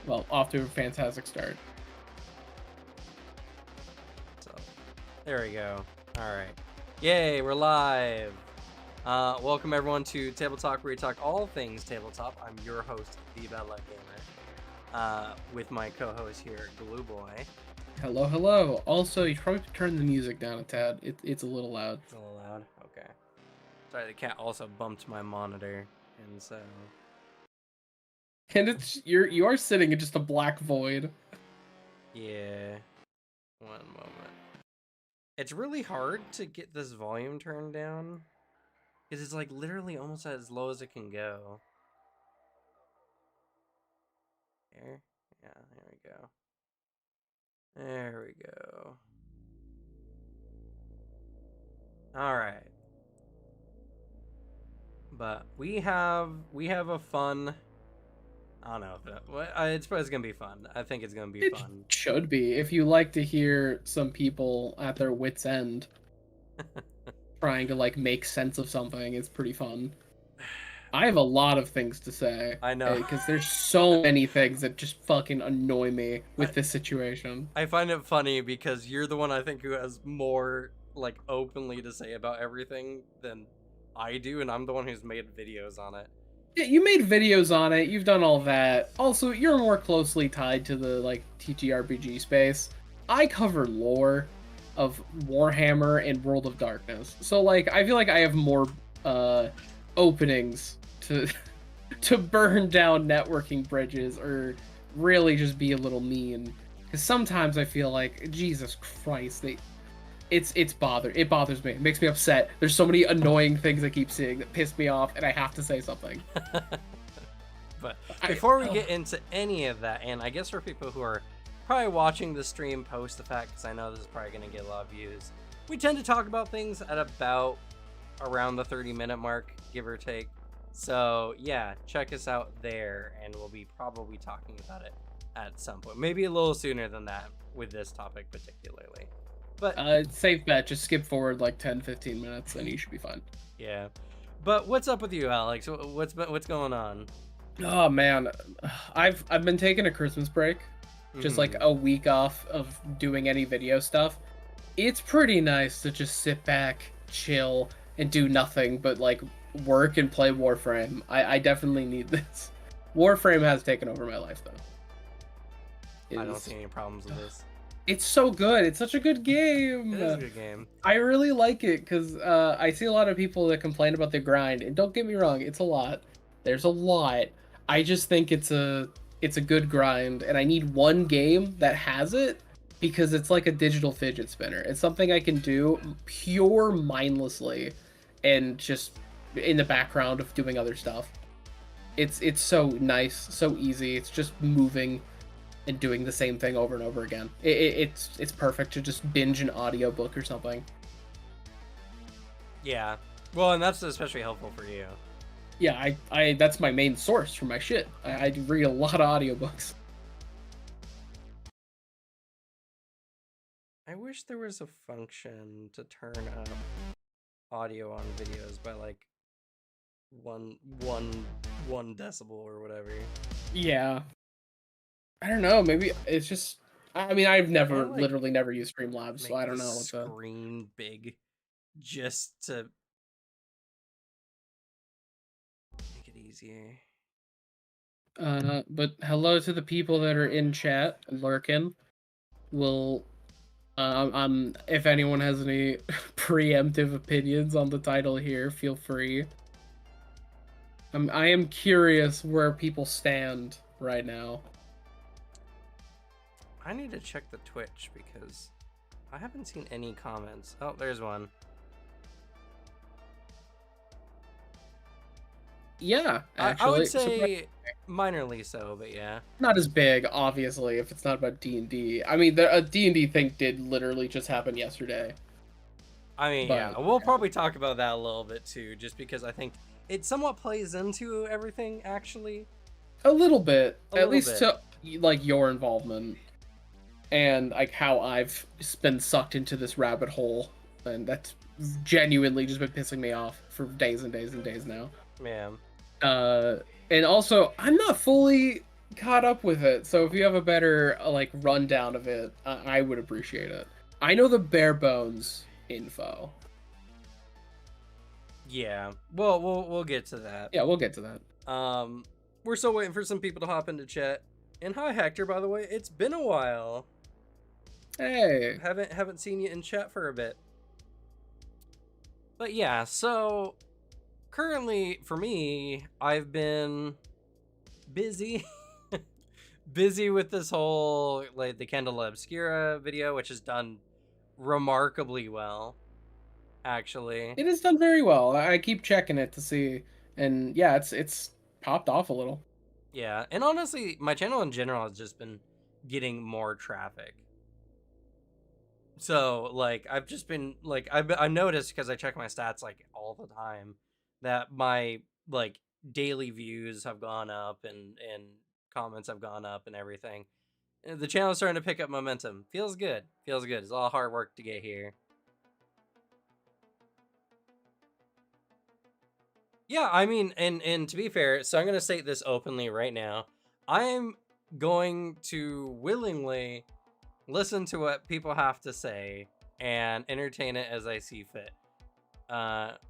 Well, off to a fantastic start. So, there we go. All right. Yay, we're live. Welcome everyone to TableTalk, where we talk all things tabletop. I'm your host, the Bella Gamer, with my co-host here, Glue Boy. Hello, hello. Also, you should probably turn the music down a tad. It's a little loud. It's a little loud. Okay. Sorry, the cat also bumped my monitor, and so. And you are sitting in just a black void. Yeah. One moment. It's really hard to get this volume turned down, because it's like literally almost as low as it can go. There. Yeah, there we go. There we go. All right. But we have a fun. I don't know if it's gonna be fun. I think it's gonna be fun. It should be. If you like to hear some people at their wits' end trying to like make sense of something, it's pretty fun. I have a lot of things to say. I know. Because there's so many things that just fucking annoy me with this situation. I find it funny because you're the one I think who has more like openly to say about everything than I do, and I'm the one who's made videos on it. Yeah, you made videos on it. You've done all that. Also, you're more closely tied to the like TTRPG space. I cover lore of Warhammer and World of Darkness. So like I feel like I have more openings to to burn down networking bridges or really just be a little mean. Cuz sometimes I feel like Jesus Christ, it bothers me. It makes me upset. There's so many annoying things I keep seeing that piss me off, and I have to say something. But before we get into any of that, and I guess for people who are probably watching the stream post the fact, because I know this is probably going to get a lot of views, we tend to talk about things at about around the 30-minute mark, give or take. So yeah, check us out there, and we'll be probably talking about it at some point. Maybe a little sooner than that with this topic particularly. But safe bet, just skip forward like 10-15 minutes and you should be fine. Yeah. But what's up with you, Alex? What's going on? Oh man, I've been taking a Christmas break, just like a week off of doing any video stuff. It's pretty nice to just sit back, chill, and do nothing but like work and play Warframe. I definitely need this. Warframe has taken over my life though. I don't see any problems with this. It's so good. It's such a good game. It is a good game. I really like it because I see a lot of people that complain about the grind, and don't get me wrong, it's a lot. There's a lot. I just think it's a good grind, and I need one game that has it because it's like a digital fidget spinner. It's something I can do pure mindlessly, and just in the background of doing other stuff. It's so nice, so easy. It's just moving and doing the same thing over and over again. It's perfect to just binge an audiobook or something. Yeah. Well, and that's especially helpful for you. Yeah, I that's my main source for my shit. I read a lot of audiobooks. I wish there was a function to turn up audio on videos by like one decibel or whatever. Yeah. I don't know, maybe it's just I mean I've never literally never used Streamlabs, so I don't know what the screen big just to make it easier. But hello to the people that are in chat lurking. We'll if anyone has any preemptive opinions on the title here, feel free. I am curious where people stand right now. I need to check the Twitch because I haven't seen any comments. Oh, there's one. Yeah, actually. I would say minorly so, but yeah. Not as big, obviously, if it's not about D&D. I mean, a D&D thing did literally just happen yesterday. I mean, yeah, we'll probably talk about that a little bit too, just because I think it somewhat plays into everything, actually. A little bit. At least to, like, your involvement. And like how I've been sucked into this rabbit hole, and that's genuinely just been pissing me off for days and days and days now. Man. And also, I'm not fully caught up with it, so if you have a better like rundown of it, I would appreciate it. I know the bare bones info. Yeah. Well, we'll get to that. Yeah, we'll get to that. We're still waiting for some people to hop into chat. And hi Hector, by the way. It's been a while. Hey. Haven't seen you in chat for a bit. But yeah, so currently for me, I've been busy. Busy with this whole like the Candela Obscura video, which has done remarkably well, actually. It has done very well. I keep checking it to see, and yeah, it's popped off a little. Yeah, and honestly, my channel in general has just been getting more traffic. So like I've just been like I noticed because I check my stats like all the time that my like daily views have gone up and comments have gone up and everything. And the channel's starting to pick up momentum. Feels good. Feels good. It's all hard work to get here. Yeah, I mean, and to be fair, so I'm gonna state this openly right now. I'm going to willingly listen to what people have to say and entertain it as I see fit.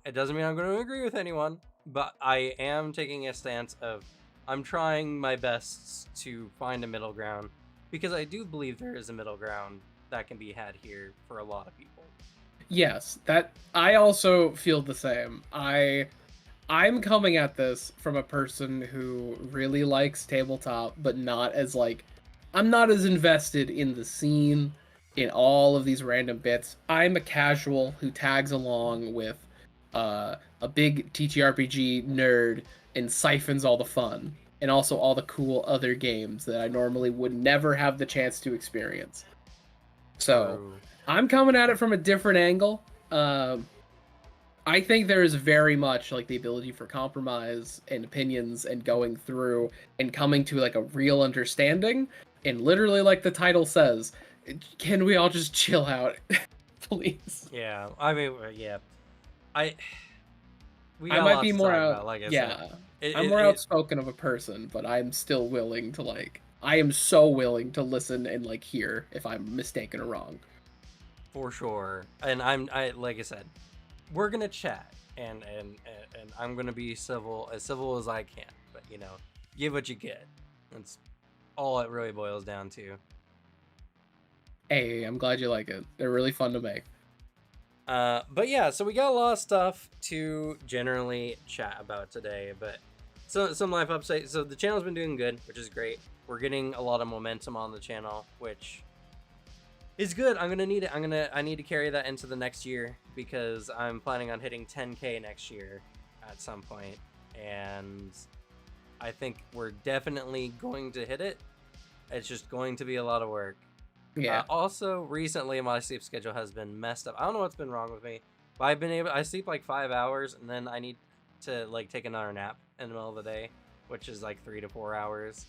It doesn't mean I'm going to agree with anyone, but I am taking a stance of I'm trying my best to find a middle ground because I do believe there is a middle ground that can be had here for a lot of people. Yes, that I also feel the same. I'm coming at this from a person who really likes tabletop, but not as like I'm not as invested in the scene, in all of these random bits. I'm a casual who tags along with a big TTRPG nerd and siphons all the fun and also all the cool other games that I normally would never have the chance to experience. So True. I'm coming at it from a different angle. I think there is very much like the ability for compromise and opinions and going through and coming to like a real understanding. And literally, like the title says, can we all just chill out, please? Yeah, I mean, yeah, I we I got might lots be to more talk out. about. Like I said, Yeah, it I'm it, more it outspoken of a person, but I'm still willing to like. I am so willing to listen and like hear if I'm mistaken or wrong. for sure. And I like I said, we're gonna chat and I'm gonna be civil as I can. But you know, give what you get. That's all it really boils down to. Hey, I'm glad you like it. They're really fun to make. But yeah, so we got a lot of stuff to generally chat about today. But so some life updates. So the channel's been doing good, which is great. We're getting a lot of momentum on the channel, which is good. I'm gonna need it. I need to carry that into the next year because I'm planning on hitting 10K next year at some point, and I think we're definitely going to hit it. It's just going to be a lot of work. Yeah. Also, recently my sleep schedule has been messed up. I don't know what's been wrong with me, but I sleep like 5 hours and then I need to like take another nap in the middle of the day, which is like 3 to 4 hours.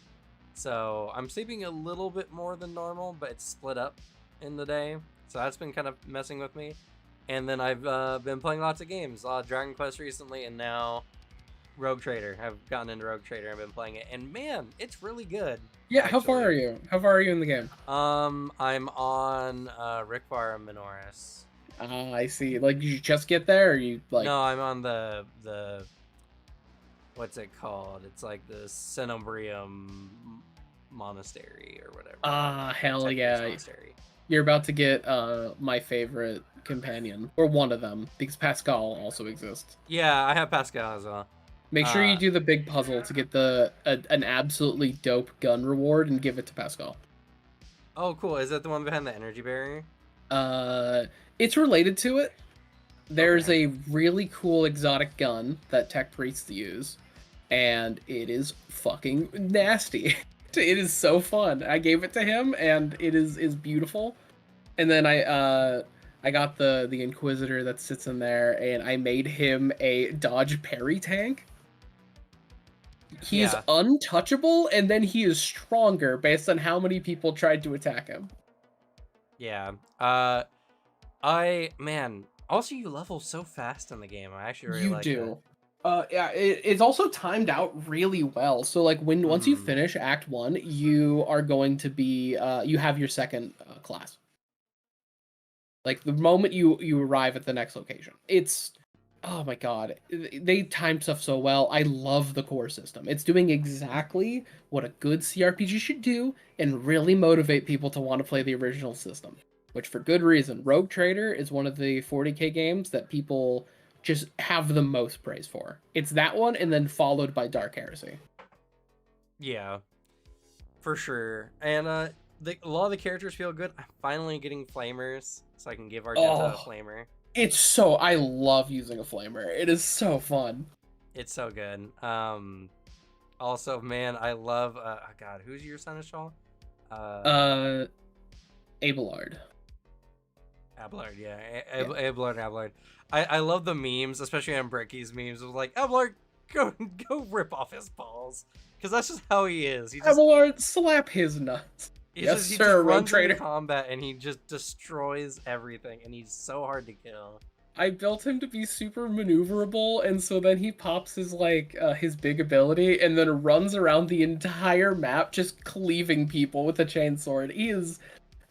So I'm sleeping a little bit more than normal, but it's split up in the day. So that's been kind of messing with me. And then I've been playing lots of games, a lot of Dragon Quest recently, and now Rogue Trader. I've gotten into Rogue Trader and been playing it, and man, it's really good. Yeah, Actually. how far are you? How far are you in the game? I'm on Rickbar Minoris. I see. Like, did you just get there, or you like? No, I'm on the what's it called? It's like the Cenobrium Monastery or whatever. Hell yeah! Monastery. You're about to get my favorite companion, or one of them, because Pascal also exists. Yeah, I have Pascal as well. Make sure you do the big puzzle to get an absolutely dope gun reward and give it to Pascal. Oh, cool. Is that the one behind the energy barrier? It's related to it. There's Okay. a really cool exotic gun that tech priests use, and it is fucking nasty. It is so fun. I gave it to him, and it is beautiful. And then I got the Inquisitor that sits in there, and I made him a dodge parry tank. He is untouchable, and then he is stronger based on how many people tried to attack him. Yeah. Man. Also, you level so fast in the game. I actually really like that. Yeah, it's also timed out really well. So like once you Mm-hmm. finish Act 1, you are going to be you have your second class. Like the moment you arrive at the next location. It's oh my god. They time stuff so well. I love the core system. It's doing exactly what a good CRPG should do and really motivate people to want to play the original system. Which for good reason. Rogue Trader is one of the 40k games that people just have the most praise for. It's that one and then followed by Dark Heresy. Yeah, for sure. And a lot of the characters feel good. I'm finally getting flamers, so I can give Argenta a Oh, flamer. it's so I love using a flamer. It is so fun. It's so good. Also, man, I love. Oh God, who's your seneschal? Uh Abelard. Abelard, yeah, Yeah. Abelard, Abelard. I love the memes, especially on Bricky's memes. Of like, Abelard, go rip off his balls, because that's just how he is. Abelard, slap his nuts. Yes, He just sir, Rogue runs into Trader. combat and he just destroys everything, and he's so hard to kill. I built him to be super maneuverable, and so then he pops his big ability and then runs around the entire map just cleaving people with a chainsword. He is,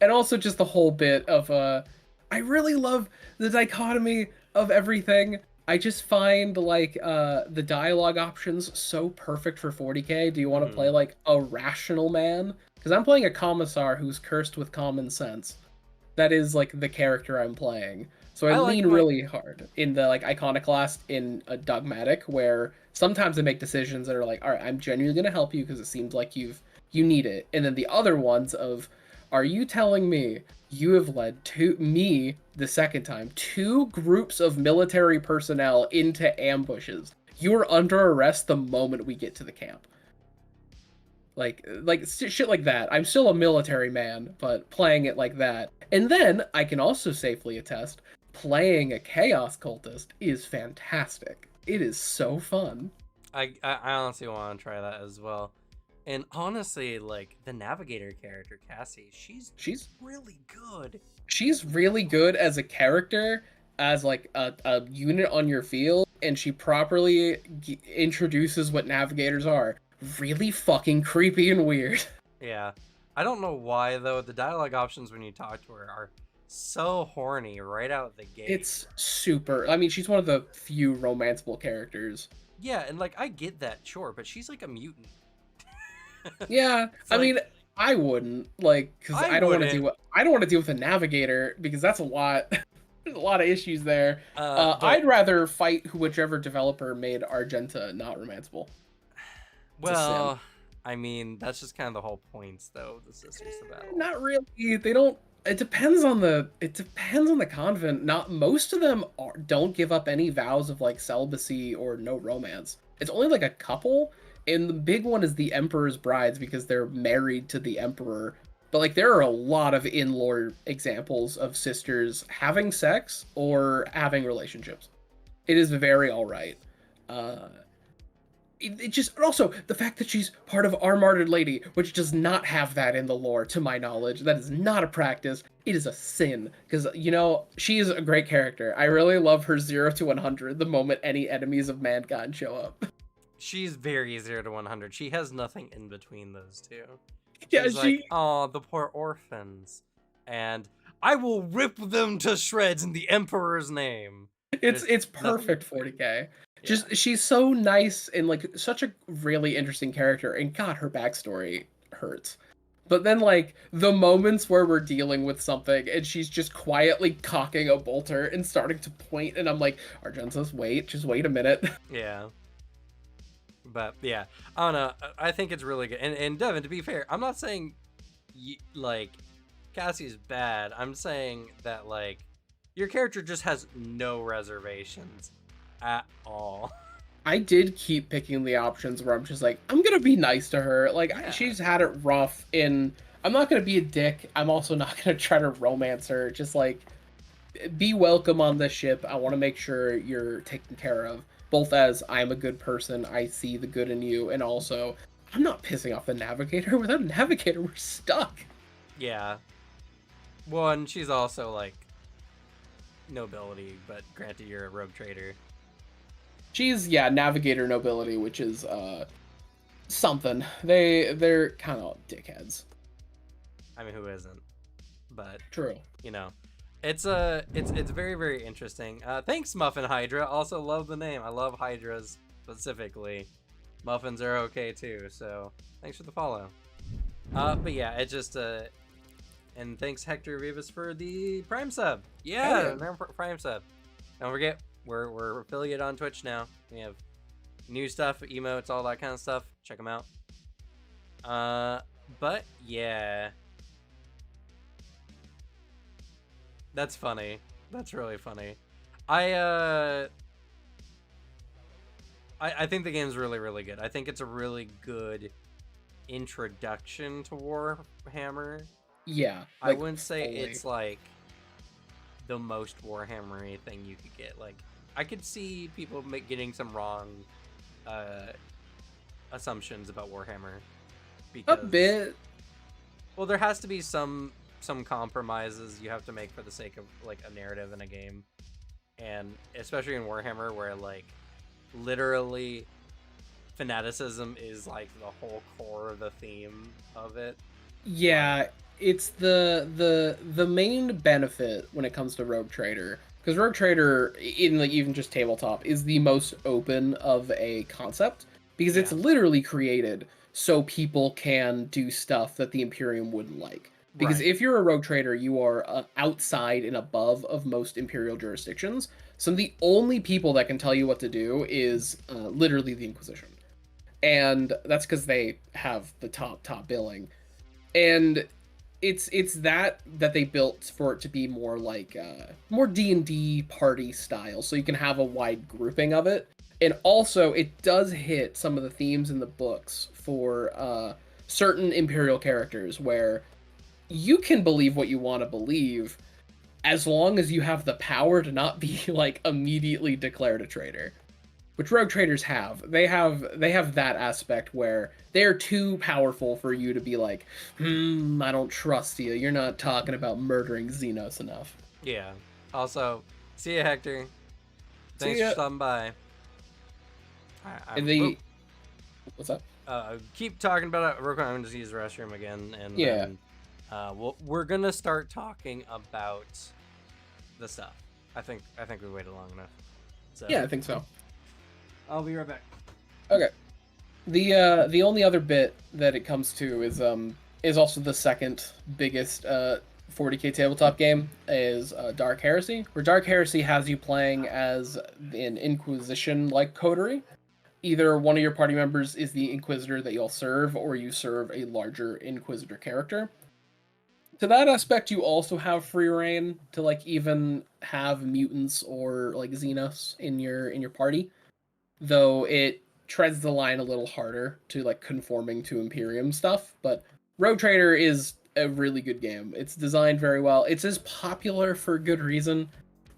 and also just the whole bit of I really love the dichotomy of everything. I just find the dialogue options so perfect for 40k. Do you want to play like a rational man? Because I'm playing a commissar who's cursed with common sense. That is like the character I'm playing. So I I like lean my really hard in the like iconoclast in a dogmatic where sometimes I make decisions that are like, all right, I'm genuinely gonna help you because it seems like you need it. And then the other ones of, are you telling me you have led to me the second time two groups of military personnel into ambushes? You are under arrest the moment we get to the camp. Like shit like that. I'm still a military man, but playing it like that. And then I can also safely attest playing a chaos cultist is fantastic. It is so fun. I honestly want to try that as well. And honestly, like the navigator character Cassie, She's really good. she's really good as a character, as like a unit on your field, and she properly introduces what navigators are. Really fucking creepy and weird. Yeah. I don't know why though. The dialogue options when you talk to her are so horny right out the gate. It's super. I mean, she's one of the few romanceable characters. Yeah, and like I get that, sure, but she's like a mutant. Yeah, I Like, mean, I wouldn't like because I I don't want to wouldn't. deal with I don't want to deal with a navigator because that's a lot. There's a lot of issues there. But I'd rather fight whichever developer made Argenta not romanceable. It's a sin. well, I mean that's just kind of the whole points though. The sisters of battle. Not really. They don't. It depends on the convent. Not most of them don't give up any vows of like celibacy or no romance. It's only like a couple, and the big one is the Emperor's brides because they're married to the Emperor. But like there are a lot of in-lore examples of sisters having sex or having relationships. It is very all right. Uh, it just also the fact that she's part of Our Martyred Lady, which does not have that in the lore, to my knowledge. That is not a practice. It is a sin because she is a great character. I really love her 0 to 100 the moment any enemies of mankind show up. She's very 0 to 100. She has nothing in between those two. Yeah, She's like, oh, the poor orphans, and I will rip them to shreds in the Emperor's name. It's perfect 40k. Yeah. Just she's so nice and like such a really interesting character, and God, her backstory hurts. But then like the moments where we're dealing with something and she's just quietly cocking a bolter and starting to point, and I'm like, Argentus, just wait a minute. Yeah. But yeah, I don't know. I think it's really good. And Devin, to be fair, I'm not saying like Cassie's bad. I'm saying that like your character just has no reservations at all. I did keep picking the options where I'm just like, I'm gonna be nice to her. Like Yeah. she's had it rough, and I'm not gonna be a dick. I'm also not gonna try to romance her. Just like be welcome on this ship. I want to make sure you're taken care of. Both as I'm a good person, I see the good in you, and also I'm not pissing off the navigator. Without a navigator, we're stuck. Yeah. Well, and she's also like nobility, but granted, you're a rogue trader. She's, yeah, Navigator Nobility, which is something. They're kind of dickheads. I mean, who isn't? But True. you know, it's it's very very interesting. Thanks, Muffin Hydra. Also love the name. I love Hydras specifically. Muffins are okay too. So thanks for the follow. But yeah, it just and thanks Hector Rivas for the Prime sub. Yeah, Prime sub. Don't forget, we're affiliate on Twitch now. We have new stuff, emotes, all that kind of stuff. Check them out. But yeah, that's funny. That's really funny. I think the game's really really good. I think it's a really good introduction to Warhammer. Yeah, I wouldn't say it's like the most Warhammery thing you could get. Like, I could see people getting some wrong assumptions about Warhammer because a bit. Well, there has to be some compromises you have to make for the sake of like a narrative in a game, and especially in Warhammer where like literally fanaticism is like the whole core of the theme of it. Yeah, it's the main benefit when it comes to Rogue Trader, because Rogue Trader in like even just tabletop is the most open of a concept because it's literally created so people can do stuff that the Imperium wouldn't like. Because if you're a Rogue Trader, you are outside and above of most Imperial jurisdictions. So the only people that can tell you what to do is literally the Inquisition, and that's because they have the top billing. And it's that they built for it to be more like more D&D party style, so you can have a wide grouping of it. And also it does hit some of the themes in the books for certain Imperial characters where you can believe what you want to believe as long as you have the power to not be like immediately declared a traitor, which Rogue Traders have. They have that aspect where they're too powerful for you to be like, I don't trust you. You're not talking about murdering Xenos enough. Yeah. Also, see ya, Hector. Thanks for stopping by. What's up? Keep talking about it. Real quick, I'm gonna just use the restroom again, and then we're gonna start talking about the stuff. I think we waited long enough. So yeah, I think so. I'll be right back. Okay. The only other bit that it comes to is also the second biggest 40k tabletop game is Dark Heresy, where Dark Heresy has you playing as an Inquisition-like coterie. Either one of your party members is the Inquisitor that you'll serve, or you serve a larger Inquisitor character. To that aspect, you also have free reign to like even have mutants or like Xenos in your party, though it treads the line a little harder to like conforming to Imperium stuff. But Rogue Trader is a really good game. It's designed very well. It's as popular for good reason,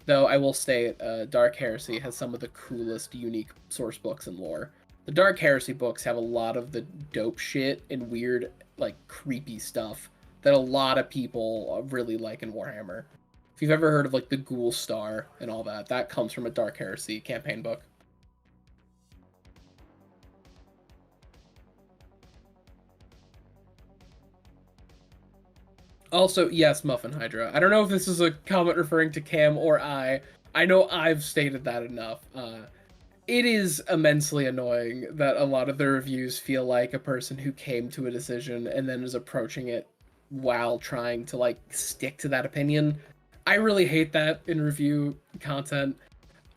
though I will state Dark Heresy has some of the coolest unique source books and lore. The Dark Heresy books have a lot of the dope shit and weird, like creepy stuff that a lot of people really like in Warhammer. If you've ever heard of like the Ghoul Star and all that, that comes from a Dark Heresy campaign book. Also, yes, Muffin Hydra. I don't know if this is a comment referring to Cam or I. I know I've stated that enough. It is immensely annoying that a lot of the reviews feel like a person who came to a decision and then is approaching it while trying to like stick to that opinion. I really hate that in review content.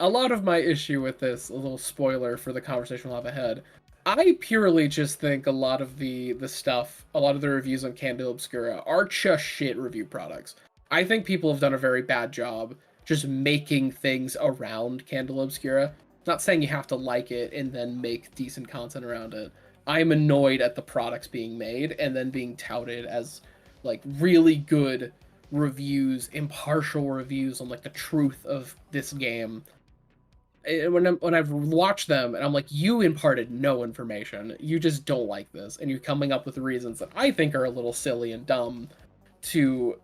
A lot of my issue with this, a little spoiler for the conversation we'll have ahead, I purely just think a lot of the stuff, a lot of the reviews on Candela Obscura are just shit review products. I think people have done a very bad job just making things around Candela Obscura. Not saying you have to like it and then make decent content around it. I'm annoyed at the products being made and then being touted as like really good reviews, impartial reviews on like the truth of this game. When I've watched them and I'm like, you imparted no information. You just don't like this, and you're coming up with reasons that I think are a little silly and dumb to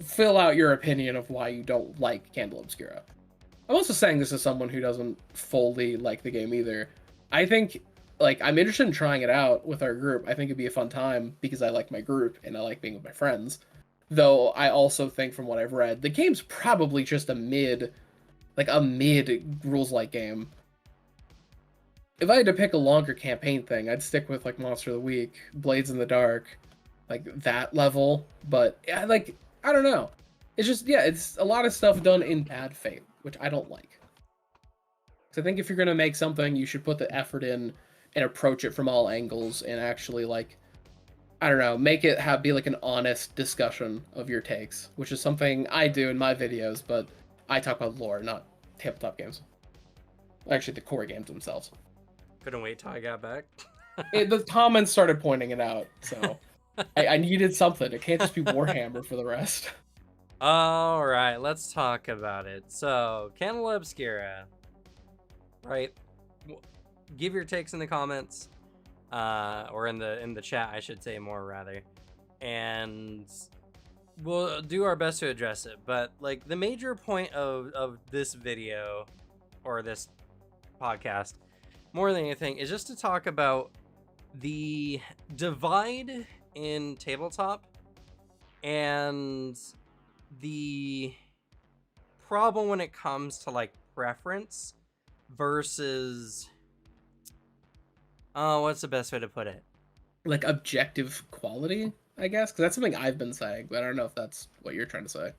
fill out your opinion of why you don't like Candela Obscura. I'm also saying this as someone who doesn't fully like the game either. I think, like, I'm interested in trying it out with our group. I think it'd be a fun time because I like my group and I like being with my friends. Though I also think, from what I've read, the game's probably just a mid rules like game. If I had to pick a longer campaign thing, I'd stick with like Monster of the Week, Blades in the Dark, like that level. But yeah, like I don't know. It's just yeah, it's a lot of stuff done in bad faith, which I don't like. So I think if you're gonna make something, you should put the effort in and approach it from all angles and actually like I don't know, make it be like an honest discussion of your takes, which is something I do in my videos, but I talk about lore, not tabletop games. Actually, the core games themselves. Couldn't wait till I got back. The comments started pointing it out, so I needed something. It can't just be Warhammer for the rest. All right, let's talk about it. So, Candela Obscura, right? Give your takes in the comments, or in the chat, I should say more rather, and we'll do our best to address it. But like the major point of this video or this podcast, more than anything, is just to talk about the divide in tabletop and the problem when it comes to like preference versus what's the best way to put it? Like objective quality, I guess, because that's something I've been saying, but I don't know if that's what you're trying to say.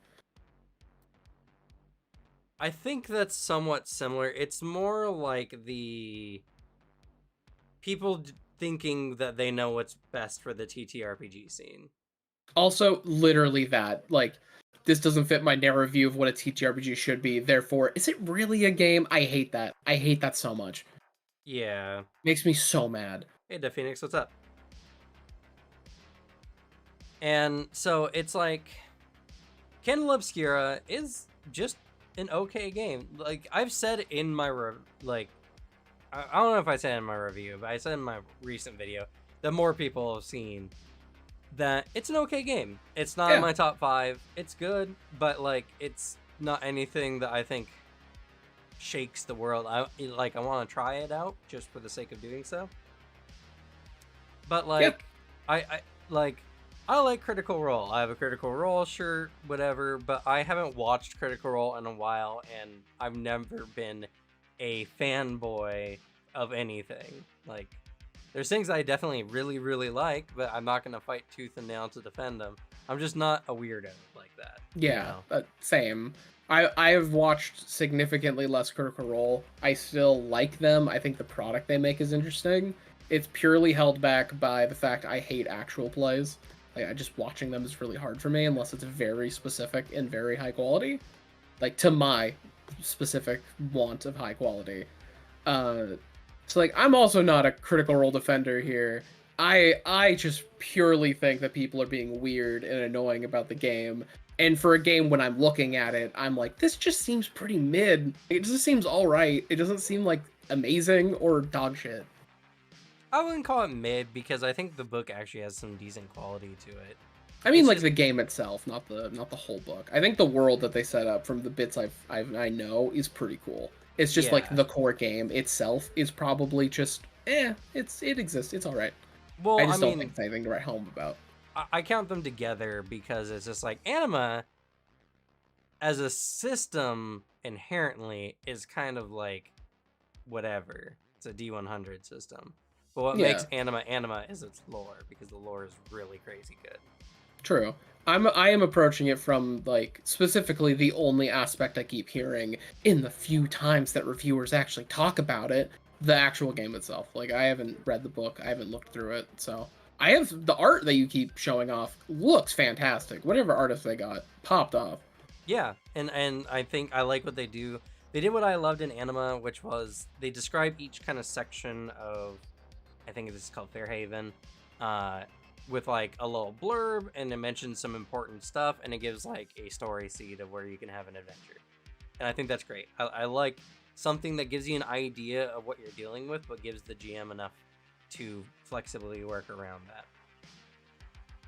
I think that's somewhat similar. It's more like the people thinking that they know what's best for the TTRPG scene. Also, literally that, like, this doesn't fit my narrow view of what a TTRPG should be, therefore, is it really a game? I hate that. I hate that so much. Yeah. Makes me so mad. Hey, Da Phoenix, what's up? And so it's like Candela Obscura is just an okay game. Like I've said in my I don't know if I said in my review, but I said in my recent video that more people have seen that it's an okay game. It's not in my top 5. It's good, but like it's not anything that I think shakes the world. I want to try it out just for the sake of doing so. But like I like Critical Role. I have a Critical Role shirt, whatever, but I haven't watched Critical Role in a while, and I've never been a fanboy of anything. Like, there's things I definitely really, really like, but I'm not going to fight tooth and nail to defend them. I'm just not a weirdo like that. Yeah, you know? Same. I have watched significantly less Critical Role. I still like them. I think the product they make is interesting. It's purely held back by the fact I hate actual plays. Like, just watching them is really hard for me unless it's very specific and very high quality. Like, to my specific want of high quality. So, like, I'm also not a Critical Role defender here. I just purely think that people are being weird and annoying about the game. And for a game, when I'm looking at it, I'm like, this just seems pretty mid. It just seems alright. It doesn't seem like amazing or dog shit. I wouldn't call it mid because I think the book actually has some decent quality to it. I mean, like the game itself, not the whole book. I think the world that they set up from the bits I know is pretty cool. It's just like the core game itself is probably just it exists. It's all right. Well, I just don't think it's anything to write home about. I count them together because it's just like anima as a system inherently is kind of like whatever. It's a D100 system. But what makes anima is its lore, because the lore is really crazy good. True. I am approaching it from like specifically the only aspect I keep hearing in the few times that reviewers actually talk about it, the actual game itself. Like I haven't read the book, I haven't looked through it, so I have the art that you keep showing off looks fantastic. Whatever artist they got popped off. Yeah, and I think I like what they do. They did what I loved in anima, which was they describe each kind of section of, I think this is called Fairhaven, with like a little blurb, and it mentions some important stuff, and it gives like a story seed of where you can have an adventure. And I think that's great. I like something that gives you an idea of what you're dealing with, but gives the GM enough to flexibly work around that.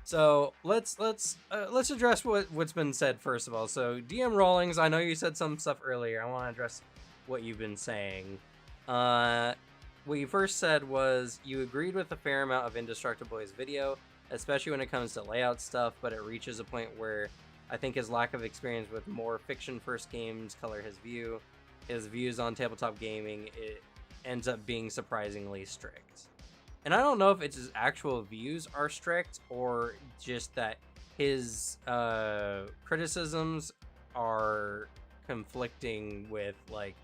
So let's address what's been said first of all. So DM Rawlings, I know you said some stuff earlier. I want to address what you've been saying. What you first said was you agreed with a fair amount of Indestructible's video, especially when it comes to layout stuff, but it reaches a point where I think his lack of experience with more fiction first games color his view. His views on tabletop gaming, it ends up being surprisingly strict. And I don't know if it's his actual views are strict or just that his criticisms are conflicting with like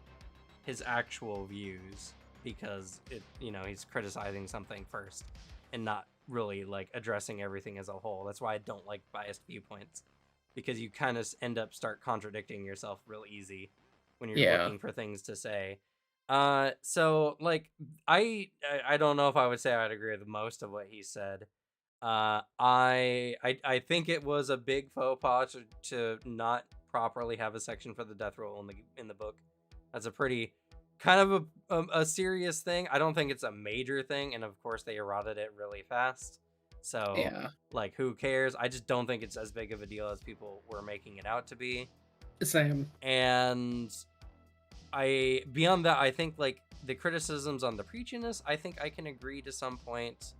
his actual views because he's criticizing something first and not really like addressing everything as a whole. That's why I don't like biased viewpoints, because you kind of end up start contradicting yourself real easy when you're Yeah. looking for things to say. So like I don't know if I would say I'd agree with most of what he said. I think it was a big faux pas to not properly have a section for the death roll in the book. That's a pretty kind of a serious thing. I don't think it's a major thing, and of course they eroded it really fast. So Yeah. like, who cares? I just don't think it's as big of a deal as people were making it out to be. Same. And beyond that, I think like the criticisms on the preachiness, I think I can agree to some point.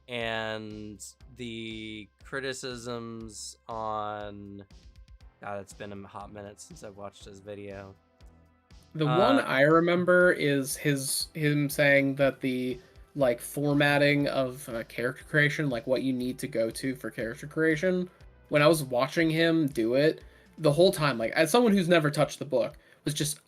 And the criticisms on, God, it's been a hot minute since I've watched his video. The one I remember is him saying that the like formatting of character creation, like what you need to go to for character creation. When I was watching him do it, the whole time, like as someone who's never touched the book, was just,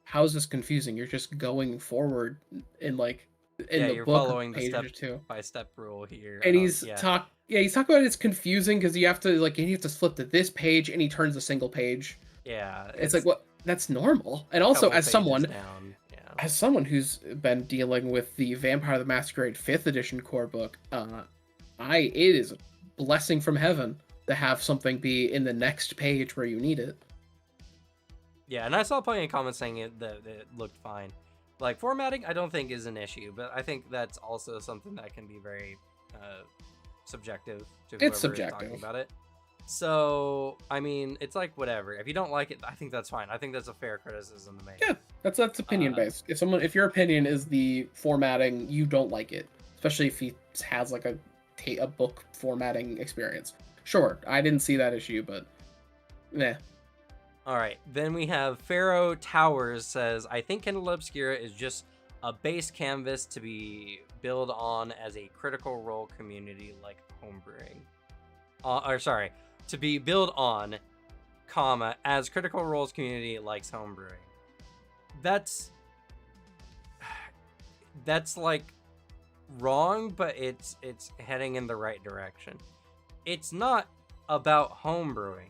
how is this confusing? You're just going forward in like in the you're book following the page step or two. by step rule here. And he's Yeah. he's talking about it's confusing because you have to flip to this page, and he turns a single page. Yeah, It's like, what? That's normal. And also, as someone down. Yeah. as someone who's been dealing with the Vampire the Masquerade 5th edition core book, it is a blessing from heaven to have something be in the next page where you need it. Yeah, and I saw plenty of comments saying that it looked fine. Like, formatting, I don't think is an issue, but I think that's also something that can be very subjective to whoever It's subjective. is talking about it. So, I mean, it's like whatever. If you don't like it, I think that's fine. I think that's a fair criticism to make. Yeah, that's opinion based. If your opinion is the formatting, you don't like it, especially if he has like a book formatting experience. Sure, I didn't see that issue, but meh. All right, then we have Pharaoh Towers says, I think Candela Obscura is just a base canvas to be built on as a critical role community like homebrewing. To be built on, comma, as critical roles community likes homebrewing. That's like wrong, but it's heading in the right direction. It's not about homebrewing.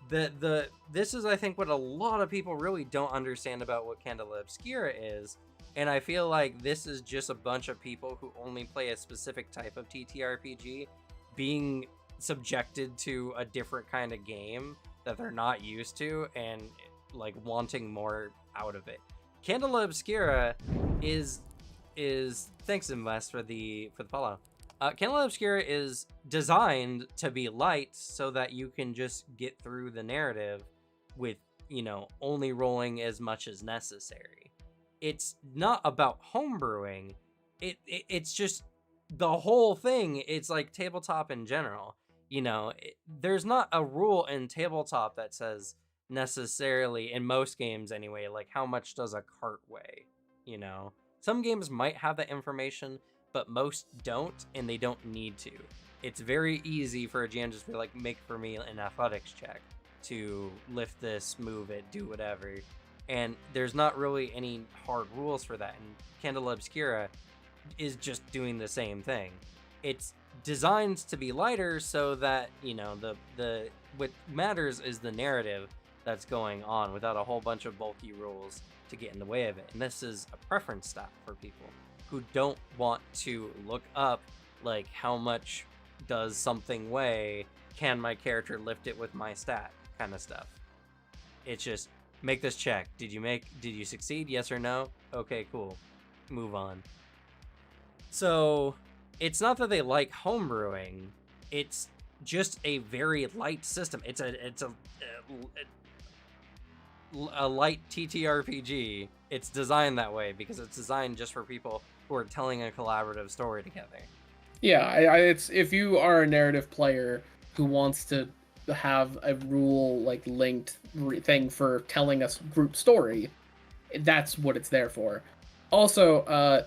This is, I think, what a lot of people really don't understand about what Candela Obscura is, and I feel like this is just a bunch of people who only play a specific type of TTRPG being subjected to a different kind of game that they're not used to and like wanting more out of it. Candela Obscura is thanks Invest for the follow. Candela Obscura is designed to be light so that you can just get through the narrative with, only rolling as much as necessary. It's not about homebrewing. It's just the whole thing. It's like tabletop in general. There's not a rule in tabletop that says necessarily, in most games anyway, like how much does a cart weigh. Some games might have that information, but most don't, and they don't need to. It's very easy for a GM just to be like, make for me an athletics check to lift this, move it, do whatever. And there's not really any hard rules for that. And Candela Obscura is just doing the same thing. It's designed to be lighter so that, the what matters is the narrative that's going on without a whole bunch of bulky rules to get in the way of it. And this is a preference stop for people who don't want to look up like how much does something weigh, can my character lift it with my stat kind of stuff. It's just make this check. Did you succeed? Yes or no? Okay, cool. Move on. So it's not that they like homebrewing, it's just a very light system. It's a light TTRPG. It's designed that way because it's designed just for people who are telling a collaborative story together. Yeah, it's if you are a narrative player who wants to have a rule like linked thing for telling us group story, that's what it's there for. Also,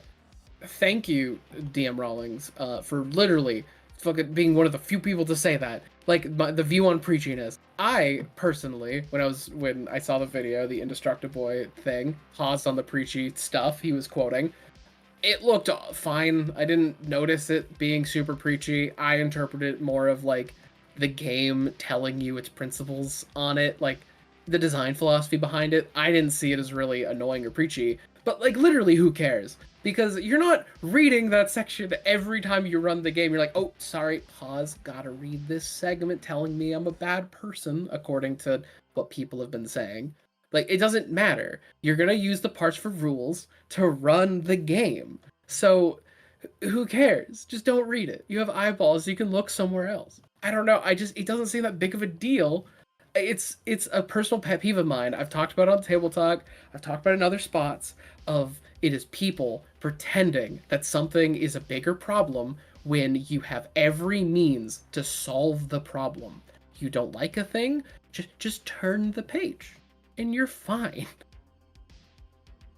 thank you, DM Rawlings, for literally fucking being one of the few people to say that. Like the view on preachiness. I personally, when I saw the video, the Indestructible Boy thing, paused on the preachy stuff he was quoting. It looked fine. I didn't notice it being super preachy. I interpreted it more of like the game telling you its principles on it, like the design philosophy behind it. I didn't see it as really annoying or preachy, but like literally who cares? Because you're not reading that section every time you run the game. You're like, oh, sorry, pause, gotta read this segment telling me I'm a bad person, according to what people have been saying. Like, it doesn't matter. You're gonna use the parts for rules to run the game. So, who cares? Just don't read it. You have eyeballs, you can look somewhere else. I don't know. It doesn't seem that big of a deal. It's a personal pet peeve of mine. I've talked about it on TableTalk. I've talked about it in other spots of it is people pretending that something is a bigger problem when you have every means to solve the problem. You don't like a thing, just turn the page and you're fine.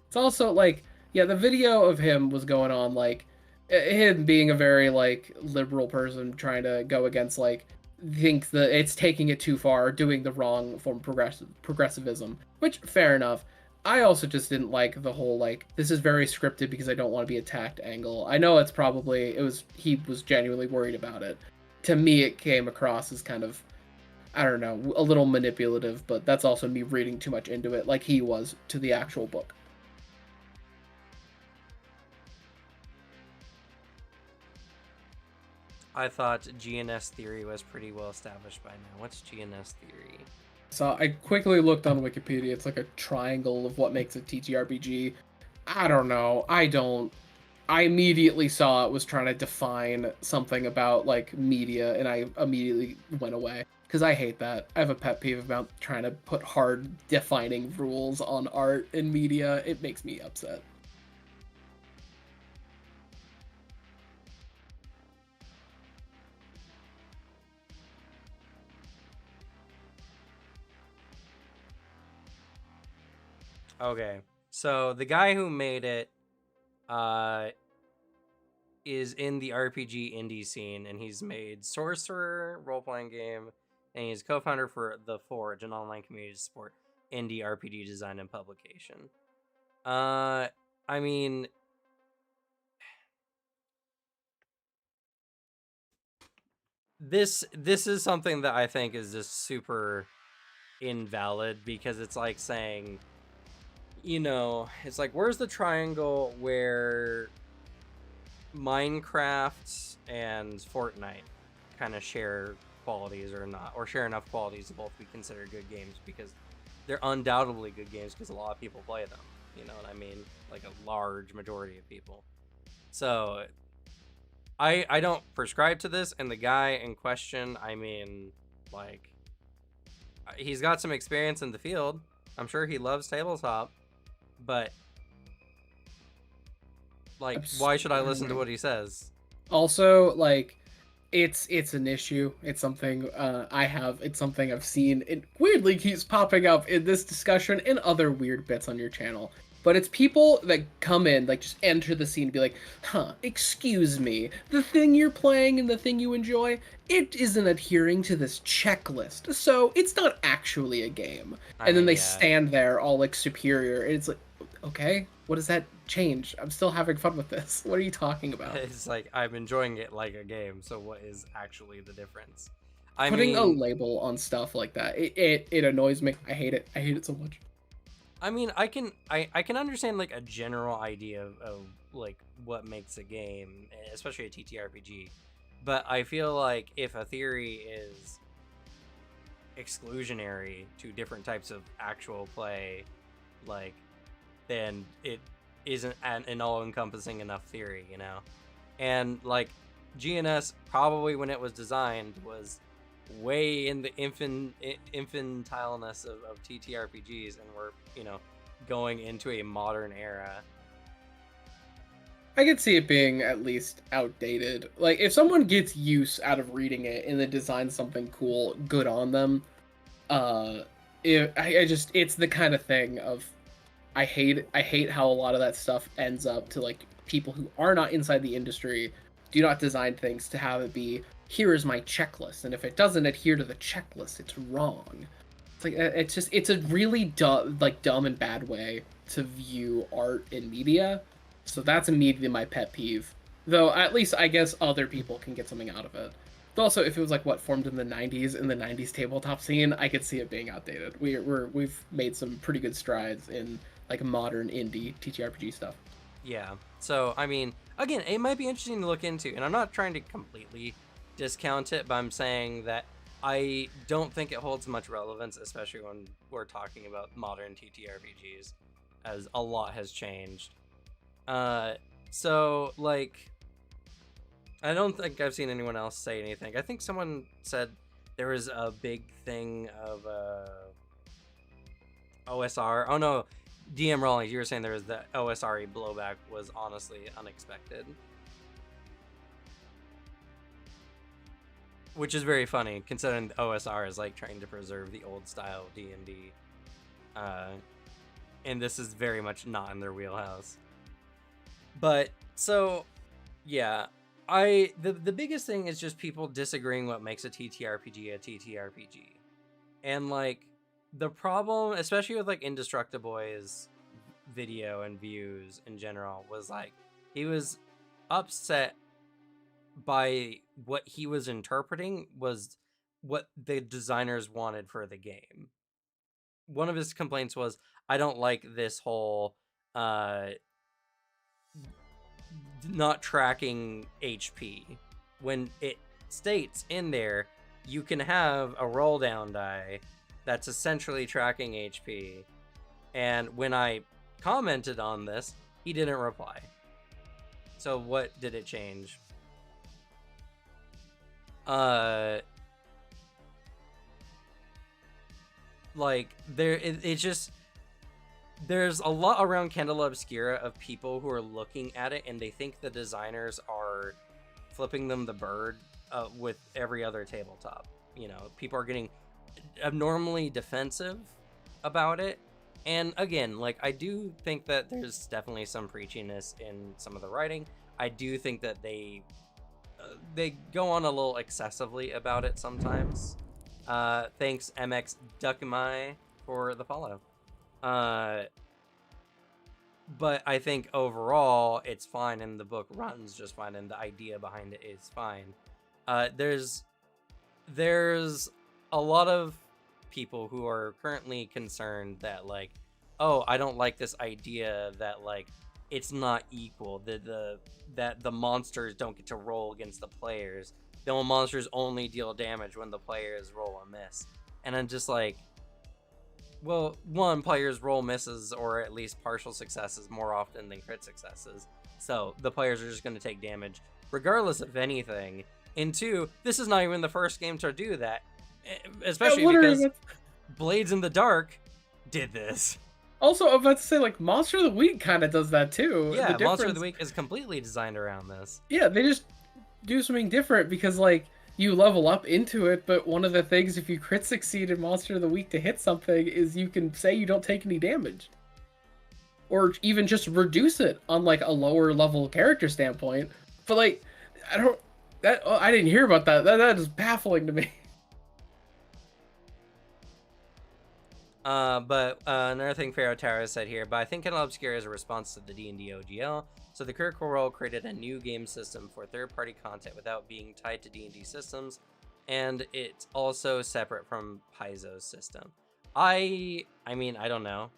It's also like, yeah, the video of him was going on like him being a very like liberal person trying to go against like think that it's taking it too far, doing the wrong form of progressivism, which fair enough. I also just didn't like the whole like this is very scripted because I don't want to be attacked angle. I know he was genuinely worried about it. To me, it came across as kind of, I don't know, a little manipulative, but that's also me reading too much into it, like he was to the actual book. I thought GNS theory was pretty well established by now. What's GNS theory? So I quickly looked on Wikipedia. It's like a triangle of what makes a TTRPG. I don't know. I immediately saw it was trying to define something about like media, and I immediately went away because I hate that. I have a pet peeve about trying to put hard defining rules on art and media. It makes me upset. Okay, so the guy who made it is in the RPG indie scene, and he's made Sorcerer role-playing game, and he's co-founder for The Forge, an online community to support indie RPG design and publication. I mean, this is something that I think is just super invalid, because it's like saying, you know, it's like, where's the triangle where Minecraft and Fortnite kind of share qualities or not, or share enough qualities to both be considered good games, because they're undoubtedly good games because a lot of people play them, you know what I mean, like a large majority of people. So I don't prescribe to this, and the guy in question, I mean, like, he's got some experience in the field. I'm sure he loves tabletop, but like, why should I listen to what he says? Also, like, it's an issue. It's something it's something I've seen. It weirdly keeps popping up in this discussion and other weird bits on your channel. But it's people that come in, like, just enter the scene and be like, huh, excuse me, the thing you're playing and the thing you enjoy, it isn't adhering to this checklist, so it's not actually a game. And then they stand there all, like, superior, and it's like, okay, what does that change? I'm still having fun with this. What are you talking about? It's like, I'm enjoying it like a game, so what is actually the difference? Putting a label on stuff like that, it annoys me. I hate it. I hate it so much. I mean, I can understand like a general idea of like what makes a game, especially a TTRPG, but I feel like if a theory is exclusionary to different types of actual play, like, then it isn't an all-encompassing enough theory, you know? And like, GNS probably when it was designed was way in the infantileness of TTRPGs, and we're, you know, going into a modern era. I could see it being at least outdated. Like, if someone gets use out of reading it and then designs something cool, good on them. Uh, I just, it's the kind of thing of, I hate how a lot of that stuff ends up to like people who are not inside the industry, do not design things to have it be, here is my checklist, and if it doesn't adhere to the checklist, it's wrong. It's like it's just, it's a really dumb and bad way to view art and media. So that's immediately my pet peeve. Though at least I guess other people can get something out of it. But also, if it was like what formed in the '90s, in the '90s tabletop scene, I could see it being outdated. We've made some pretty good strides in like modern indie TTRPG stuff. Yeah. So, I mean, again, it might be interesting to look into, and I'm not trying to completely discount it, but I'm saying that I don't think it holds much relevance, especially when we're talking about modern TTRPGs, as a lot has changed. So, like, I don't think I've seen anyone else say anything. I think someone said there was a big thing of OSR. Oh no, DM Rawlings, you were saying there was the OSRE blowback was honestly unexpected. Which is very funny, considering the OSR is like trying to preserve the old style D&D. And this is very much not in their wheelhouse. But, so, yeah. The biggest thing is just people disagreeing what makes a TTRPG a TTRPG. And, like, the problem, especially with, like, Indestructiboy's video and views in general, was, like, he was upset by what he was interpreting was what the designers wanted for the game. One of his complaints was, I don't like this whole not tracking HP. When it states in there, you can have a roll down die that's essentially tracking HP. And when I commented on this, he didn't reply. So what did it change? Like, it's just, there's a lot around Candela Obscura of people who are looking at it and they think the designers are flipping them the bird with every other tabletop. You know, people are getting abnormally defensive about it. And again, like, I do think that there's definitely some preachiness in some of the writing. I do think that they go on a little excessively about it sometimes. Thanks MX Duckmai for the follow. But I think overall it's fine, and the book runs just fine, and the idea behind it is fine. There's a lot of people who are currently concerned that, like, oh, I don't like this idea that, like, it's not equal, that the monsters don't get to roll against the players. The monsters only deal damage when the players roll a miss. And I'm just like, well, one, players roll misses or at least partial successes more often than crit successes. So the players are just going to take damage regardless of anything. And two, this is not even the first game to do that. Especially because Blades in the Dark did this. Also, I'm about to say, like, Monster of the Week kind of does that too. Yeah, Monster of the Week is completely designed around this. Yeah, they just do something different because, like, you level up into it, but one of the things, if you crit succeed in Monster of the Week to hit something, is you can say you don't take any damage. Or even just reduce it on, like, a lower level character standpoint. But, like, I didn't hear about that. That is baffling to me. But another thing Pharaoh Tara said here, but I think Candela Obscura is a response to the D&D OGL, so the Critical Role created a new game system for third-party content without being tied to D&D systems, and it's also separate from Paizo's system. I mean, I don't know.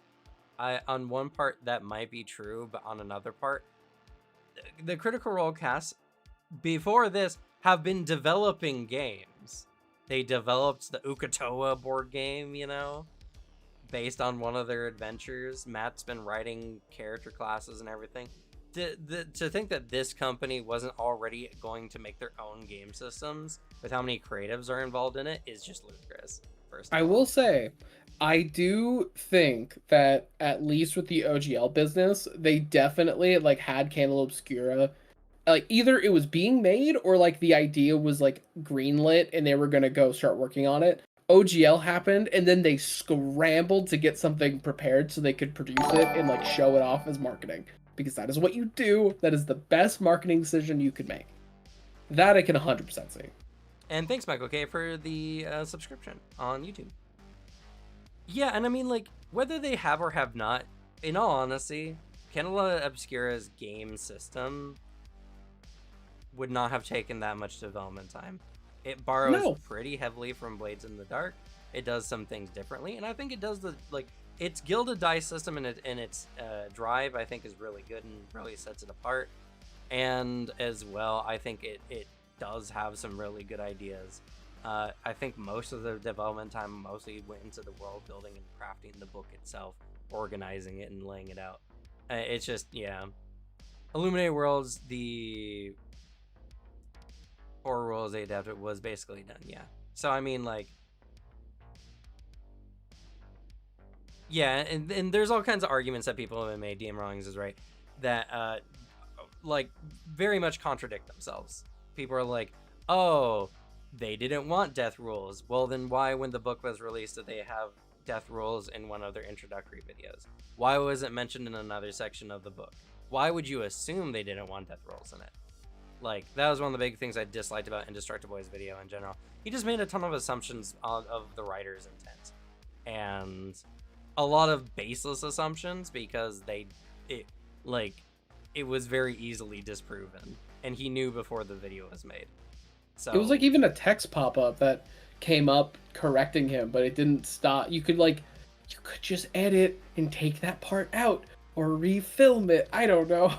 On one part, that might be true, but on another part, the Critical Role cast, before this, have been developing games. They developed the Ukatoa board game, you know? Based on one of their adventures. Matt's been writing character classes and everything. to think that this company wasn't already going to make their own game systems with how many creatives are involved in it is just ludicrous. First of I all. will say, I do think that at least with the OGL business, they definitely like had Candela Obscura. Like either it was being made or like the idea was like greenlit and they were gonna go start working on it. OGL happened and then they scrambled to get something prepared so they could produce it and like show it off as marketing. Because that is what you do. That is the best marketing decision you could make. That I can 100% see. And thanks, Michael K, for the subscription on YouTube. Yeah, and I mean, like, whether they have or have not, in all honesty, Candela Obscura's game system would not have taken that much development time. It borrows pretty heavily from Blades in the Dark. It does some things differently, and I think it does the, like, its Gilded Dice system and its drive, I think, is really good and really sets it apart. And as well, I think it does have some really good ideas. I think most of the development time mostly went into the world building and crafting the book itself, organizing it and laying it out. It's just, yeah. Illuminated Worlds, the horror worlds they adapted was basically done, yeah. So, I mean, like, yeah, and there's all kinds of arguments that people have made, DM Rawlings is right, that, like, very much contradict themselves. People are like, oh, they didn't want death rules. Well, then why, when the book was released, did they have death rules in one of their introductory videos? Why was it mentioned in another section of the book? Why would you assume they didn't want death rules in it? Like, that was one of the big things I disliked about Indestructible's video in general. He just made a ton of assumptions of the writer's intent. And a lot of baseless assumptions because it was very easily disproven. And he knew before the video was made. So it was like even a text pop-up that came up correcting him, but it didn't stop. You could just edit and take that part out or refilm it. I don't know.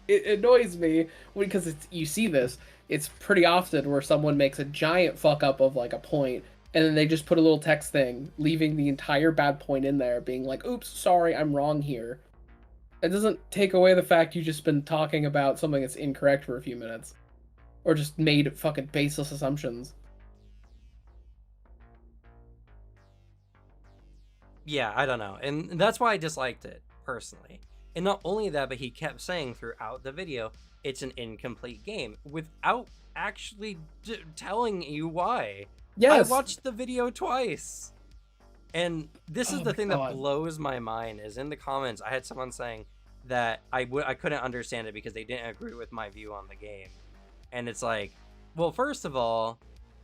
It annoys me because you see this. It's pretty often where someone makes a giant fuck up of like a point and then they just put a little text thing, leaving the entire bad point in there, being like, oops, sorry, I'm wrong here. It doesn't take away the fact you just been talking about something that's incorrect for a few minutes. Or just made fucking baseless assumptions. Yeah, I don't know. And that's why I disliked it, personally. And not only that, but he kept saying throughout the video, it's an incomplete game, without actually telling you why. Yes. I watched the video twice. And this is the thing that blows my mind, is in the comments, I had someone saying that I couldn't understand it because they didn't agree with my view on the game. And it's like, well, first of all,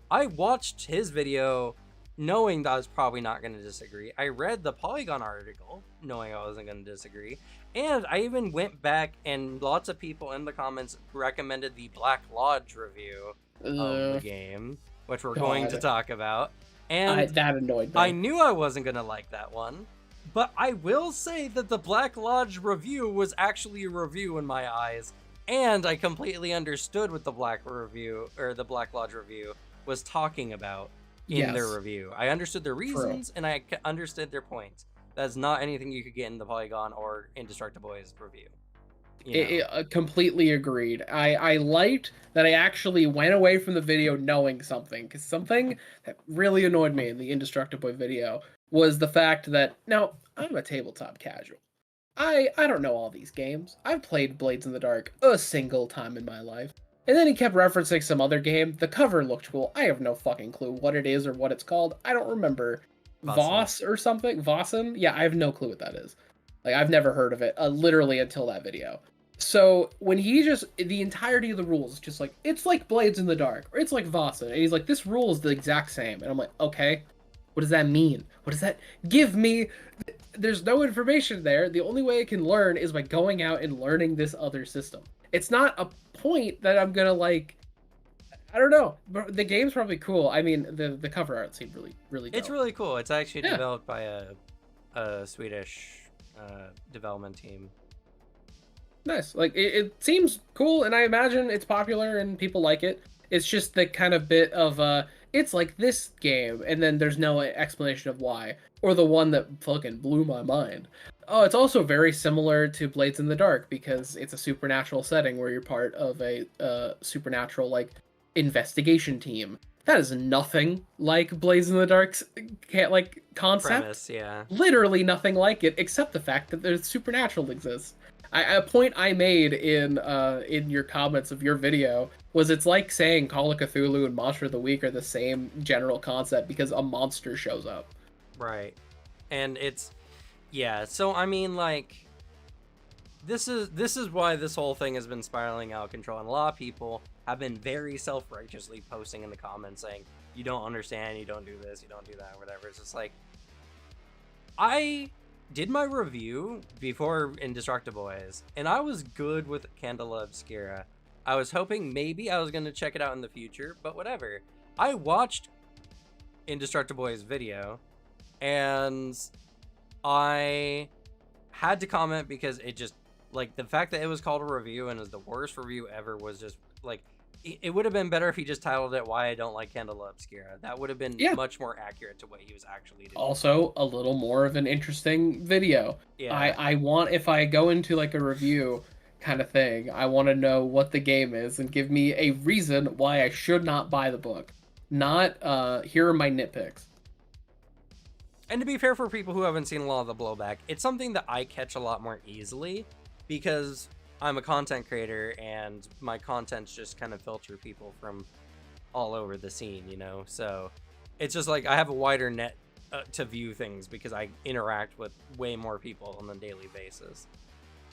I watched his video knowing that I was probably not going to disagree. I read the Polygon article knowing I wasn't going to disagree. And I even went back and lots of people in the comments recommended the Black Lodge review of the game, which we're going to talk about. And that annoyed me. I knew I wasn't going to like that one. But I will say that the Black Lodge review was actually a review in my eyes. And I completely understood what the Black Lodge review was talking about in their review. I understood their reasons and I understood their points. That's not anything you could get in the Polygon or Indestructible's review. Completely agreed. I liked that I actually went away from the video knowing something, because something that really annoyed me in the Indestructible video was the fact that, now, I'm a tabletop casual. I don't know all these games. I've played Blades in the Dark a single time in my life. And then he kept referencing some other game. The cover looked cool. I have no fucking clue what it is or what it's called. I don't remember. Voss or something? Vossen? Yeah, I have no clue what that is. Like, I've never heard of it, literally until that video. So, when the entirety of the rules is just like, it's like Blades in the Dark, or it's like Vossen. And he's like, this rule is the exact same. And I'm like, okay, what does that mean? What does that give me? There's no information there. The only way I can learn is by going out and learning this other system. It's not a point that I'm gonna like. I don't know. But the game's probably cool. I mean, the cover art seemed really dope. It's really cool. It's actually developed by a Swedish development team. Nice. Like it seems cool, and I imagine it's popular and people like it. It's just the kind of bit of it's like this game, and then there's no explanation of why. Or the one that fucking blew my mind. Oh, it's also very similar to Blades in the Dark because it's a supernatural setting where you're part of a supernatural like investigation team. That is nothing like Blades in the Dark's can't like concept. Premise, yeah. Literally nothing like it, except the fact that there's supernatural exists. A point I made in your comments of your video was it's like saying Call of Cthulhu and Monster of the Week are the same general concept because a monster shows up. Right. And it's yeah, so I mean like this is why this whole thing has been spiraling out of control, and a lot of people have been very self-righteously posting in the comments saying you don't understand, you don't do this, you don't do that, whatever. It's just like I did my review before Indestructible Boys, and I was good with Candela Obscura. I was hoping maybe I was going to check it out in the future, but whatever. I watched Indestructible Boys video, and I had to comment because it just, like, the fact that it was called a review and is the worst review ever was just, like, it would have been better if he just titled it Why I Don't Like Candela Obscura. That would have been much more accurate to what he was actually doing. Also, a little more of an interesting video. Yeah. I want, if I go into like a review kind of thing, I want to know what the game is and give me a reason why I should not buy the book. Not, here are my nitpicks. And to be fair, for people who haven't seen a lot of the blowback, it's something that I catch a lot more easily because I'm a content creator and my contents just kind of filter people from all over the scene, you know? So it's just like I have a wider net to view things because I interact with way more people on a daily basis.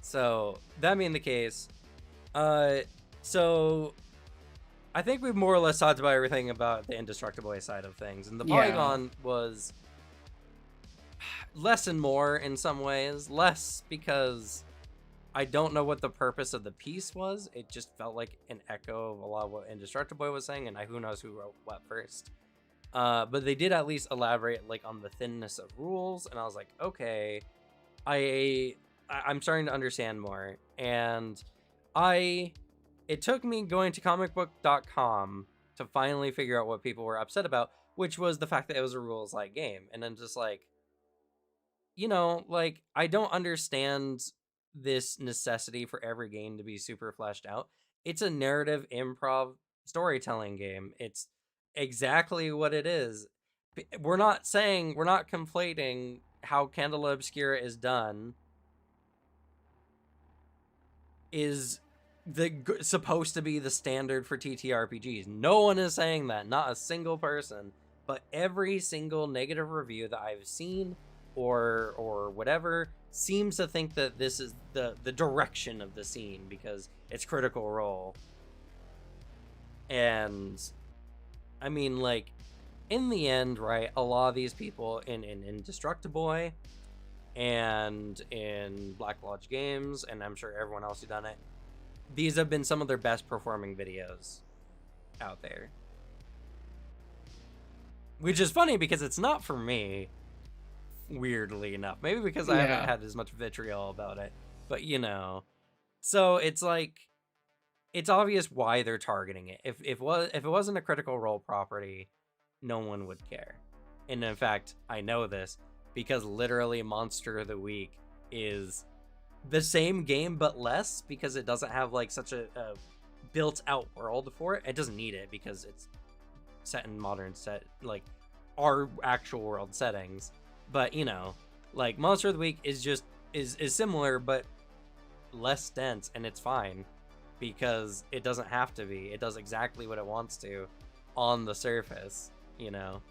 So that being the case, so I think we've more or less talked about everything about the Indestructible side of things. And the Polygon was less and more in some ways. Less because I don't know what the purpose of the piece was. It just felt like an echo of a lot of what Indestructible was saying, and who knows who wrote what first. But they did at least elaborate like on the thinness of rules, and I was like, okay, I'm starting to understand more. And it took me going to comicbook.com to finally figure out what people were upset about, which was the fact that it was a rules light game. And then just like, you know, like I don't understand this necessity for every game to be super fleshed out. It's a narrative improv storytelling game. It's exactly what it is. We're not conflating how Candela Obscura is done is supposed to be the standard for TTRPGs. No one is saying that, not a single person, but every single negative review that I've seen or whatever seems to think that this is the direction of the scene because it's Critical Role. And I mean, like, in the end, right, a lot of these people in Indestructible and in Black Lodge Games, and I'm sure everyone else who's done it, these have been some of their best performing videos out there. Which is funny because it's not for me, weirdly enough. Maybe because I haven't had as much vitriol about it. But, you know. So it's like, it's obvious why they're targeting it. If it wasn't a Critical Role property, no one would care. And in fact, I know this because literally Monster of the Week is the same game but less because it doesn't have like such a built out world for it. It doesn't need it because it's set in modern like our actual world settings. But you know, like Monster of the Week is just is similar but less dense, and it's fine because it doesn't have to be. It does exactly what it wants to on the surface, you know.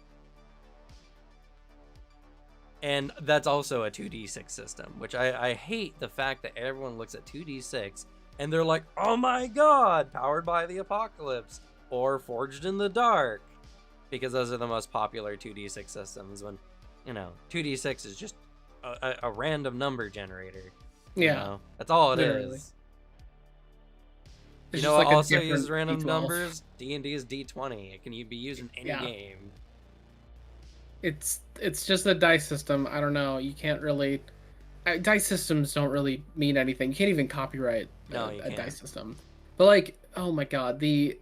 And that's also a 2d6 system, which I hate the fact that everyone looks at 2d6 and they're like, oh my god, Powered by the Apocalypse or Forged in the Dark, because those are the most popular 2d6 systems when, you know, 2d6 is just a random number generator. You know? That's all it is. You know what also uses random D12 numbers? D&D is D20. It can be used in any game. It's just a dice system. I don't know. You can't really... dice systems don't really mean anything. You can't even copyright a dice system. But like, oh my god, the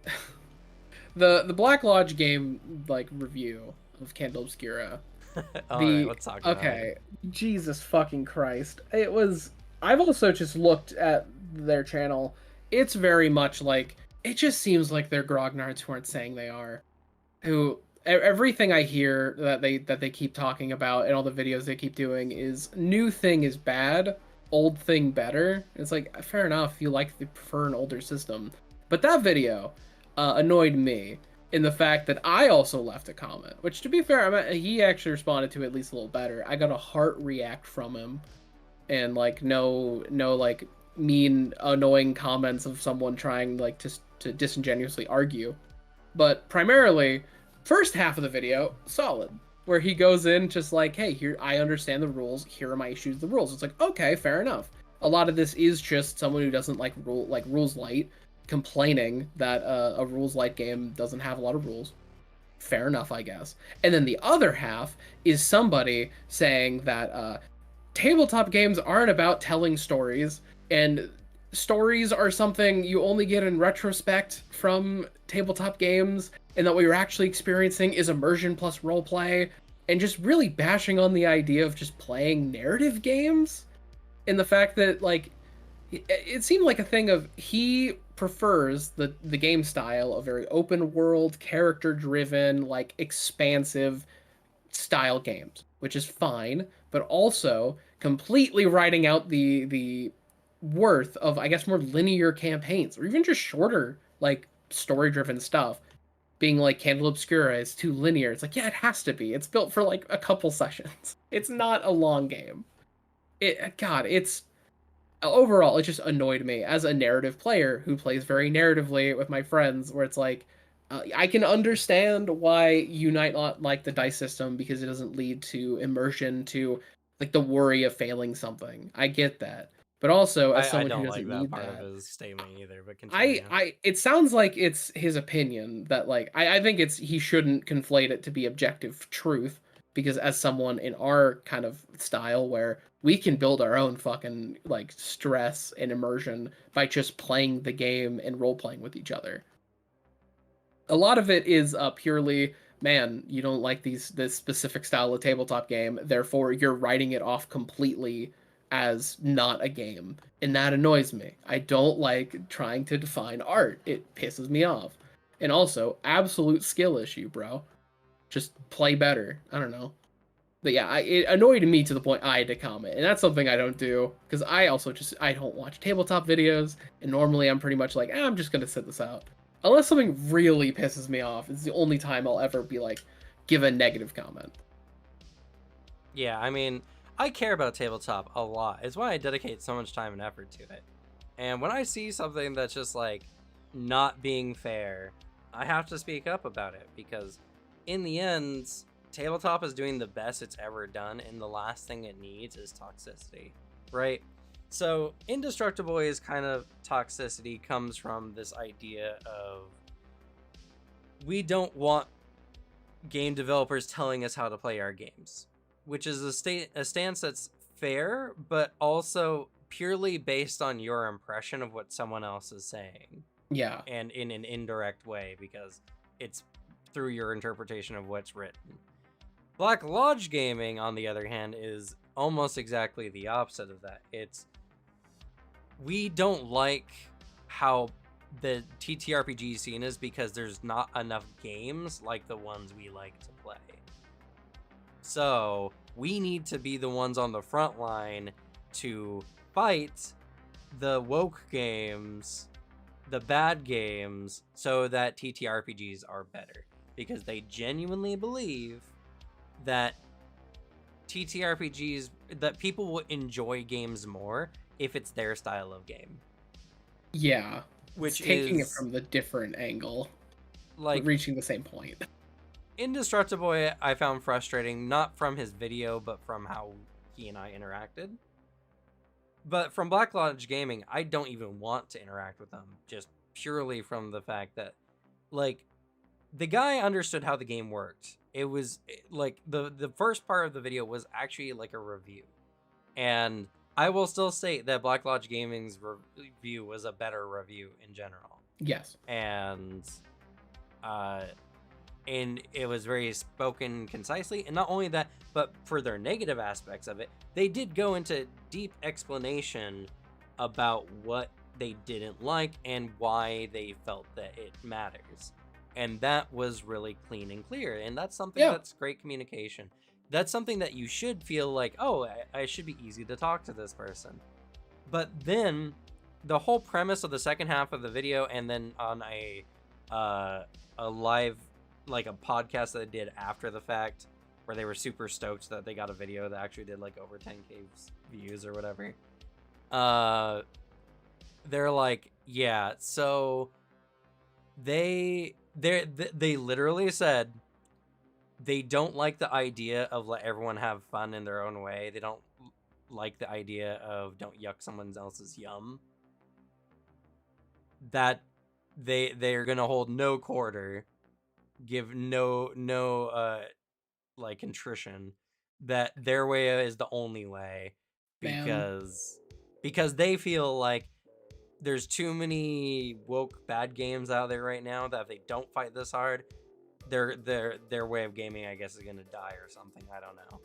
Black Lodge game like review of Candela Obscura All right, The let's talk about it. okay, Jesus fucking Christ. It was I've also just looked at their channel. It's very much like it just seems like they're grognards who aren't saying they are. Who everything I hear that they keep talking about and all the videos they keep doing is new thing is bad, old thing better. It's like fair enough, you prefer an older system. But that video annoyed me in the fact that I also left a comment, which to be fair, he actually responded to it at least a little better. I got a heart react from him, and like no like mean annoying comments of someone trying like to disingenuously argue. But primarily, first half of the video solid, where he goes in just like, hey, here I understand the rules, here are my issues with the rules. It's like, okay, fair enough. A lot of this is just someone who doesn't like rules light complaining that a rules light game doesn't have a lot of rules. Fair enough, I guess. And then the other half is somebody saying that tabletop games aren't about telling stories, and stories are something you only get in retrospect from tabletop games, and that what you're actually experiencing is immersion plus roleplay, and just really bashing on the idea of just playing narrative games, and the fact that like it seemed like a thing of he prefers the game style of very open world, character driven, like expansive style games, which is fine, but also completely writing out the worth of, I guess, more linear campaigns or even just shorter like story driven stuff. Being like Candela Obscura is too linear. It's like, yeah, it has to be. It's built for like a couple sessions. It's not a long game. It's overall it just annoyed me as a narrative player who plays very narratively with my friends, where it's like I can understand why you might not like the dice system because it doesn't lead to immersion, to like the worry of failing something. I get that, but also as I someone who don't like doesn't that need part of that, his statement either, but continue. it sounds like it's his opinion that like I think it's he shouldn't conflate it to be objective truth, because as someone in our kind of style where we can build our own fucking like stress and immersion by just playing the game and role playing with each other. A lot of it is purely, man, you don't like this specific style of tabletop game, therefore you're writing it off completely as not a game, and that annoys me. I don't like trying to define art. It pisses me off. And also, absolute skill issue, bro. Just play better. I don't know. But yeah, it annoyed me to the point I had to comment, and that's something I don't do because I also just I don't watch tabletop videos, and normally I'm pretty much like, I'm just gonna sit this out, unless something really pisses me off. It's the only time I'll ever be like, give a negative comment. Yeah, I mean, I care about tabletop a lot. It's why I dedicate so much time and effort to it. And when I see something that's just like not being fair, I have to speak up about it because in the end, tabletop is doing the best it's ever done, and the last thing it needs is toxicity, right? So, Indestructible kind of toxicity comes from this idea of we don't want game developers telling us how to play our games, which is a stance that's fair, but also purely based on your impression of what someone else is saying. Yeah. And in an indirect way, because it's through your interpretation of what's written. Black Lodge Gaming, on the other hand, is almost exactly the opposite of that. We don't like how the TTRPG scene is because there's not enough games like the ones we like to play. So we need to be the ones on the front line to fight the woke games, the bad games, so that TTRPGs are better. Because they genuinely believe that TTRPGs, that people will enjoy games more if it's their style of game. Yeah. Which it's taking is it from the different angle, like but reaching the same point. Indestructible, I found frustrating, not from his video, but from how he and I interacted. But from Black Lodge Gaming, I don't even want to interact with them, just purely from the fact that, like, the guy understood how the game worked. It was like the first part of the video was actually like a review, and I will still say that Black Lodge Gaming's review was a better review in general. Yes. And and it was very spoken concisely. And not only that, but for their negative aspects of it, they did go into deep explanation about what they didn't like and why they felt that it matters. And that was really clean and clear. And that's something that's great communication. That's something that you should feel like, oh, I should be easy to talk to this person. But then the whole premise of the second half of the video, and then on a live, like a podcast that they did after the fact, where they were super stoked that they got a video that actually did like over 10K views or whatever. They're like, yeah, so they literally said they don't like the idea of let everyone have fun in their own way. They don't like the idea of don't yuck someone else's yum. That they're gonna hold no quarter, give no like contrition, that their way is the only way, because they feel like there's too many woke bad games out there right now that if they don't fight this hard, their way of gaming, I guess, is gonna die or something. I don't know.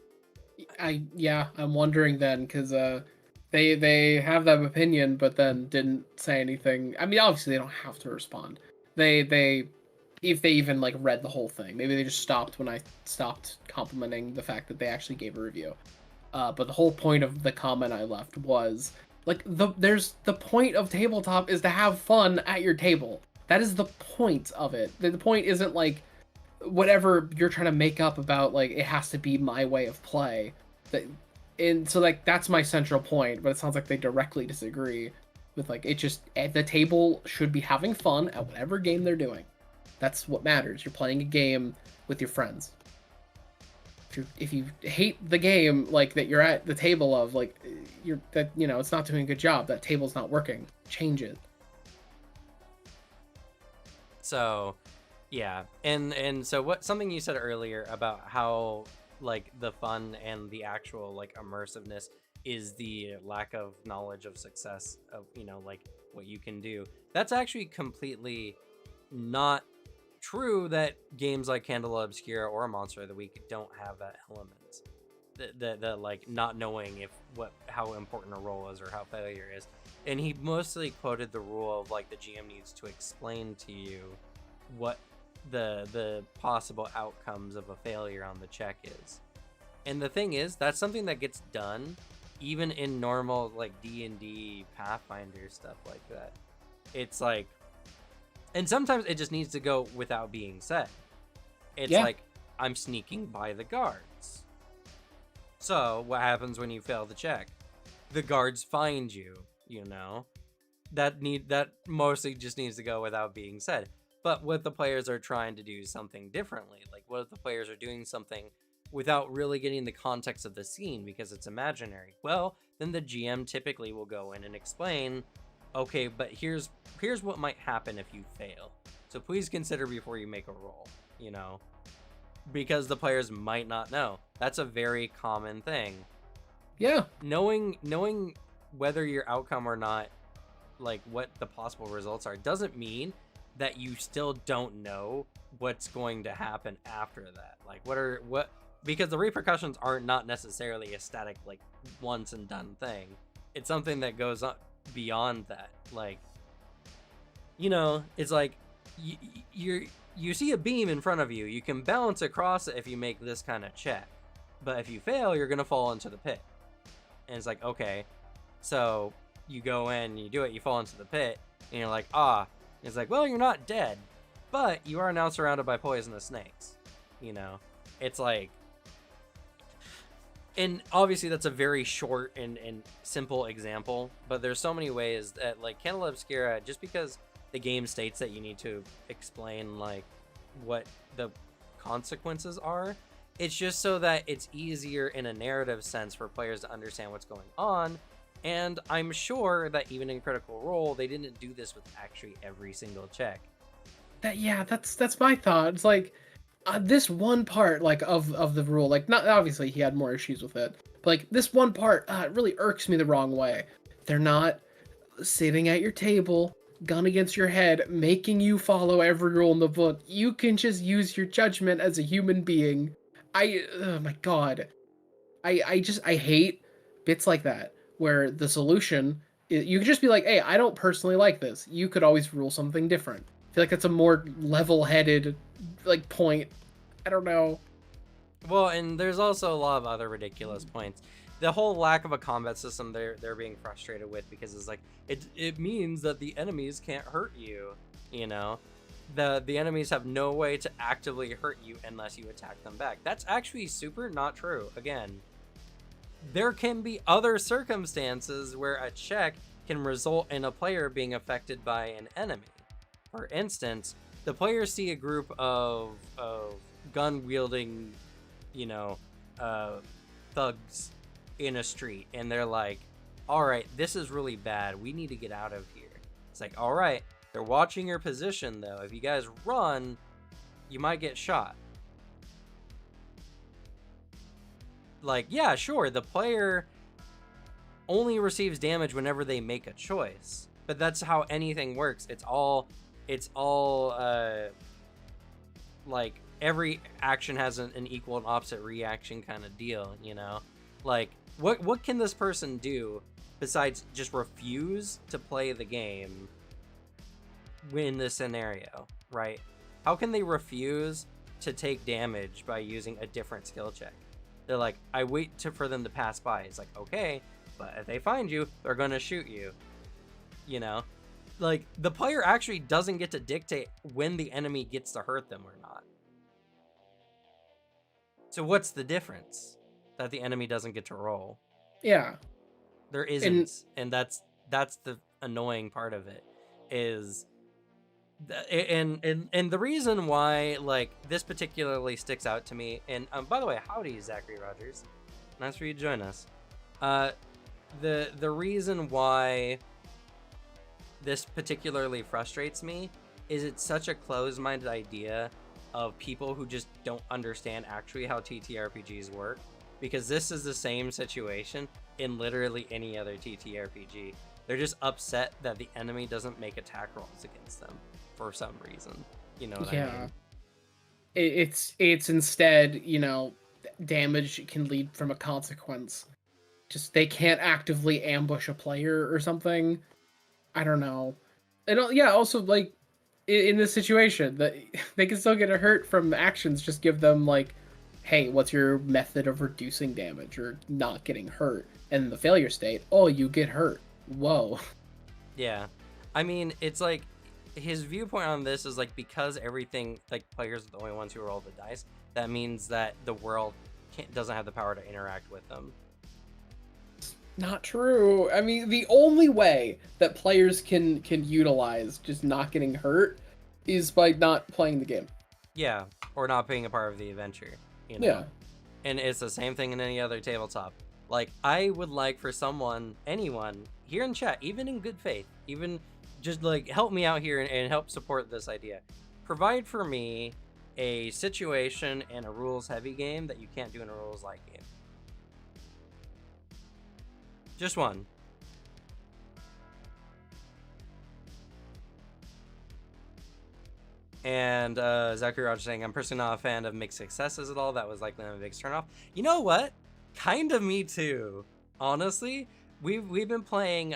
I'm wondering then, because they have that opinion, but then didn't say anything. I mean, obviously they don't have to respond. They if they even like read the whole thing, maybe they just stopped when I stopped complimenting the fact that they actually gave a review. But the whole point of the comment I left was like there's the point of tabletop is to have fun at your table. That is the point of it. The point isn't like whatever you're trying to make up about like it has to be my way of play. And so like that's my central point, but it sounds like they directly disagree with like it just at the table should be having fun at whatever game they're doing. That's what matters. You're playing a game with your friends. If you hate the game like that you're at the table of, like you're that it's not doing a good job. That table's not working. Change it. So, yeah, and so something you said earlier about how like the fun and the actual like immersiveness is the lack of knowledge of success of like what you can do. That's actually completely not true, that games like Candela, Obscura, or Monster of the Week don't have that element. The like not knowing how important a role is or how failure is. And he mostly quoted the rule of like the GM needs to explain to you what the possible outcomes of a failure on the check is. And the thing is, that's something that gets done even in normal like D&D Pathfinder stuff like that. It's like, and sometimes it just needs to go without being said. It's like, I'm sneaking by the guards. So what happens when you fail the check? The guards find you, that mostly just needs to go without being said. But what the players are trying to do something differently, like what if the players are doing something without really getting the context of the scene because it's imaginary? Well, then the GM typically will go in and explain, okay, but here's what might happen if you fail. So please consider before you make a roll, because the players might not know. That's a very common thing. Yeah. Knowing whether your outcome or not, like what the possible results are, doesn't mean that you still don't know what's going to happen after that. Like because the repercussions are not necessarily a static, like once and done thing. It's something that goes on beyond that. Like, it's like you see a beam in front of you. You can bounce across it if you make this kind of check. But if you fail, you're going to fall into the pit. And it's like, okay, so you go in, you do it, you fall into the pit, and you're like, ah. It's like, well, you're not dead, but you are now surrounded by poisonous snakes. It's like, and obviously that's a very short and simple example, but there's so many ways that, like, Candela Obscura, just because the game states that you need to explain like what the consequences are, it's just so that it's easier in a narrative sense for players to understand what's going on. And I'm sure that even in Critical Role, they didn't do this with actually every single check. That's my thought. It's like this one part, like of the rule, like not obviously he had more issues with it, but like this one part, it really irks me the wrong way. They're not sitting at your table gun against your head, making you follow every rule in the book. You can just use your judgment as a human being. Oh my god. I hate bits like that where the solution you could just be like, hey, I don't personally like this. You could always rule something different. I feel like that's a more level-headed like point. I don't know. Well, and there's also a lot of other ridiculous points. The whole lack of a combat system they're being frustrated with, because it's like it means that the enemies can't hurt you, you know. The enemies have no way to actively hurt you unless you attack them back. That's actually super not true. Again, there can be other circumstances where a check can result in a player being affected by an enemy. For instance, the players see a group of gun wielding, you know, thugs in a street, and they're like, all right, this is really bad. We need to get out of here. It's like, all right, they're watching your position, though. If you guys run, you might get shot. Like, yeah, sure, the player only receives damage whenever they make a choice, but that's how anything works. It's all like every action has an equal and opposite reaction kind of deal, you know. Like, what can this person do besides just refuse to play the game in this scenario, right? How can they refuse to take damage by using a different skill check? They're like, I wait for them to pass by. It's like, okay, but if they find you, they're gonna shoot you, you know. Like, the player actually doesn't get to dictate when the enemy gets to hurt them or not. So what's the difference? That the enemy doesn't get to roll. Yeah. There isn't, and that's the annoying part of it. Is and the reason why, like, this particularly sticks out to me, and by the way, howdy, Zachary Rogers, nice for you to join us. The reason why this particularly frustrates me is it's such a closed-minded idea of people who just don't understand actually how TTRPGs work, because this is the same situation in literally any other TTRPG. They're just upset that the enemy doesn't make attack rolls against them for some reason. You know what I mean? It's instead, you know, damage can lead from a consequence. Just they can't actively ambush a player or something. I don't know. And yeah, also like in this situation, that they can still get hurt from actions. Just give them like, hey, what's your method of reducing damage or not getting hurt? And in the failure state, oh, you get hurt. Whoa. Yeah, I mean, it's like his viewpoint on this is like, because everything, like, players are the only ones who roll the dice, that means that the world doesn't have the power to interact with them. Not true. I mean, the only way that players can utilize just not getting hurt is by not playing the game. Yeah, or not being a part of the adventure, you know? Yeah. And it's the same thing in any other tabletop. Like, I would like for anyone here in chat, even in good faith, even just like help me out here and help support this idea. Provide for me a situation in a rules heavy game that you can't do in a rules light game. Just one. And Zachary Rogers saying, I'm personally not a fan of mixed successes at all. That was like the biggest turnoff. You know what? Kind of me too. Honestly, we've been playing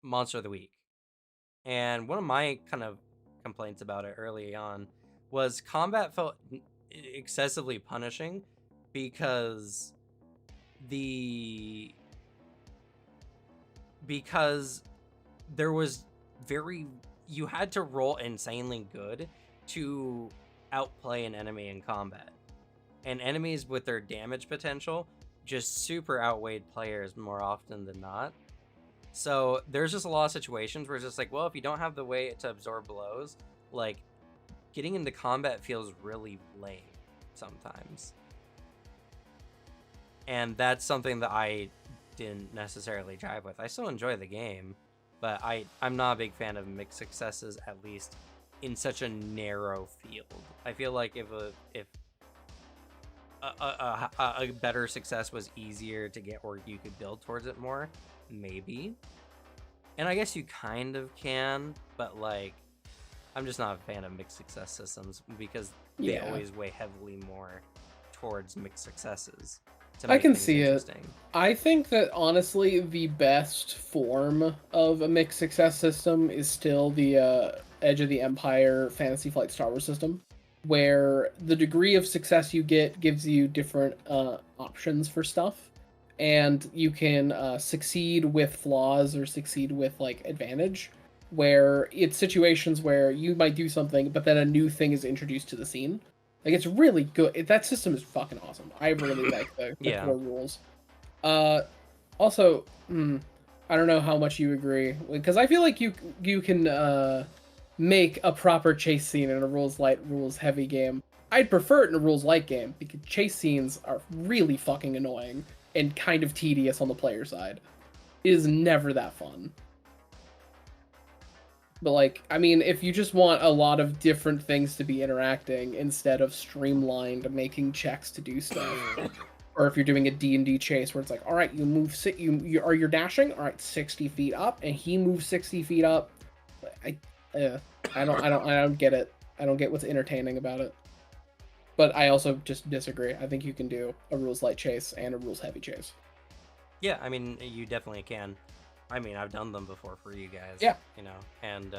Monster of the Week, and one of my kind of complaints about it early on was combat felt excessively punishing, because there was you had to roll insanely good to outplay an enemy in combat, and enemies with their damage potential just super outweighed players more often than not. So there's just a lot of situations where it's just like, well, if you don't have the way to absorb blows, like, getting into combat feels really lame sometimes. And that's something that I didn't necessarily jive with. I still enjoy the game, but I'm not a big fan of mixed successes, at least in such a narrow field. I feel like if a better success was easier to get, or you could build towards it more, maybe. And I guess you kind of can, but like, I'm just not a fan of mixed success systems because they Yeah. always weigh heavily more towards mixed successes to I make can things see it. interesting. I think that honestly, the best form of a mixed success system is still the Edge of the Empire Fantasy Flight Star Wars system, where the degree of success you get gives you different options for stuff, and you can succeed with flaws or succeed with like advantage. Where it's situations where you might do something, but then a new thing is introduced to the scene. Like it's really good. That system is fucking awesome. I really like the Yeah. core rules. Uh, also, I don't know how much you agree because I feel like you can make a proper chase scene in a rules light, rules heavy game. I'd prefer it in a rules light game because chase scenes are really fucking annoying and kind of tedious on the player side. It is never that fun. But like, I mean, if you just want a lot of different things to be interacting instead of streamlined making checks to do stuff, or if you're doing a D&D chase where it's like, all right, you move you're dashing, all right, 60 feet up, and he moves 60 feet up. I, I don't get it. I don't get what's entertaining about it. But I also just disagree. I think you can do a rules light chase and a rules heavy chase. Yeah, I mean, you definitely can. I mean, I've done them before for you guys. Yeah. You know, and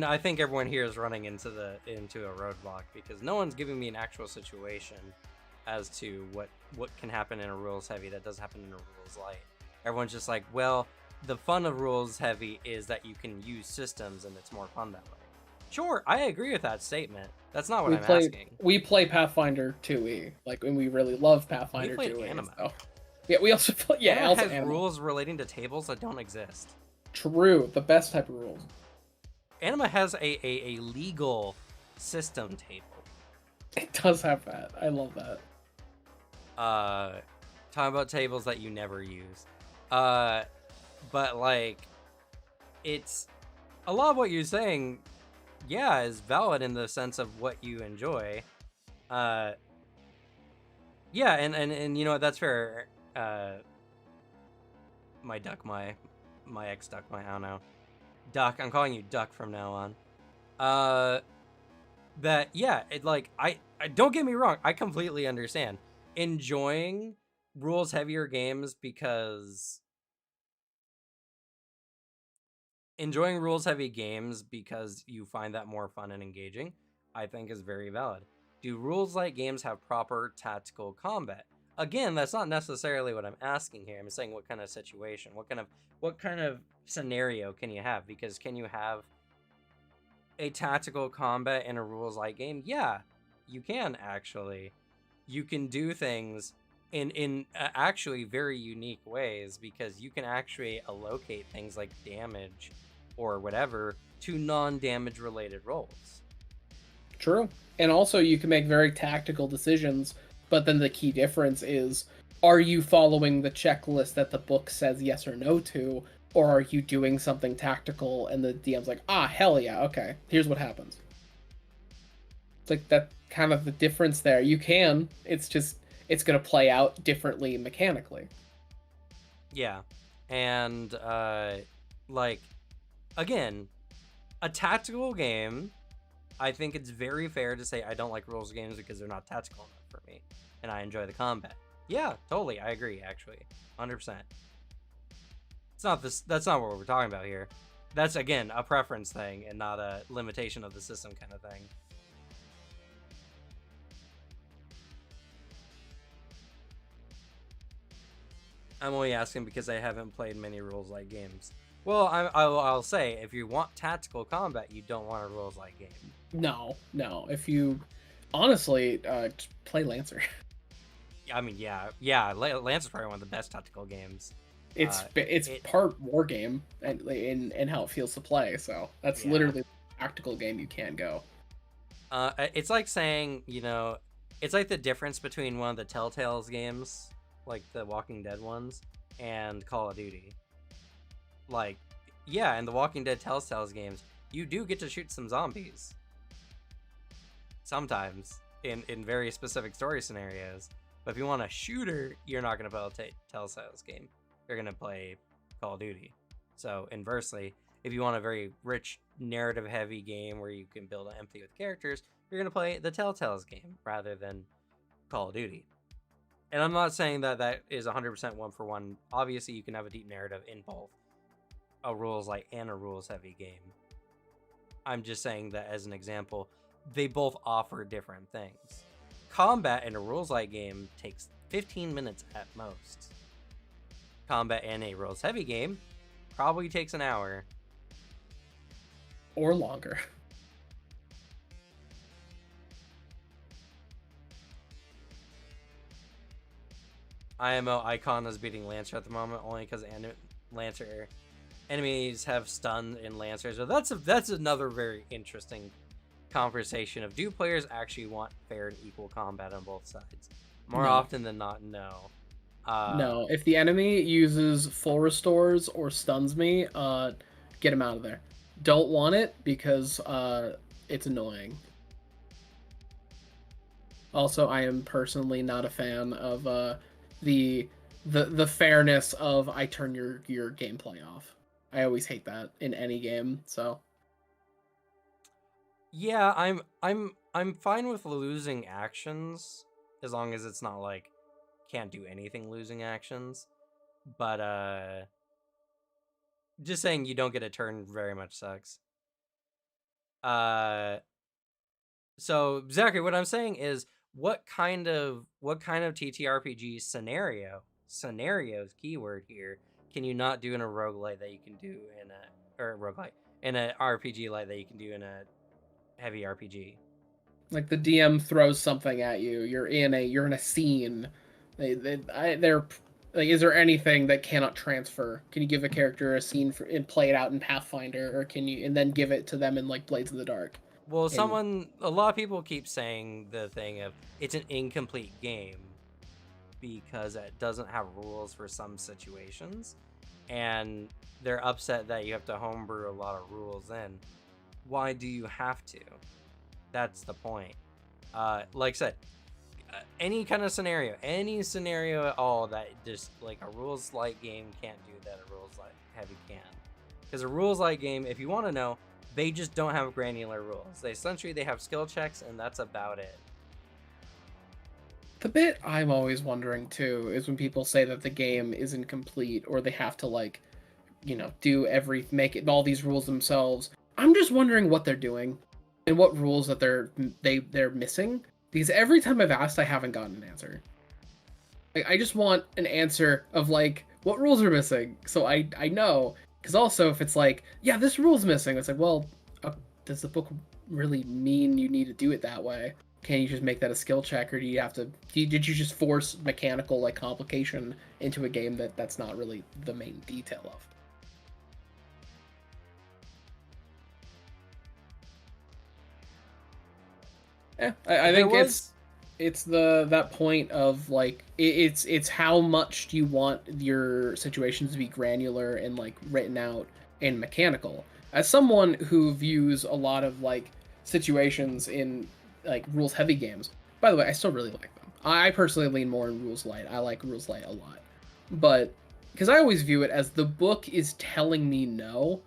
I think everyone here is running into a roadblock because no one's giving me an actual situation as to what can happen in a rules heavy that does happen in a rules light. Everyone's just like, well, the fun of rules heavy is that you can use systems and it's more fun that way. Sure, I agree with that statement. That's not what I'm asking. We play Pathfinder 2e, like, and we really love Pathfinder 2e. Anima. So. Yeah, we also play. Yeah, Anima also has Anima. rules relating to tables that don't exist. True, the best type of rules. Anima has a legal system table. It does have that. I love that. Talking about tables that you never use. But like, it's a lot of what you're saying, yeah, is valid in the sense of what you enjoy. Yeah, and you know what, that's fair. My ex duck, I don't know. Duck, I'm calling you Duck from now on. That, yeah, it like, I don't get me wrong, I completely understand. Enjoying rules heavier games because you find that more fun and engaging, I think is very valid. Do rules light games have proper tactical combat? Again, that's not necessarily what I'm asking here. I'm saying what kind of situation, what kind of scenario can you have? Because can you have a tactical combat in a rules light game? Yeah, you can actually. You can do things in actually very unique ways because you can actually allocate things like damage or whatever to non-damage related roles. True. And also you can make very tactical decisions, but then the key difference is, are you following the checklist that the book says yes or no to, or are you doing something tactical and the DM's like, ah, hell yeah, okay, here's what happens. It's like that kind of the difference there. You can, it's just, it's going to play out differently mechanically. Yeah. And, like, again, a tactical game, I think it's very fair to say I don't like rules games because they're not tactical enough for me, and I enjoy the combat. Yeah, totally, I agree, actually. 100%. That's not what we're talking about here. That's, again, a preference thing and not a limitation of the system kind of thing. I'm only asking because I haven't played many rules-like games. Well, I'll say, if you want tactical combat, you don't want a rules-like game. No. If you, honestly, play Lancer. I mean, yeah. Lance is probably one of the best tactical games. It's part war game and how it feels to play. So that's literally a tactical game you can go. It's like saying, you know, it's like the difference between one of the Telltale's games, like the Walking Dead ones, and Call of Duty. Like, yeah, in the Walking Dead Telltale's games, you do get to shoot some zombies. Sometimes, in very specific story scenarios. But if you want a shooter, you're not going to play a Telltale's game. You're going to play Call of Duty. So inversely, if you want a very rich narrative heavy game where you can build an empathy with characters, you're going to play the Telltale's game rather than Call of Duty. And I'm not saying that that is 100% one for one. Obviously, you can have a deep narrative in both a rules light and a rules heavy game. I'm just saying that as an example, they both offer different things. Combat in a rules light game takes 15 minutes at most. Combat in a rules heavy game probably takes an hour. Or longer. IMO Icon is beating Lancer at the moment only because Lancer enemies have stun in Lancers. So that's another very interesting conversation of, do players actually want fair and equal combat on both sides? More often than not, no. No, if the enemy uses full restores or stuns me, get him out of there. Don't want it because it's annoying. Also, I am personally not a fan of the fairness of I turn your gameplay off. I always hate that in any game. So yeah, I'm fine with losing actions as long as it's not like can't do anything losing actions. But just saying you don't get a turn very much sucks. So Zachary, what I'm saying is, what kind of TTRPG scenarios keyword here can you not do in a roguelite that you can do in a RPG like that you can do in a heavy RPG? like the DM throws something at you, you're in a scene. They're like, is there anything that cannot transfer? Can you give a character a scene and play it out in Pathfinder, or can you and then give it to them in like Blades in the Dark? Well, a lot of people keep saying the thing of it's an incomplete game because it doesn't have rules for some situations, and they're upset that you have to homebrew a lot of rules in. Why do you have to? That's the point. Like I said, any kind of scenario, any scenario at all that just like a rules light game can't do that a rules light heavy can. Because a rules light game, if you want to know, they just don't have granular rules. They have skill checks, and that's about it. The bit I'm always wondering too is when people say that the game isn't complete or they have to like, make it all these rules themselves. I'm just wondering what they're doing and what rules that they're missing, because every time I've asked, I haven't gotten an answer. Like, I just want an answer of like what rules are missing, so I know. Because also, if it's like, yeah, this rule's missing, it's like, well, does the book really mean you need to do it that way? Can you just make that a skill check, or do you have to? Did you just force mechanical like complication into a game that's not really the main detail of? Yeah, I think it's that point of like it's how much do you want your situations to be granular and like written out and mechanical. As someone who views a lot of like situations in like rules heavy games, by the way, I still really like them. I personally lean more in rules light. I like rules light a lot, but because I always view it as the book is telling me no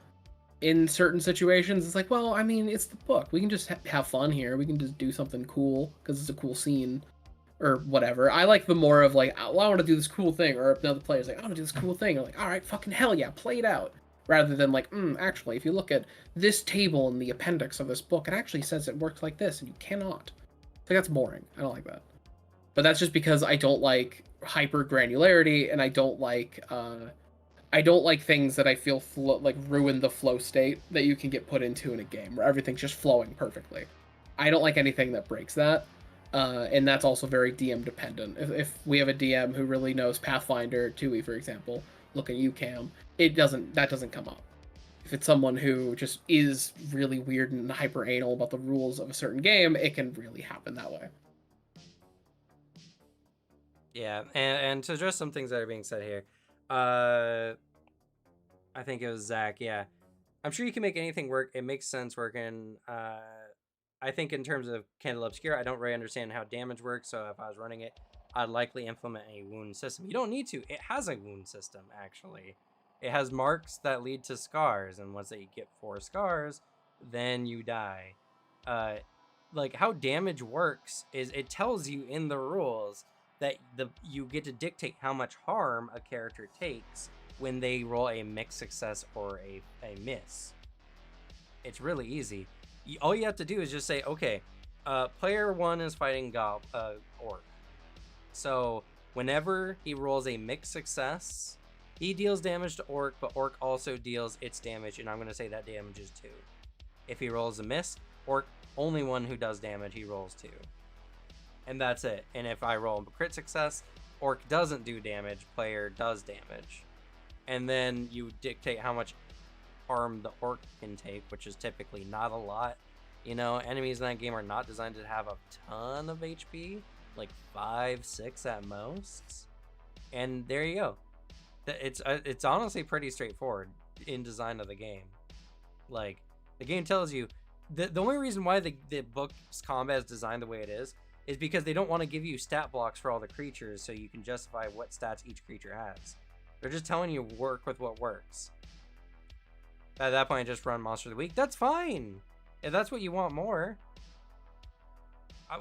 in certain situations. It's like, well, I mean, it's the book. We can just have fun here. We can just do something cool because it's a cool scene or whatever. I like the more of like, well, I want to do this cool thing, or another player's like, I want to do this cool thing. Or like, all right, fucking hell yeah, play it out. Rather than like, actually, if you look at this table in the appendix of this book, it actually says it works like this, and you cannot. Like, that's boring. I don't like that. But that's just because I don't like hyper granularity, and I don't like things that I feel like ruin the flow state that you can get put into in a game where everything's just flowing perfectly. I don't like anything that breaks that, and that's also very DM dependent. If we have a DM who really knows Pathfinder 2e, for example, look at you, Cam, that doesn't come up. If it's someone who just is really weird and hyper anal about the rules of a certain game, it can really happen that way. Yeah, and to address some things that are being said here, I think it was Zach. Yeah, I'm sure you can make anything work. It makes sense working. I think in terms of Candela Obscura, I don't really understand how damage works. So if I was running it, I'd likely implement a wound system. You don't need to. It has a wound system actually. It has marks that lead to scars, and once they get 4 scars, then you die. Like how damage works is it tells you in the rules that you get to dictate how much harm a character takes when they roll a mixed success or a miss. It's really easy. All you have to do is just say, okay, player 1 is fighting Orc. So whenever he rolls a mixed success, he deals damage to Orc, but Orc also deals its damage, and I'm going to say that damage is 2. If he rolls a miss, Orc, only one who does damage, he rolls 2. And that's it. And if I roll a crit success, Orc doesn't do damage, player does damage. And then you dictate how much harm the Orc can take, which is typically not a lot. You know, enemies in that game are not designed to have a ton of HP, like 5, 6 at most. And there you go. It's honestly pretty straightforward in design of the game. Like, the game tells you, the only reason why the book's combat is designed the way it is because they don't want to give you stat blocks for all the creatures so you can justify what stats each creature has. They're just telling you work with what works. At that point, just run Monster of the Week. That's fine. If that's what you want more.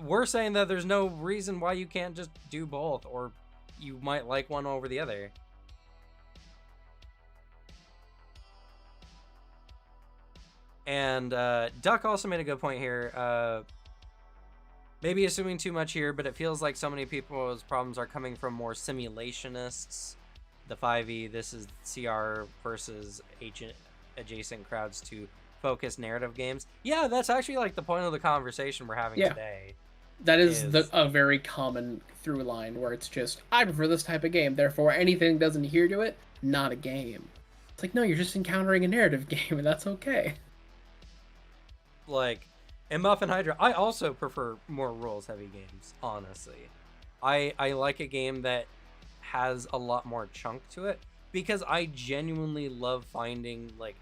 We're saying that there's no reason why you can't just do both, or you might like one over the other. And Duck also made a good point here. Maybe assuming too much here, but it feels like so many people's problems are coming from more simulationists. The 5e, this is CR versus adjacent crowds to focus narrative games. Yeah, that's actually like the point of the conversation we're having today. That is a very common through line where it's just, I prefer this type of game, therefore anything that doesn't adhere to it, not a game. It's like, no, you're just encountering a narrative game, and that's okay. Like, in Muffin Hydra, I also prefer more rules-heavy games, honestly. I like a game that has a lot more chunk to it, because I genuinely love finding, like,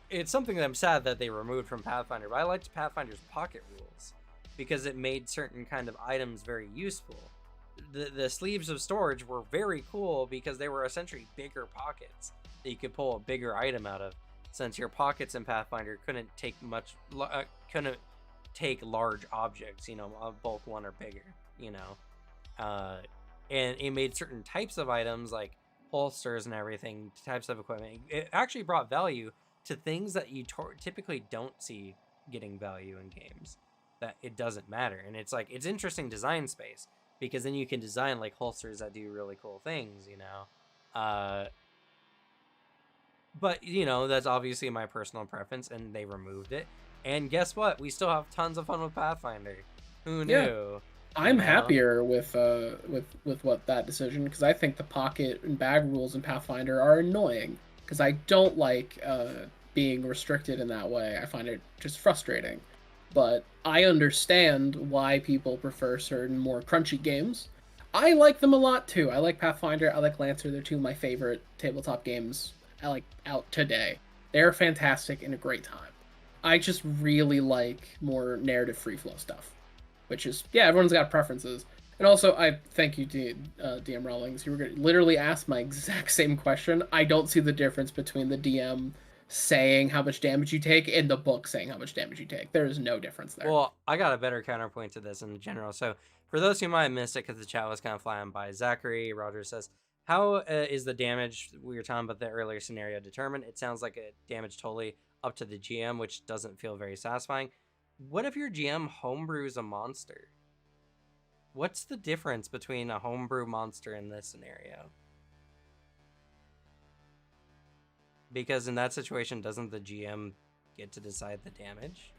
it's something that I'm sad that they removed from Pathfinder, but I liked Pathfinder's pocket rules, because it made certain kind of items very useful. The sleeves of storage were very cool, because they were essentially bigger pockets that you could pull a bigger item out of, since your pockets in Pathfinder couldn't take large objects, you know, bulk 1 or bigger, you know. And it made certain types of items, like holsters and everything, types of equipment. It actually brought value to things that you typically don't see getting value in games, that it doesn't matter. And it's like, it's interesting design space, because then you can design like holsters that do really cool things, you know. But, you know, that's obviously my personal preference, and they removed it. And guess what? We still have tons of fun with Pathfinder. Who knew? Yeah. I'm happier with what that decision, because I think the pocket and bag rules in Pathfinder are annoying, because I don't like being restricted in that way. I find it just frustrating. But I understand why people prefer certain more crunchy games. I like them a lot too. I like Pathfinder, I like Lancer. They're two of my favorite tabletop games I like out today. They're fantastic and a great time. I just really like more narrative free flow stuff, which is, yeah, everyone's got preferences. And also, I thank you, DM Rawlings. You were going to literally ask my exact same question. I don't see the difference between the DM saying how much damage you take and the book saying how much damage you take. There is no difference there. Well, I got a better counterpoint to this in general. So for those who might have missed it because the chat was kind of flying by, Zachary Rogers says, how is the damage we were talking about the earlier scenario determined? It sounds like a damage totally up to the GM, which doesn't feel very satisfying. What if your GM homebrews a monster? What's the difference between a homebrew monster in this scenario? Because in that situation, doesn't the GM get to decide the damage?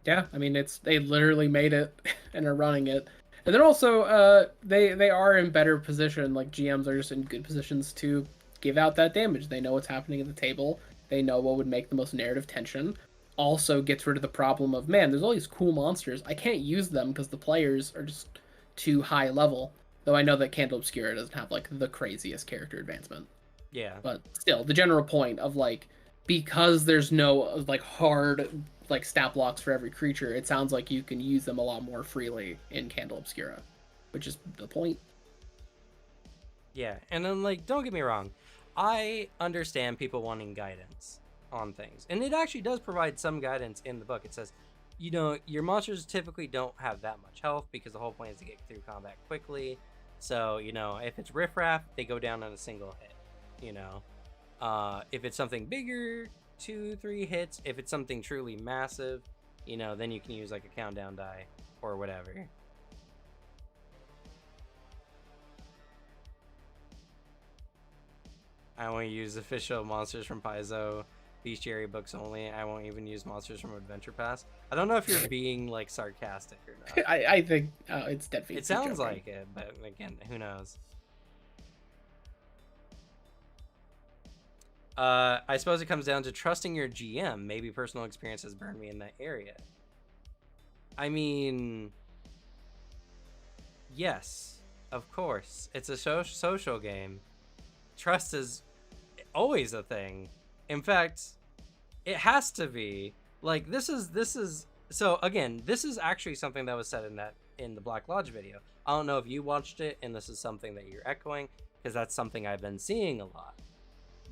Yeah, I mean, they literally made it and are running it. And then also, they are in better position. Like, GMs are just in good positions to give out that damage. They know what's happening at the table. They know what would make the most narrative tension. Also gets rid of the problem of, man, there's all these cool monsters. I can't use them because the players are just too high level. Though I know that Candela Obscura doesn't have, like, the craziest character advancement. Yeah. But still, the general point of, like, because there's no, like, hard, like, stat blocks for every creature, it sounds like you can use them a lot more freely in Candela Obscura, which is the point. Yeah, and then, like, don't get me wrong, I understand people wanting guidance on things, and it actually does provide some guidance in the book. It says, you know, your monsters typically don't have that much health because the whole point is to get through combat quickly. So, you know, if it's riffraff, they go down in a single hit. You know, if it's something bigger, 2-3 hits. If it's something truly massive, you know, then you can use like a countdown die or whatever. I won't use official monsters from Paizo bestiary books only. I won't even use monsters from Adventure Pass. I don't know if you're being like sarcastic or not. I think it's definitely. It sounds like it, but again, who knows? I suppose it comes down to trusting your GM. Maybe personal experience has burned me in that area. I mean, yes, of course. It's a social game. Trust is always a thing. In fact, it has to be. Like, this is so again, this is actually something that was said in the Black Lodge video. I don't know if you watched it and this is something that you're echoing, because that's something I've been seeing a lot.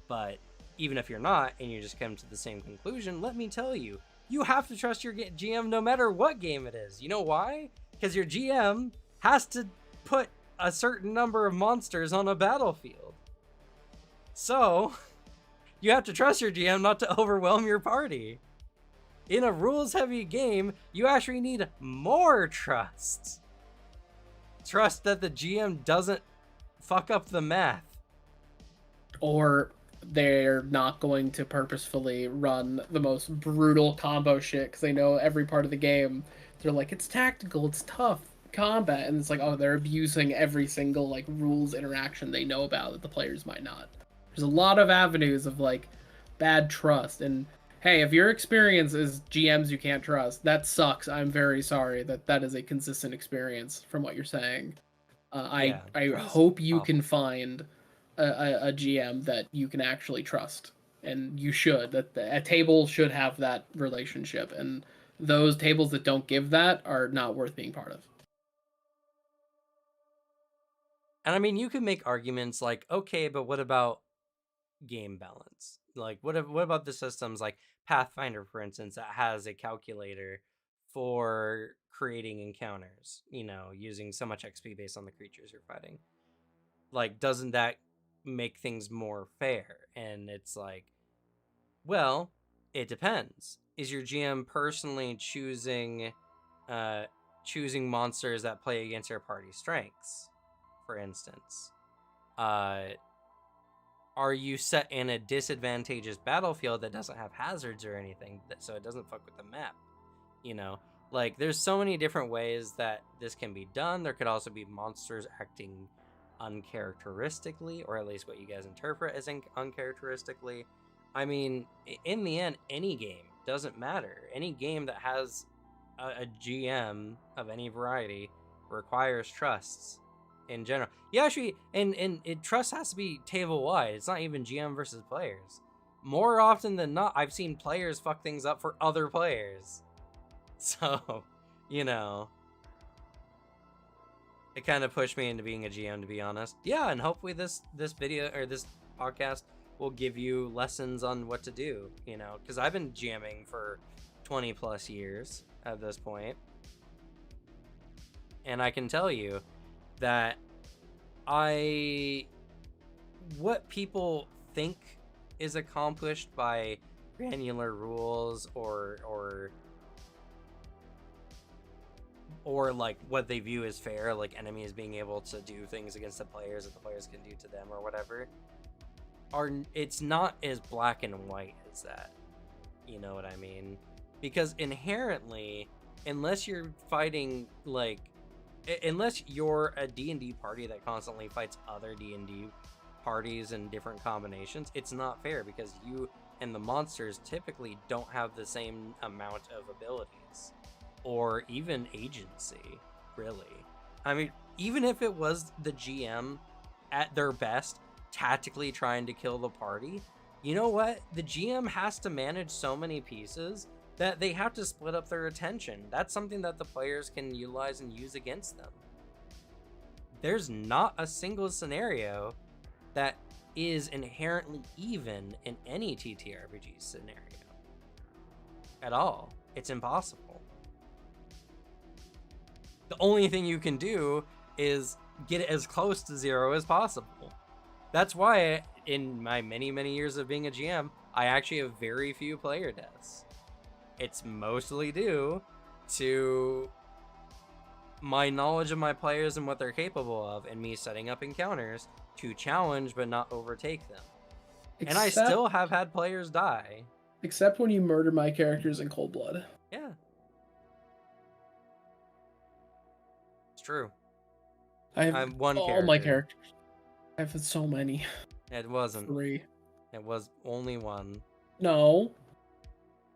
But even if you're not and you just come to the same conclusion, let me tell you, you have to trust your GM no matter what game it is. You know why? Because your GM has to put a certain number of monsters on a battlefield. So, you have to trust your GM not to overwhelm your party. In a rules-heavy game, you actually need more trust. Trust that the GM doesn't fuck up the math. Or they're not going to purposefully run the most brutal combo shit because they know every part of the game. They're like, it's tactical, it's tough combat, and it's like, oh, they're abusing every single like rules interaction they know about that the players might not. There's a lot of avenues of like bad trust, and hey, if your experience is GMs you can't trust, that sucks. I'm very sorry that is a consistent experience from what you're saying. I hope you can find a GM that you can actually trust, and you should. That a table should have that relationship, and those tables that don't give that are not worth being part of. And I mean, you can make arguments like, okay, but what about game balance? Like, what about the systems like Pathfinder, for instance, that has a calculator for creating encounters, you know, using so much XP based on the creatures you're fighting? Like, doesn't that make things more fair? And it's like, well, it depends. Is your GM personally choosing monsters that play against your party strengths, for instance? Are you set in a disadvantageous battlefield that doesn't have hazards or anything, so it doesn't fuck with the map? You know, like, there's so many different ways that this can be done. There could also be monsters acting uncharacteristically, or at least what you guys interpret as uncharacteristically. I mean, in the end, any game doesn't matter. Any game that has a GM of any variety requires trusts in general. Yeah, actually, and trust has to be table wide. It's not even GM versus players. More often than not, I've seen players fuck things up for other players. So, you know, it kind of pushed me into being a GM, to be honest. Yeah, and hopefully this video or this podcast will give you lessons on what to do, you know, because I've been GMing for 20 plus years at this point. And I can tell you that what people think is accomplished by granular rules or like what they view as fair, like enemies being able to do things against the players that the players can do to them or whatever, it's not as black and white as that. You know what I mean? Because inherently, unless you're fighting like, unless you're a D&D party that constantly fights other D&D parties in different combinations, it's not fair, because you and the monsters typically don't have the same amount of abilities or even agency, really. I mean, even if it was the GM at their best tactically trying to kill the party, you know what? The GM has to manage so many pieces that they have to split up their attention. That's something that the players can utilize and use against them. there's not a single scenario that is inherently even in any TTRPG scenario at all. It's impossible. The only thing you can do is get it as close to 0 as possible. That's why in my many years of being a GM, I actually have very few player deaths. It's mostly due to my knowledge of my players and what they're capable of, and me setting up encounters to challenge but not overtake them. And I still have had players die. Except when you murder my characters in cold blood. Yeah. It's true. I have one all character. my characters. I have so many. It wasn't. 3. It was only one. No.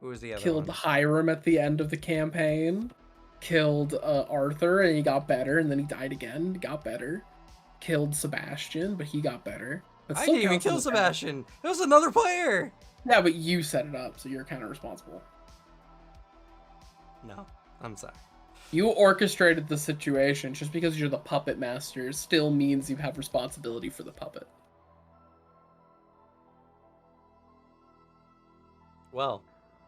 Who was the other Killed one? Hiram at the end of the campaign. Killed Arthur and he got better, and then he died again. He got better. Killed Sebastian, but he got better. But I didn't even kill Sebastian. It was another player. Yeah, but you set it up, so you're kind of responsible. No, I'm sorry. You orchestrated the situation. Just because you're the puppet master still means you have responsibility for the puppet. Well,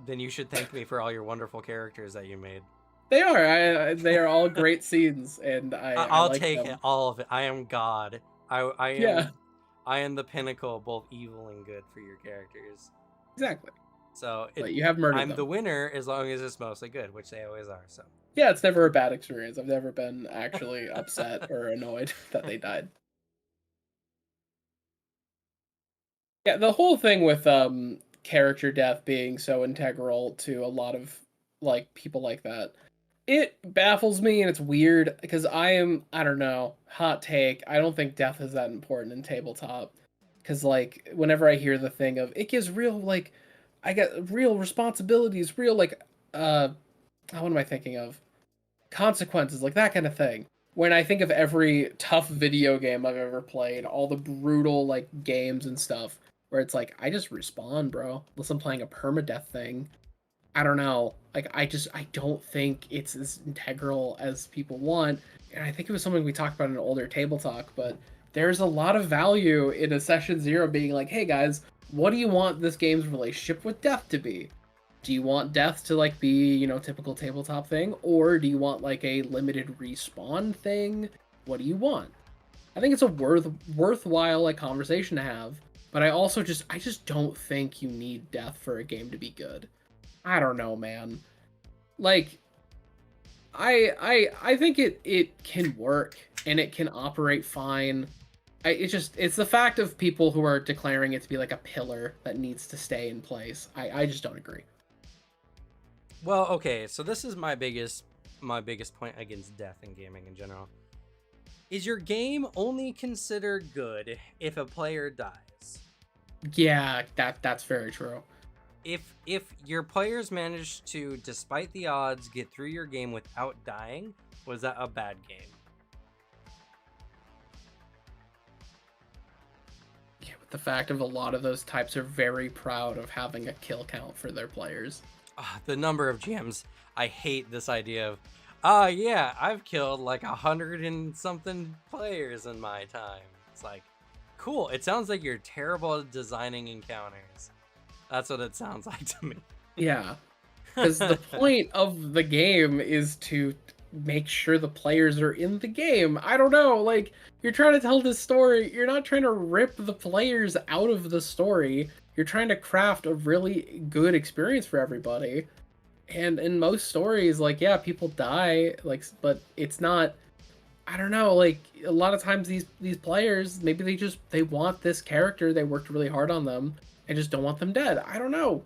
then you should thank me for all your wonderful characters that you made. They are. They are all great scenes, and I'll like take them. it, all of it. I am God. I am the pinnacle of both evil and good for your characters. Exactly. So but you have murdered I'm them. the winner as long as it's mostly good, which they always are. So yeah, it's never a bad experience. I've never been actually upset or annoyed that they died. Yeah, the whole thing with character death being so integral to a lot of like people like that, it baffles me, and it's weird because I don't know, hot take, I don't think death is that important in tabletop. Because like whenever I hear the thing of it gives real like I get real responsibilities, real like what am I thinking of? Consequences, like that kind of thing. When I think of every tough video game I've ever played, all the brutal like games and stuff, where it's like I just respawn, bro. Unless I'm playing a permadeath thing. I don't know. Like I don't think it's as integral as people want. And I think it was something we talked about in an older table talk, but there's a lot of value in a session 0 being like, hey guys, what do you want this game's relationship with death to be? Do you want death to like be, you know, typical tabletop thing, or do you want like a limited respawn thing? What do you want? I think it's a worthwhile like conversation to have, but I just don't think you need death for a game to be good. I don't know, man. Like I think it can work and it can operate fine. It's the fact of people who are declaring it to be like a pillar that needs to stay in place. I just don't agree. Well, okay, so this is my biggest point against death in gaming in general. Is your game only considered good if a player dies? Yeah, that's very true. If your players manage to, despite the odds, get through your game without dying, was that a bad game? Yeah, with the fact of a lot of those types are very proud of having a kill count for their players. The number of GMs, I hate this idea of, yeah, I've killed like 100 and something players in my time. It's like, cool. It sounds like you're terrible at designing encounters. That's what it sounds like to me. Yeah, because the point of the game is to make sure the players are in the game. I don't know, like, you're trying to tell this story, you're not trying to rip the players out of the story. You're trying to craft a really good experience for everybody. And in most stories, like, yeah, people die, like, but it's not, I don't know, like, a lot of times these players, maybe they want this character, they worked really hard on them, and just don't want them dead. I don't know.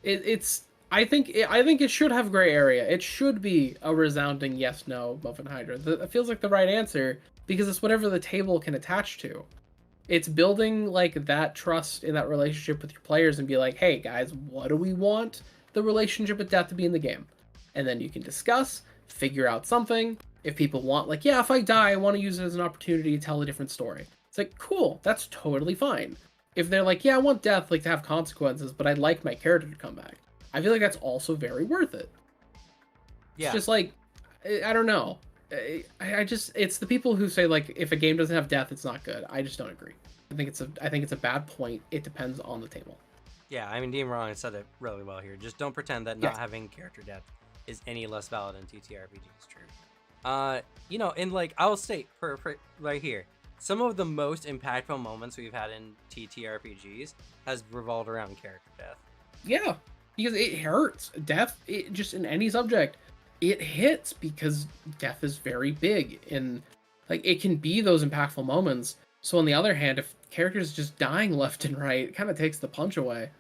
I think it should have gray area. It should be a resounding yes, no, Muffin Hydra. It feels like the right answer, because it's whatever the table can attach to. It's building like that trust in that relationship with your players and be like, hey guys, what do we want the relationship with death to be in the game? And then you can discuss, figure out something. If people want, like, yeah, if I die, I want to use it as an opportunity to tell a different story. It's like, cool, that's totally fine. If they're like, yeah, I want death like to have consequences, but I'd like my character to come back, I feel like that's also very worth it. Yeah. It's just like, I don't know. I just it's the people who say like if a game doesn't have death, it's not good. I just don't agree. I think it's a bad point. It depends on the table. Yeah, I mean, Dean Wrong said it really well here. Just don't pretend that not Yes. having character death is any less valid in TTRPGs. True. You know, and like I'll state for right here, some of the most impactful moments we've had in TTRPGs has revolved around character death. Yeah, because it hurts. Death, it just in any subject, it hits because death is very big and like it can be those impactful moments. So on the other hand, if characters just dying left and right, it kind of takes the punch away.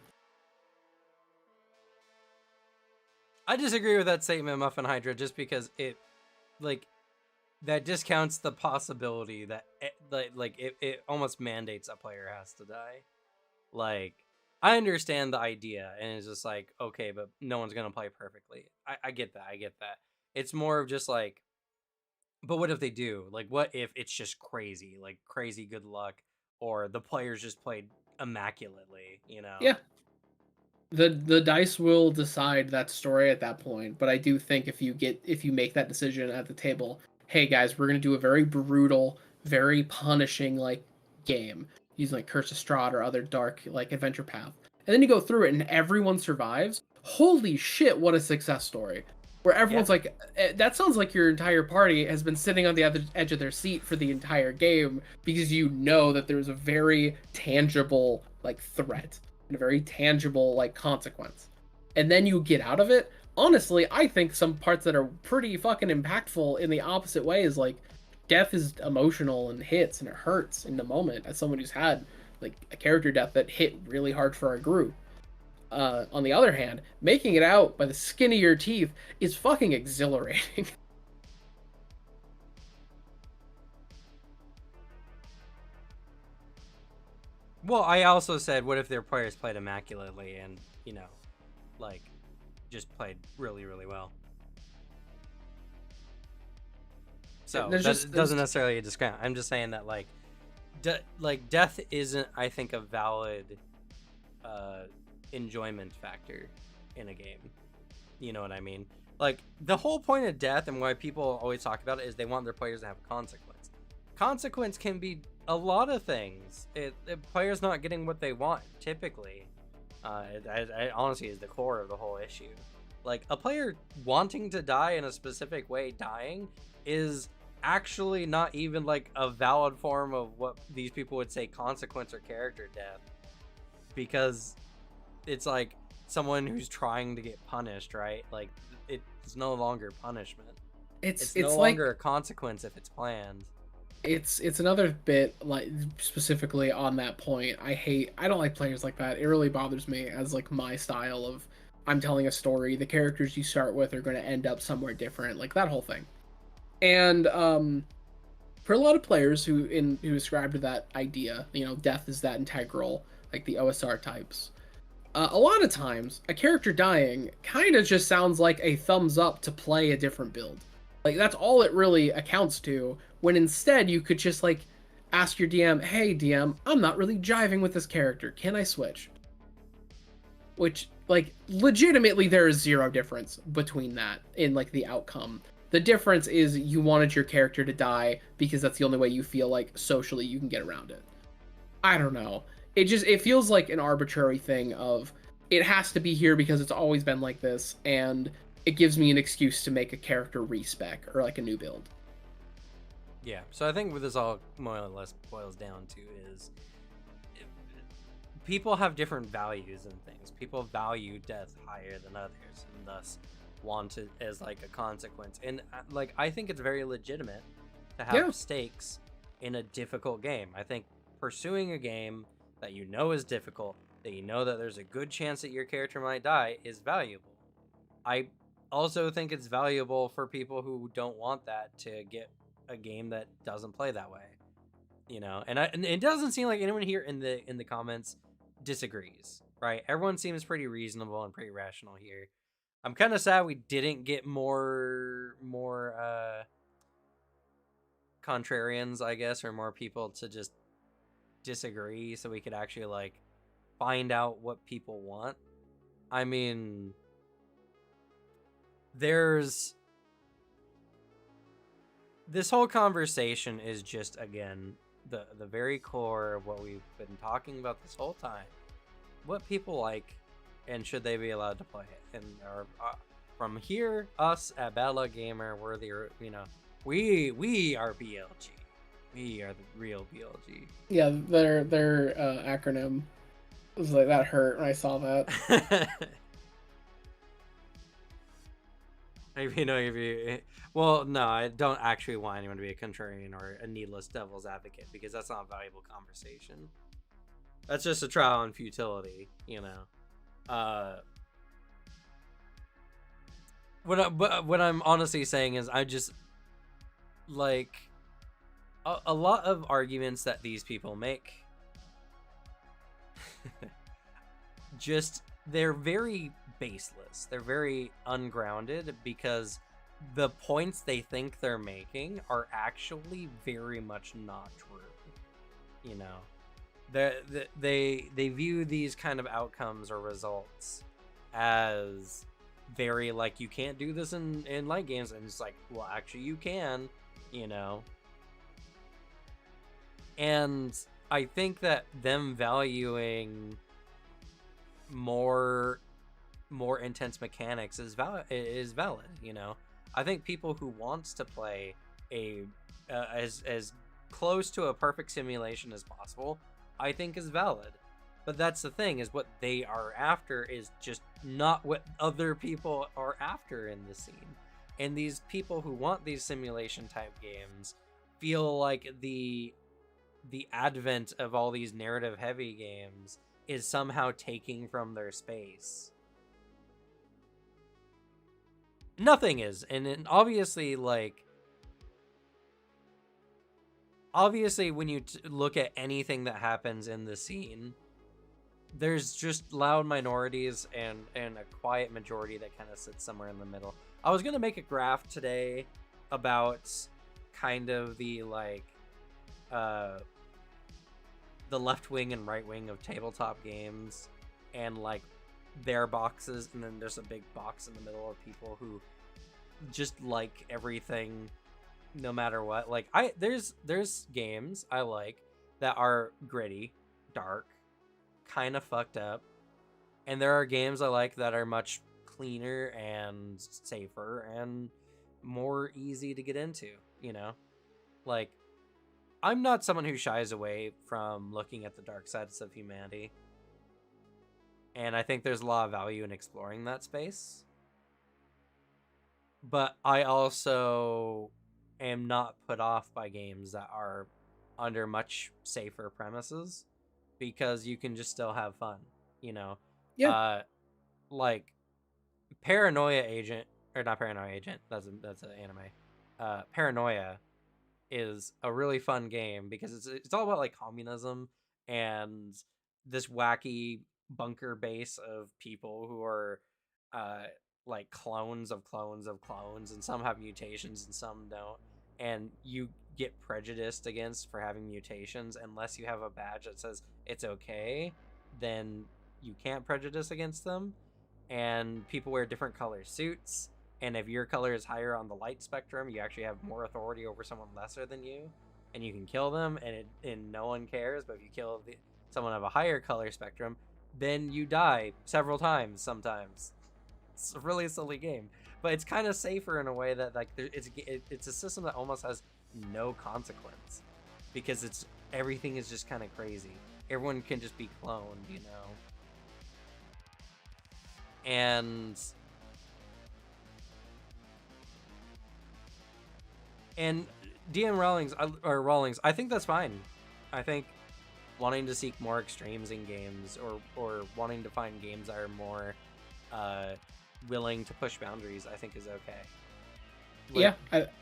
I disagree with that statement, Muffin Hydra, just because it, like, that discounts the possibility that it almost mandates a player has to die. Like, I understand the idea, and it's just like, okay, but no one's gonna play perfectly. I get that. I get that. It's more of just like, but what if they do? Like, what if it's just crazy, like crazy good luck, or the players just played immaculately? You know? Yeah, the dice will decide that story at that point. But I do think if you make that decision at the table, hey guys, we're gonna do a very brutal, very punishing like game using like Curse of Strahd or other dark like adventure path, and then you go through it and everyone survives. Holy shit, what a success story! Where Yeah. everyone's like, that sounds like your entire party has been sitting on the other edge of their seat for the entire game because you know that there's a very tangible like threat and a very tangible like consequence. And then you get out of it. Honestly, I think some parts that are pretty fucking impactful in the opposite way is like death is emotional and hits and it hurts in the moment as someone who's had like a character death that hit really hard for our group. On the other hand, making it out by the skin of your teeth is fucking exhilarating. Well, I also said, what if their players played immaculately and, you know, like, just played really, really well? So that doesn't necessarily discount. I'm just saying that, like, death isn't, I think, a valid enjoyment factor in a game. You know what I mean? Like, the whole point of death and why people always talk about it is they want their players to have consequence. Consequence can be a lot of things. Players not getting what they want typically. It honestly is the core of the whole issue. Like, a player wanting to die in a specific way, dying is actually not even like a valid form of what these people would say consequence or character death, because it's like someone who's trying to get punished, right? Like, it's no longer punishment. It's no longer a consequence if it's planned. It's another bit like specifically on that point. I don't like players like that. It really bothers me as like my style of I'm telling a story. The characters you start with are going to end up somewhere different, like that whole thing. And for a lot of players who ascribe to that idea, you know, death is that integral, like the OSR types. A lot of times, a character dying kind of just sounds like a thumbs up to play a different build. Like that's all it really accounts to. When instead you could just like ask your DM, "Hey DM, I'm not really jiving with this character. Can I switch?" Which like legitimately there is zero difference between that in like the outcome. The difference is you wanted your character to die because that's the only way you feel like socially you can get around it. I don't know. It feels like an arbitrary thing of it has to be here because it's always been like this, and it gives me an excuse to make a character respec or like a new build. Yeah. So I think what this all more or less boils down to is people have different values and things. People value death higher than others, and thus want it as like a consequence. And like I think it's very legitimate to have stakes in a difficult game. I think pursuing a game that you know is difficult, that you know that there's a good chance that your character might die, is valuable. I also think it's valuable for people who don't want that to get a game that doesn't play that way. You know, and it doesn't seem like anyone here in the comments disagrees, right? Everyone seems pretty reasonable and pretty rational here. I'm kind of sad we didn't get more contrarians, I guess, or more people to just disagree so we could actually like find out what people want. I mean, there's this whole conversation is just, again, the very core of what we've been talking about this whole time. What people like, and should they be allowed to play it? And from here, us at Bad Luck Gamer, we're the, we are BLG. We are the real BLG. Yeah, their acronym was like, that hurt when I saw that. Well, no, I don't actually want anyone to be a contrarian or a needless devil's advocate, because that's not a valuable conversation. That's just a trial in futility, What I'm honestly saying is, I just like a lot of arguments that these people make. Just, they're very baseless. They're very ungrounded, because the points they think they're making are actually very much not true. They view these kind of outcomes or results as very, like, you can't do this in light games, and it's like, well, actually you can, and I think that them valuing more intense mechanics is valid. I think people who wants to play a as close to a perfect simulation as possible, I think, is valid. But that's the thing, is what they are after is just not what other people are after in the scene. And these people who want these simulation type games feel like the advent of all these narrative heavy games is somehow taking from their space. Nothing is. And obviously, when you look at anything that happens in the scene, there's just loud minorities and a quiet majority that kind of sits somewhere in the middle. I was gonna make a graph today about kind of the left wing and right wing of tabletop games, and their boxes, and then there's a big box in the middle of people who just like everything no matter what. There's games I like that are gritty, dark, kind of fucked up, and there are games I like that are much cleaner and safer and more easy to get into. I'm not someone who shies away from looking at the dark sides of humanity, and I think there's a lot of value in exploring that space. But I also am not put off by games that are under much safer premises, because you can just still have fun, Yeah. Paranoia Agent, or not Paranoia Agent, that's an anime. Paranoia is a really fun game, because it's all about communism and this wacky bunker base of people who are clones of clones of clones, and some have mutations and some don't, and you get prejudiced against for having mutations. Unless you have a badge that says it's okay, then you can't prejudice against them. And people wear different color suits, and if your color is higher on the light spectrum, you actually have more authority over someone lesser than you, and you can kill them, and no one cares. But if you kill someone of a higher color spectrum, then you die several times sometimes. It's a really silly game, but it's kind of safer in a way that it's a system that almost has no consequence, because everything is just kind of crazy. Everyone can just be cloned, and DM Rawlings, I think that's fine. I think wanting to seek more extremes in games, or wanting to find games that are more willing to push boundaries, I think is okay.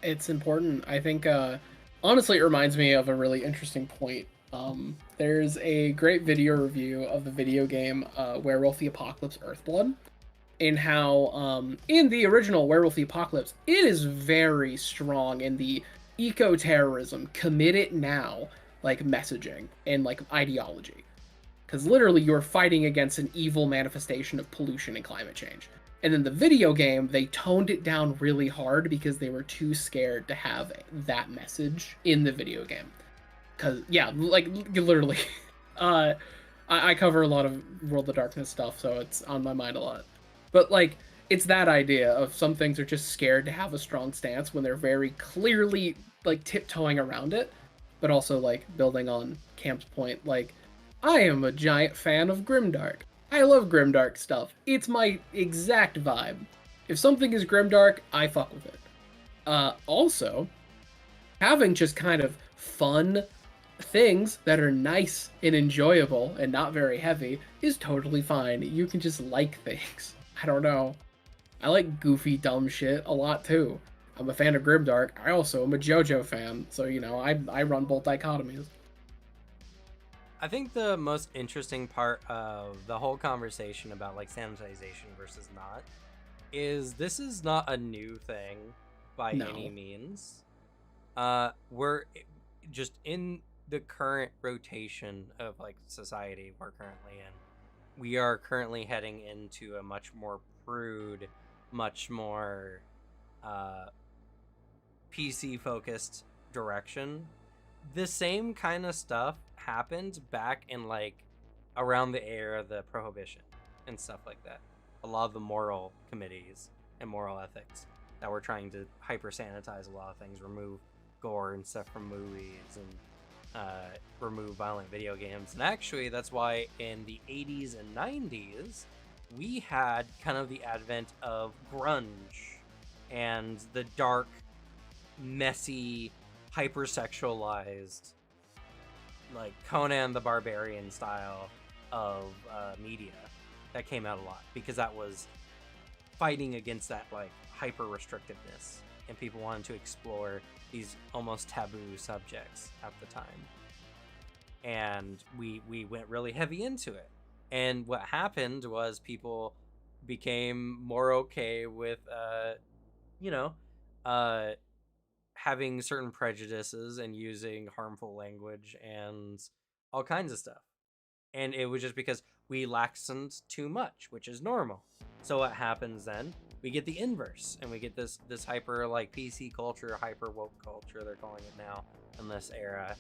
It's important. I think honestly, it reminds me of a really interesting point. There's a great video review of the video game Werewolf the Apocalypse Earthblood, in how in the original Werewolf the Apocalypse, it is very strong in the eco-terrorism, commit it now, messaging and ideology, because literally you're fighting against an evil manifestation of pollution and climate change. And then the video game, they toned it down really hard because they were too scared to have that message in the video game. Cause yeah, like literally, uh, I cover a lot of World of Darkness stuff, so it's on my mind a lot. But like, it's that idea of some things are just scared to have a strong stance when they're very clearly like tiptoeing around it, but also like building on Camp's point, like I am a giant fan of Grimdark. I love Grimdark stuff. It's my exact vibe. If something is Grimdark, I fuck with it. Also, having just kind of fun things that are nice and enjoyable and not very heavy is totally fine. You can just like things. I don't know. I like goofy, dumb shit a lot too. I'm a fan of Grimdark. I also am a JoJo fan, so you know I run both dichotomies. I think the most interesting part of the whole conversation about like sanitization versus not is this is not a new thing by any means. We're just in the current rotation of like society we're currently in. We are currently heading into a much more prude, much more PC focused direction. The same kind of stuff happened back in like around the era of the prohibition and stuff like that. A lot of the moral committees and moral ethics that were trying to hyper sanitize a lot of things, remove gore and stuff from movies, and remove violent video games. And actually, that's why in the 80s and 90s, we had kind of the advent of grunge and the dark, messy, hypersexualized, like Conan the Barbarian style of media that came out a lot, because that was fighting against that like hyper restrictiveness, and people wanted to explore these almost taboo subjects at the time, and we went really heavy into it. And what happened was people became more okay with you know having certain prejudices and using harmful language and all kinds of stuff. And it was just because we laxened too much, which is normal. So what happens then? We get the inverse, and we get this hyper like PC culture, hyper woke culture, they're calling it now, in this era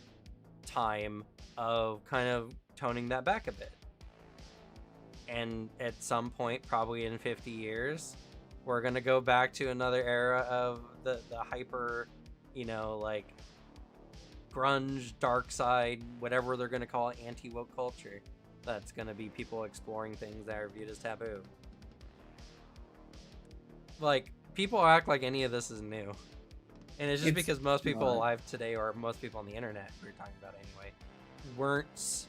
time of kind of toning that back a bit. And at some point, probably in 50 years, we're gonna go back to another era of the hyper, like grunge, dark side, whatever they're gonna call it, anti-woke culture. That's gonna be people exploring things that are viewed as taboo. Like, people act like any of this is new. And it's just because most people alive today, or most people on the internet we're talking about anyway, weren't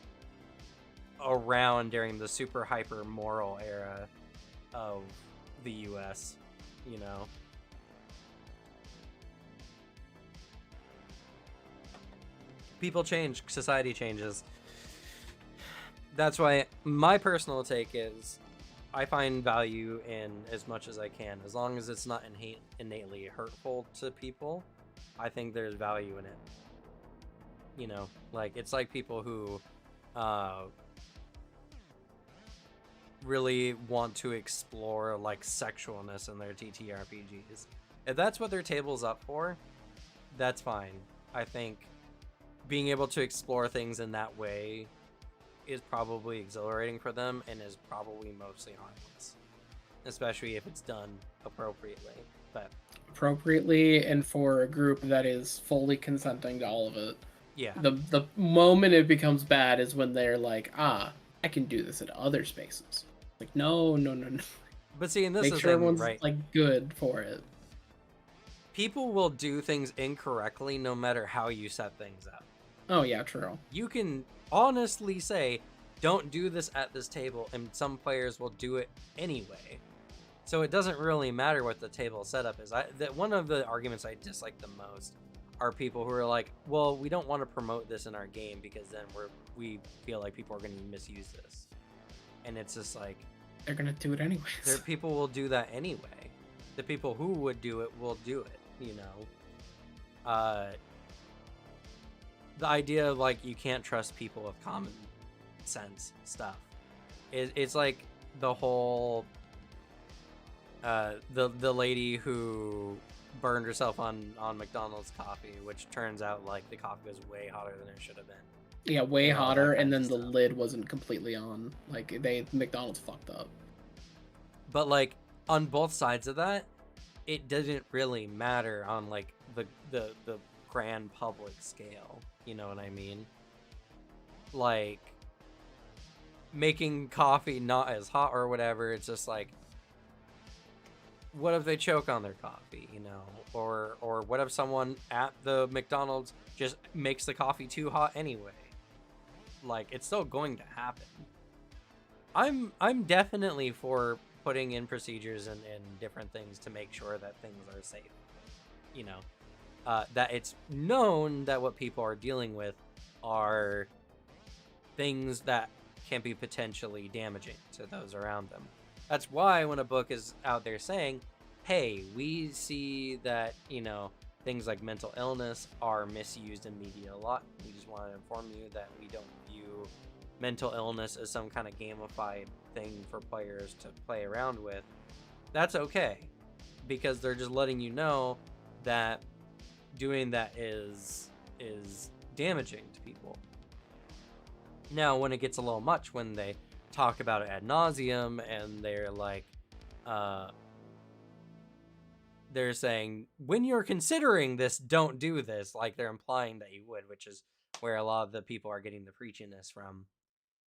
around during the super hyper moral era of the US, People change, society changes. That's why my personal take is I find value in as much as I can. As long as it's not innately hurtful to people, I think there's value in it. Like, it's like people who really want to explore like sexualness in their TTRPGs. If that's what their table's up for, that's fine. I think being able to explore things in that way is probably exhilarating for them, and is probably mostly harmless, especially if it's done appropriately. But appropriately, and for a group that is fully consenting to all of it. Yeah. The moment it becomes bad is when they're like, I can do this in other spaces. Like, no. But see, and this make is sure everyone's right, like good for it. People will do things incorrectly no matter how you set things up. Oh yeah, true. You can honestly say, don't do this at this table, and some players will do it anyway. So it doesn't really matter what the table setup is. One of the arguments I dislike the most are people who are like, well, we don't want to promote this in our game because then we feel like people are going to misuse this. And it's just like, they're going to do it anyways. People will do that anyway. The people who would do it will do it, The idea of like you can't trust people with common sense stuff. It's like the whole the lady who burned herself on McDonald's coffee, which turns out like the coffee was way hotter than it should have been. Yeah, way and hotter, and then the stuff. lid wasn't completely on. Like McDonald's fucked up. But like on both sides of that, it didn't really matter on like the grand public scale. You know what I mean? Like making coffee not as hot or whatever. It's just like, what if they choke on their coffee, you know? Or what if someone at the McDonald's just makes the coffee too hot anyway? Like, it's still going to happen. I'm definitely for putting in procedures and different things to make sure that things are safe. You know, that it's known that what people are dealing with are things that can be potentially damaging to those around them. That's why when a book is out there saying, hey, we see that, you know, things like mental illness are misused in media a lot. We just want to inform you that we don't view mental illness as some kind of gamified thing for players to play around with. That's okay, because they're just letting you know that doing that is damaging to people. Now, when it gets a little much, when they talk about it ad nauseum and they're like, they're saying, when you're considering this, don't do this, like they're implying that you would, which is where a lot of the people are getting the preachiness from.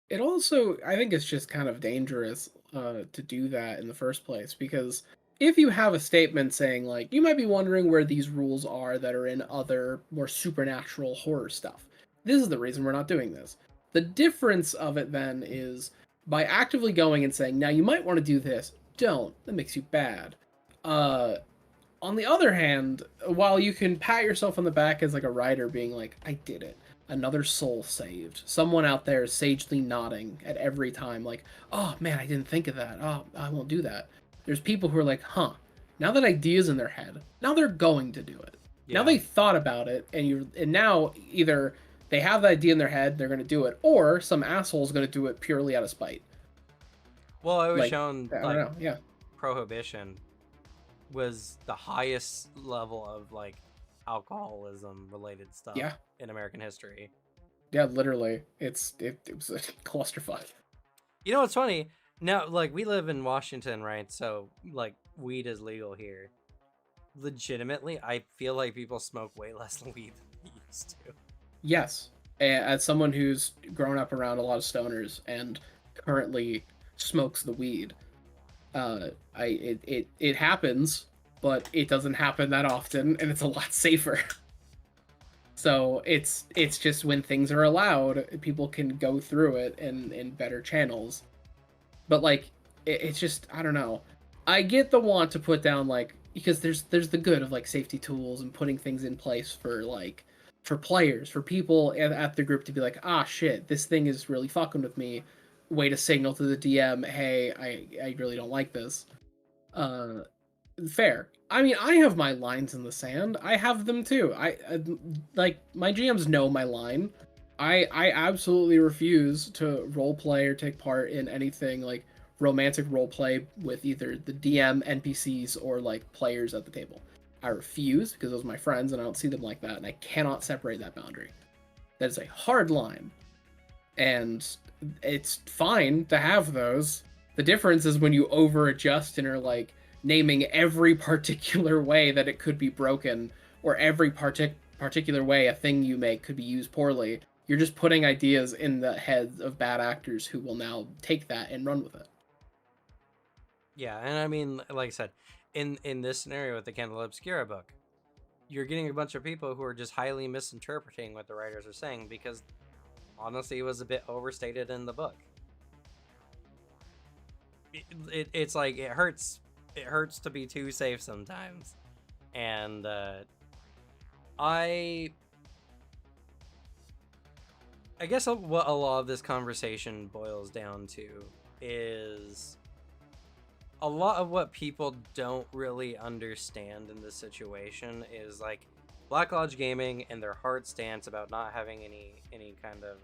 It also, I think it's just kind of dangerous to do that in the first place, because if you have a statement saying, like, you might be wondering where these rules are that are in other more supernatural horror stuff. This is the reason we're not doing this. The difference of it then is by actively going and saying, now you might want to do this, don't. That makes you bad. On the other hand, while you can pat yourself on the back as like a writer being like, I did it. Another soul saved. Someone out there is sagely nodding at every time, like, oh man, I didn't think of that. Oh, I won't do that. There's people who are like, huh, now that idea's in their head, now they're going to do it. Yeah. Now they thought about it, and now either they have the idea in their head, they're gonna do it, or some asshole's gonna do it purely out of spite. Well, it was Like, shown I don't like know, yeah. Prohibition was the highest level of like alcoholism related stuff Yeah. in American history. Yeah, literally. It was a clusterfuck. You know what's funny? Now, like, we live in Washington, right? So, like, weed is legal here. Legitimately, I feel like people smoke way less weed than they used to. Yes. As someone who's grown up around a lot of stoners and currently smokes the weed, it happens, but it doesn't happen that often, and it's a lot safer. So it's just when things are allowed, people can go through it in better channels. But like it's just, I don't know. I get the want to put down, like, because there's the good of like safety tools and putting things in place for like for players, for people at the group to be like, ah shit, this thing is really fucking with me. Way to signal to the DM, hey, I really don't like this. Uh Fair. I mean, I have my lines in the sand. I have them too. I like my GMs know my line. I absolutely refuse to role play or take part in anything like romantic role play with either the DM, NPCs, or like players at the table. I refuse because those are my friends and I don't see them like that, and I cannot separate that boundary. That is a hard line. And it's fine to have those. The difference is when you over adjust and are like naming every particular way that it could be broken, or every particular way a thing you make could be used poorly. You're just putting ideas in the heads of bad actors who will now take that and run with it. Yeah, and I mean, like I said, in this scenario with the Candela Obscura book, you're getting a bunch of people who are just highly misinterpreting what the writers are saying because honestly it was a bit overstated in the book. It's like it hurts to be too safe sometimes. And I guess what a lot of this conversation boils down to is a lot of what people don't really understand in this situation is like Black Lodge Gaming and their hard stance about not having any kind of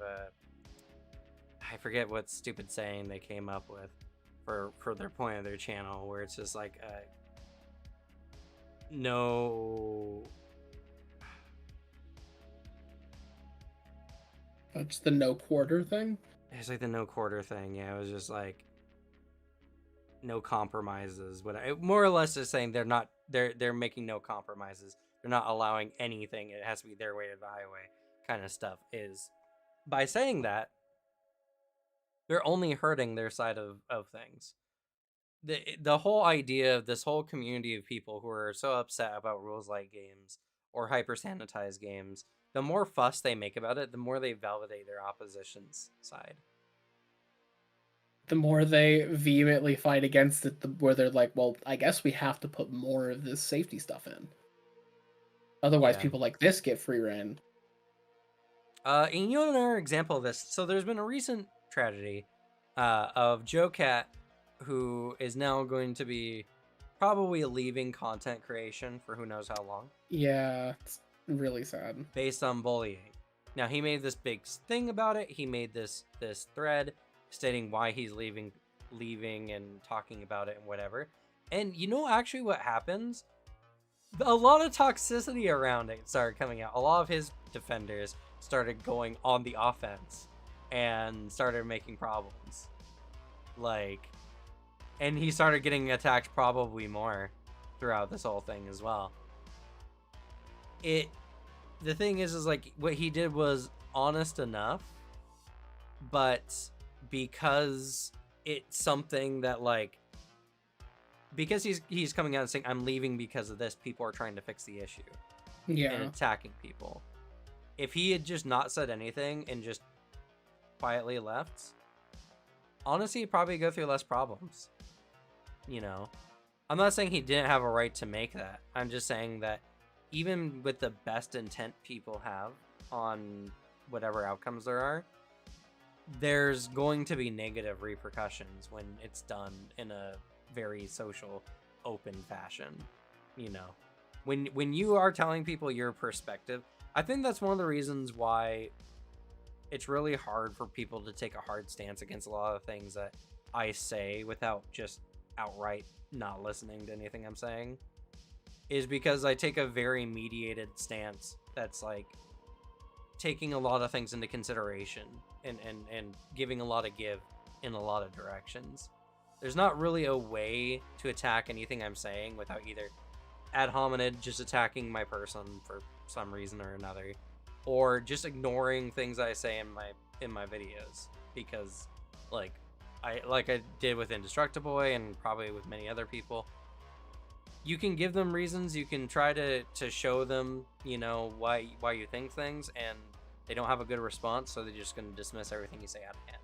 I forget what stupid saying they came up with, for their point of their channel, where it's just like no. That's the no quarter thing. It's like the no quarter thing. Yeah, it was just like no compromises. But more or less just saying they're making no compromises. They're not allowing anything. It has to be their way or the highway kind of stuff. Is by saying that they're only hurting their side of things. The whole idea of this whole community of people who are so upset about rules like games or hyper sanitized games, the more fuss they make about it, the more they validate their opposition's side. The more they vehemently fight against it, the where they're like, well, I guess we have to put more of this safety stuff in. Otherwise, Yeah. people like this get free reign. And you know another example of this. So there's been a recent tragedy of Joe Cat, who is now going to be probably leaving content creation for who knows how long. Yeah, it's really sad. Based on bullying. Now he made this big thing about it. He made this thread stating why he's leaving and talking about it and whatever. And you know actually what happens? A lot of toxicity around it started coming out. A lot of his defenders started going on the offense and started making problems. Like, and he started getting attacked probably more throughout this whole thing as well. The thing is like what he did was honest enough, but because it's something that like, because he's coming out and saying I'm leaving because of this, people are trying to fix the issue and attacking people. If he had just not said anything and just quietly left, honestly, he'd probably go through less problems. You know, I'm not saying he didn't have a right to make that. I'm just saying that even with the best intent people have on whatever outcomes there are, there's going to be negative repercussions when it's done in a very social, open fashion. You know, when you are telling people your perspective, I think that's one of the reasons why it's really hard for people to take a hard stance against a lot of things that I say without just outright not listening to anything I'm saying, is because I take a very mediated stance that's like taking a lot of things into consideration and giving a lot of give in a lot of directions. There's not really a way to attack anything I'm saying without either ad hominem just attacking my person for some reason or another, or just ignoring things I say in my videos, because like I did with Indestructiboy and probably with many other people, you can give them reasons, you can try to show them, you know, why you think things, and they don't have a good response, so they're just going to dismiss everything you say out of hand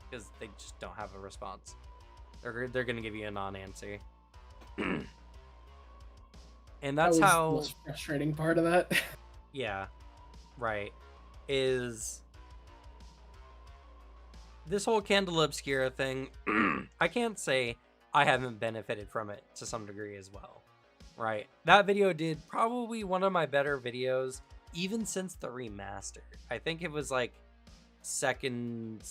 because they just don't have a response. They're going to give you a non-answer. And that's that was how the most frustrating part of that. Yeah, right. Is this whole Candela Obscura thing, I can't say I haven't benefited from it to some degree as well, right? That video did probably one of my better videos even since the remaster. I think it was like second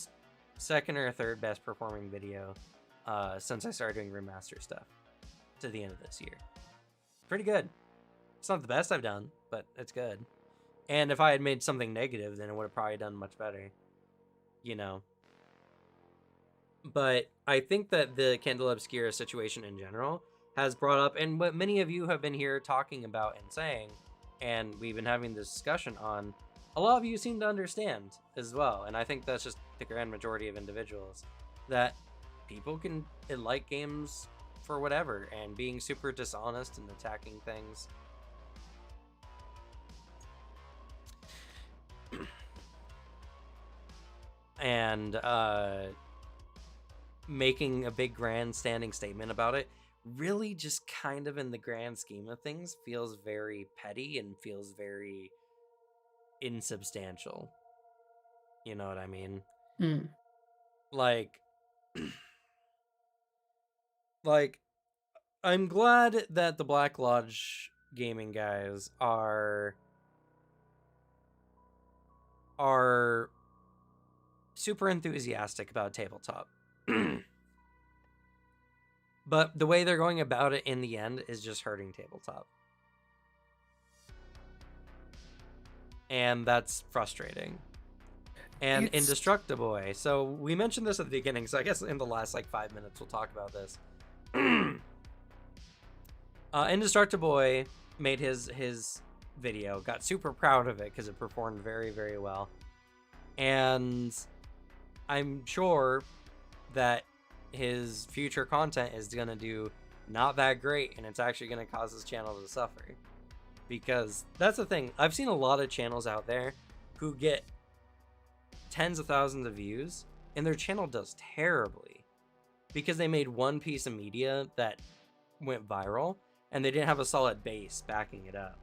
or third best performing video since I started doing remaster stuff to the end of this year. Pretty good. It's not the best I've done, but it's good. And if I had made something negative, then it would have probably done much better, you know. But I think that the Candela Obscura situation in general has brought up, and what many of you have been here talking about and saying, and we've been having this discussion on, a lot of you seem to understand as well. And I think that's just the grand majority of individuals, that people can like games for whatever, and being super dishonest and attacking things. And making a big grandstanding statement about it really just kind of in the grand scheme of things feels very petty and feels very insubstantial. You know what I mean? Like like I'm glad that the Black Lodge gaming guys are super enthusiastic about tabletop. But the way they're going about it in the end is just hurting tabletop. And that's frustrating. And Indestructible. So we mentioned this at the beginning, so I guess in the last like 5 minutes we'll talk about this. Indestructible made his video, got super proud of it because it performed very, very well. And I'm sure that his future content is going to do not that great, and it's actually going to cause his channel to suffer. Because that's the thing. I've seen a lot of channels out there who get tens of thousands of views, and their channel does terribly because they made one piece of media that went viral, and they didn't have a solid base backing it up.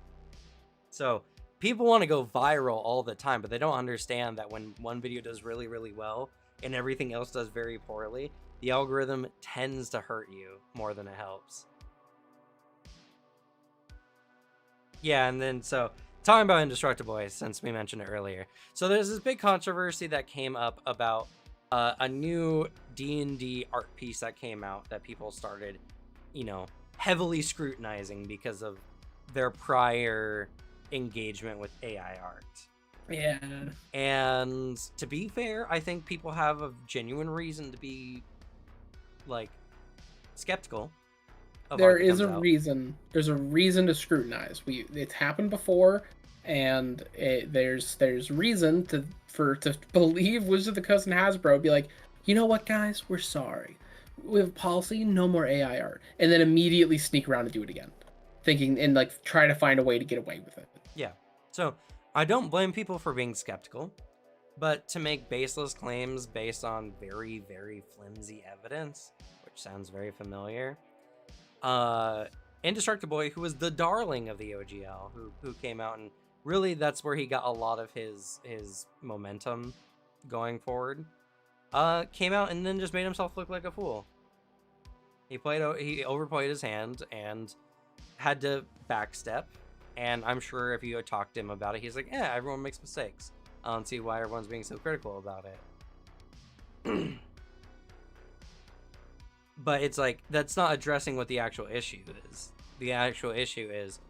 So people want to go viral all the time, but they don't understand that when one video does really, really well and everything else does very poorly, the algorithm tends to hurt you more than it helps. Yeah, and then so talking about Indestructible, since we mentioned it earlier. So there's this big controversy that came up about a new D&D art piece that came out that people started, heavily scrutinizing because of their prior engagement with AI art. Yeah. And to be fair, I think people have a genuine reason to be skeptical. There is a reason. There's a reason to scrutinize. It's happened before, and there's reason to believe Wizards of the Coast and Hasbro be like, you know what, guys, we're sorry. We have policy, no more AI art, and then immediately sneak around and do it again, thinking and try to find a way to get away with it. Yeah. So I don't blame people for being skeptical, but to make baseless claims based on very, very flimsy evidence, which sounds very familiar. Indestructible, who was the darling of the OGL, who came out, and really that's where he got a lot of his momentum going forward, came out and then just made himself look like a fool. He overplayed his hand and had to backstep, and I'm sure if you had talked to him about it, he's like, yeah, everyone makes mistakes. I don't see why everyone's being so critical about it. But it's like, that's not addressing what the actual issue is. The actual issue is,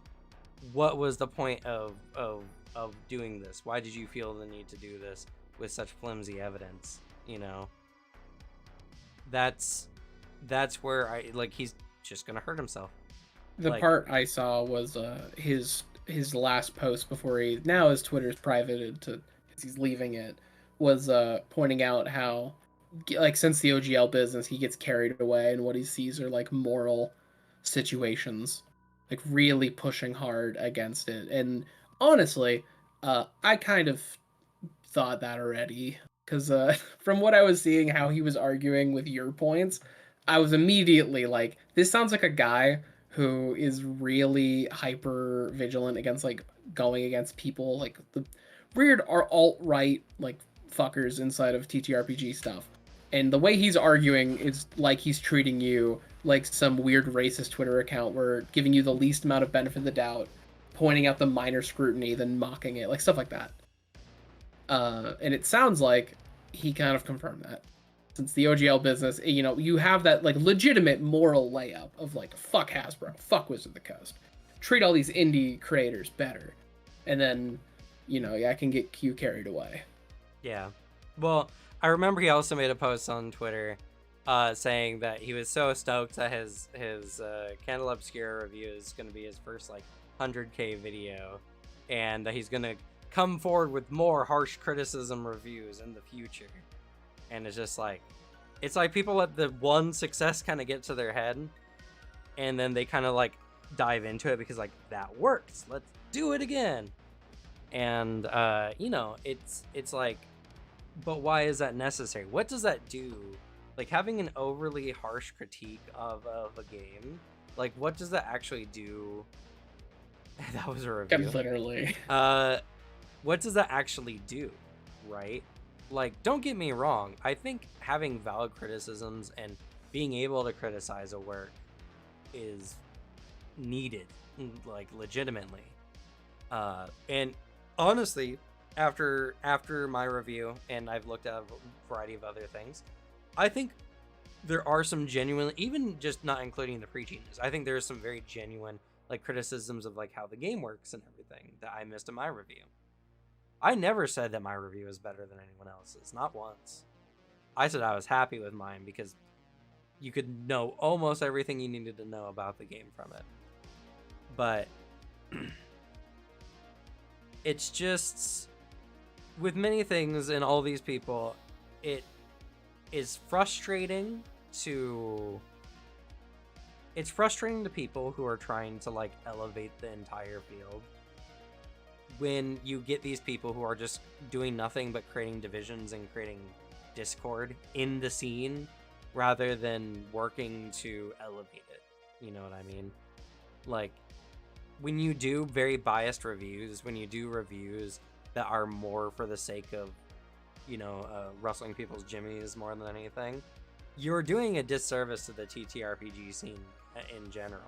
what was the point of doing this? Why did you feel the need to do this with such flimsy evidence? That's where he's just gonna hurt himself. The part I saw was his last post before now his Twitter's privated because he's leaving it, was pointing out how since the OGL business, he gets carried away, and what he sees are moral situations, really pushing hard against it. And honestly, I kind of thought that already, because from what I was seeing, how he was arguing with your points, I was immediately like, this sounds like a guy who is really hyper vigilant against going against people, the weird alt-right fuckers inside of TTRPG stuff. And the way he's arguing is like he's treating you like some weird racist Twitter account where giving you the least amount of benefit of the doubt, pointing out the minor scrutiny, then mocking it, stuff like that. And it sounds like he kind of confirmed that. Since the OGL business, you have that legitimate moral layup of fuck Hasbro, fuck Wizards of the Coast, treat all these indie creators better, and then I can get Q carried away. Yeah, well, I remember he also made a post on Twitter saying that he was so stoked that his Candela Obscura review is going to be his first 100K video, and that he's going to come forward with more harsh criticism reviews in the future. And it's just it's like people let the one success kind of get to their head, and then they kind of dive into it because that works, let's do it again. And it's like, but why is that necessary? What does that do? Having an overly harsh critique of a game, what does that actually do? That was a review. Literally. What does that actually do, right? Don't get me wrong, I think having valid criticisms and being able to criticize a work is needed, legitimately. And honestly, after my review, and I've looked at a variety of other things, I think there are some genuine, even just not including the preachiness, I think there's some very genuine like criticisms of like how the game works and everything that I missed in my review. I never said that my review is better than anyone else's, not once. I said I was happy with mine because you could know almost everything you needed to know about the game from it. But it's just, with many things and all these people, it is frustrating to people who are trying to like elevate the entire field, when you get these people who are just doing nothing but creating divisions and creating discord in the scene rather than working to elevate it. You know what I mean? Like, when you do very biased reviews, when you do reviews that are more for the sake of, you know, rustling people's jimmies more than anything, you're doing a disservice to the TTRPG scene in general.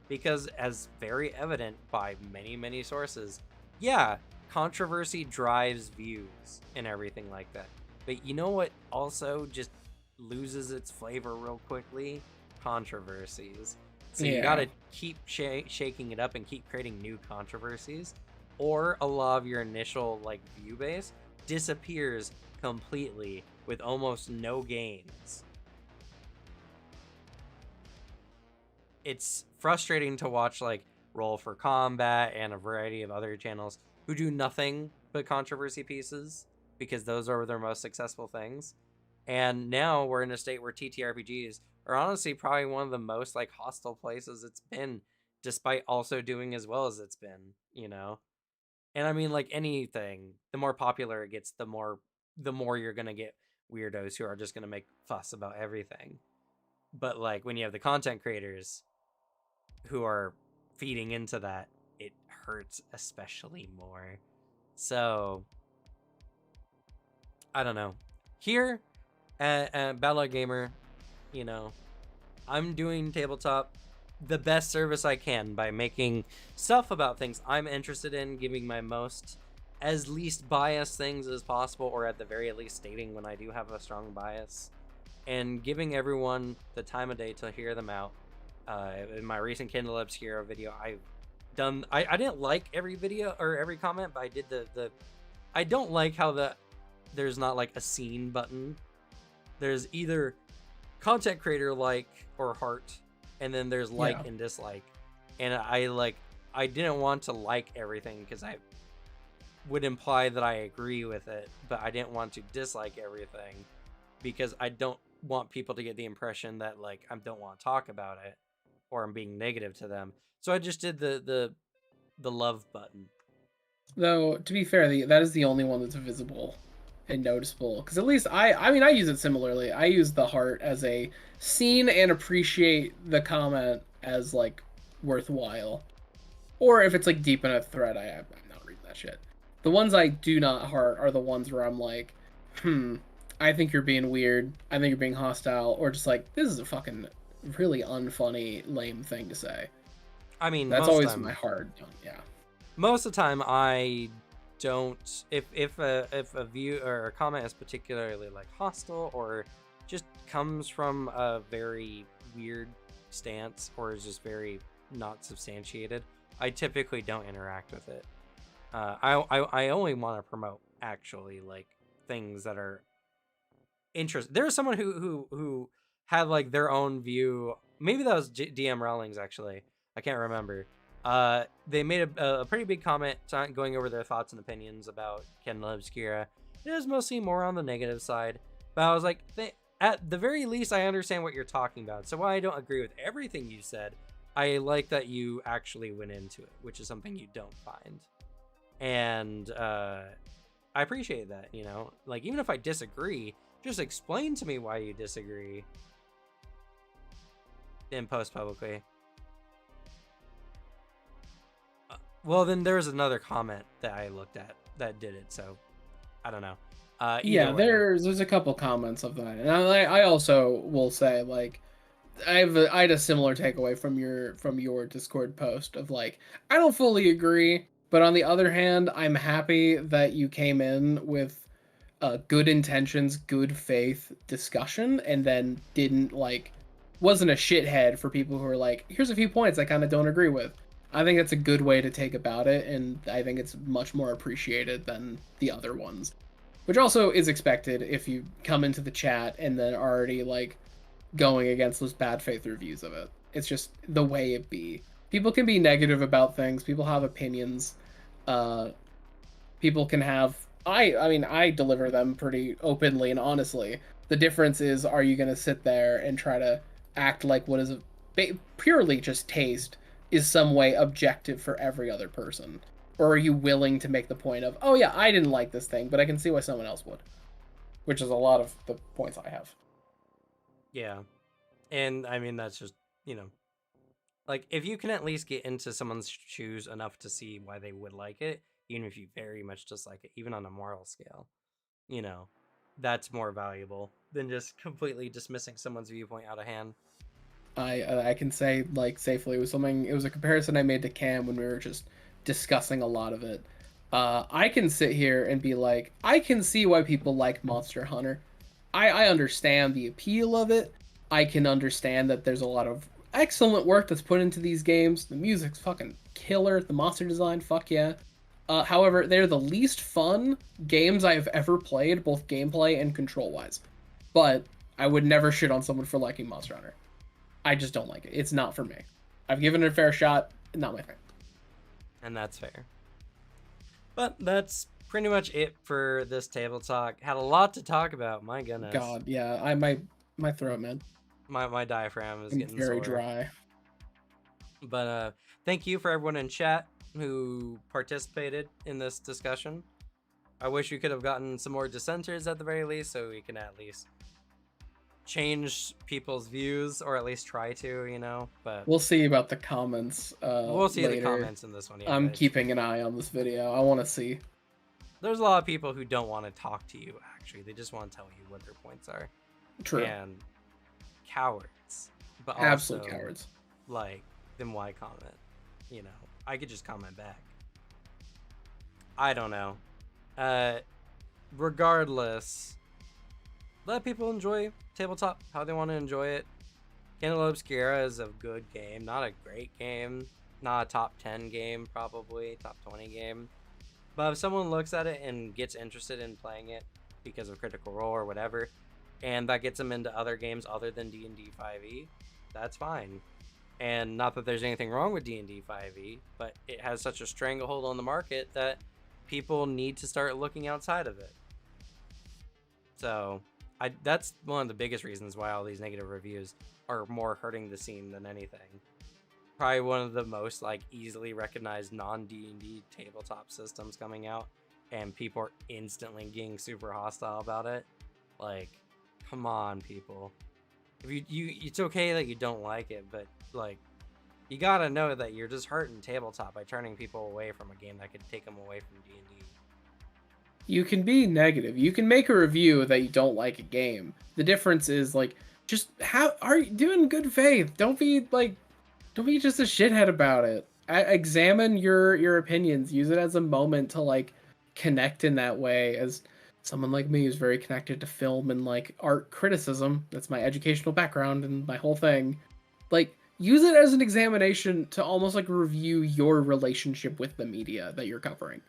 Because, as very evident by many, many sources, yeah, controversy drives views and everything like that. But you know what also just loses its flavor real quickly? Controversies. So you gotta keep shaking it up and keep creating new controversies, or a lot of your initial like view base disappears completely with almost no gains. It's frustrating to watch like Roll for Combat and a variety of other channels who do nothing but controversy pieces, because those are their most successful things. And now we're in a state where TTRPGs are honestly probably one of the most like hostile places it's been, despite also doing as well as it's been, you know? And I mean, like anything, the more popular it gets, the more you're gonna get weirdos who are just gonna make fuss about everything. But like when you have the content creators who are feeding into that, it hurts especially more. So I don't know. Here at Battle Gamer, you know, I'm doing tabletop the best service I can by making stuff about things I'm interested in, giving my most as least biased things as possible, or at the very least stating when I do have a strong bias, and giving everyone the time of day to hear them out. In my recent Candela Obscura video, I didn't like every video or every comment, but I did the I don't like how there's not like a scene button. There's either content creator like or heart, and then there's like and dislike. And I didn't want to like everything because I would imply that I agree with it, but I didn't want to dislike everything because I don't want people to get the impression that like I don't want to talk about it or I'm being negative to them. So I just did the love button. Though, to be fair, that is the only one that's visible and noticeable. Because at least I mean, I use it similarly. I use the heart as a scene and appreciate the comment as like worthwhile. Or if it's like deep in a thread, I'm not reading that shit. The ones I do not heart are the ones where I'm like, I think you're being weird. I think you're being hostile, or just like, this is a fucking really unfunny, lame thing to say. I mean, that's always my hard. Yeah. Most of the time, I don't. If a view or a comment is particularly like hostile or just comes from a very weird stance or is just very not substantiated, I typically don't interact with it. I only want to promote actually like things that are interesting. There was someone who had like their own view. Maybe that was DM Rawlings actually. I can't remember. They made a pretty big comment going over their thoughts and opinions about Candela Obscura. It was mostly more on the negative side, but I was like, at the very least, I understand what you're talking about. So while I don't agree with everything you said, I like that you actually went into it, which is something you don't find. And I appreciate that, you know? Like, even if I disagree, just explain to me why you disagree. Then post publicly. Well, then there was another comment that I looked at that did it, so I don't know. Yeah, there's a couple comments of that, and I also will say like I had a similar takeaway from your Discord post of like I don't fully agree, but on the other hand, I'm happy that you came in with good intentions, good faith discussion, and then didn't like wasn't a shithead for people who are like, here's a few points I kind of don't agree with. I think that's a good way to take about it, and I think it's much more appreciated than the other ones, which also is expected if you come into the chat and then already like going against those bad faith reviews of it. It's just the way it be. People can be negative about things. People have opinions. Uh, People can have. I mean, I deliver them pretty openly and honestly. The difference is, are you going to sit there and try to act like what is purely just taste is some way objective for every other person? Or are you willing to make the point of, oh yeah, I didn't like this thing, but I can see why someone else would? Which is a lot of the points I have. Yeah. And I mean, that's just, like if you can at least get into someone's shoes enough to see why they would like it, even if you very much dislike it, even on a moral scale, you know, that's more valuable than just completely dismissing someone's viewpoint out of hand. I can say like safely, it was a comparison I made to Cam when we were just discussing a lot of it. I can sit here and be like, I can see why people like Monster Hunter. I understand the appeal of it. I can understand that there's a lot of excellent work that's put into these games. The music's fucking killer. The monster design, fuck yeah. However, they're the least fun games I've ever played, both gameplay and control wise. But I would never shit on someone for liking Monster Hunter. I just don't like it. It's not for me. I've given it a fair shot. Not my thing. And that's fair. But that's pretty much it for this table talk. Had a lot to talk about. My goodness. God, yeah. My throat, man. My diaphragm is I'm getting very sore. dry. But thank you for everyone in chat who participated in this discussion. I wish we could have gotten some more dissenters at the very least, so we can at least change people's views, or at least try to, but we'll see about the comments. We'll see later. the comments in this one. Yeah, I'm keeping an eye on this video. I want to see. There's a lot of people who don't want to talk to you. Actually, they just want to tell you what their points are. True. And cowards, but absolute also, cowards. Like, then why comment? I could just comment back. I don't know. Regardless, let people enjoy tabletop how they want to enjoy it. Candela Obscura is a good game, not a great game, not a top 10 game, probably top 20 game. But if someone looks at it and gets interested in playing it because of Critical Role or whatever, and that gets them into other games other than D&D 5e, that's fine. And not that there's anything wrong with D&D 5e, but it has such a stranglehold on the market that people need to start looking outside of it. So that's one of the biggest reasons why all these negative reviews are more hurting the scene than anything. Probably one of the most easily recognized non-D&D tabletop systems coming out, and people are instantly getting super hostile about it. Come on, people. If you it's okay that you don't like it, but you gotta know that you're just hurting tabletop by turning people away from a game that could take them away from D&D. You can be negative. You can make a review that you don't like a game. The difference is just are you doing good faith? Don't be just a shithead about it. Examine your opinions. Use it as a moment to connect in that way. As someone like me who's very connected to film and art criticism, that's my educational background and my whole thing. Use it as an examination to almost review your relationship with the media that you're covering.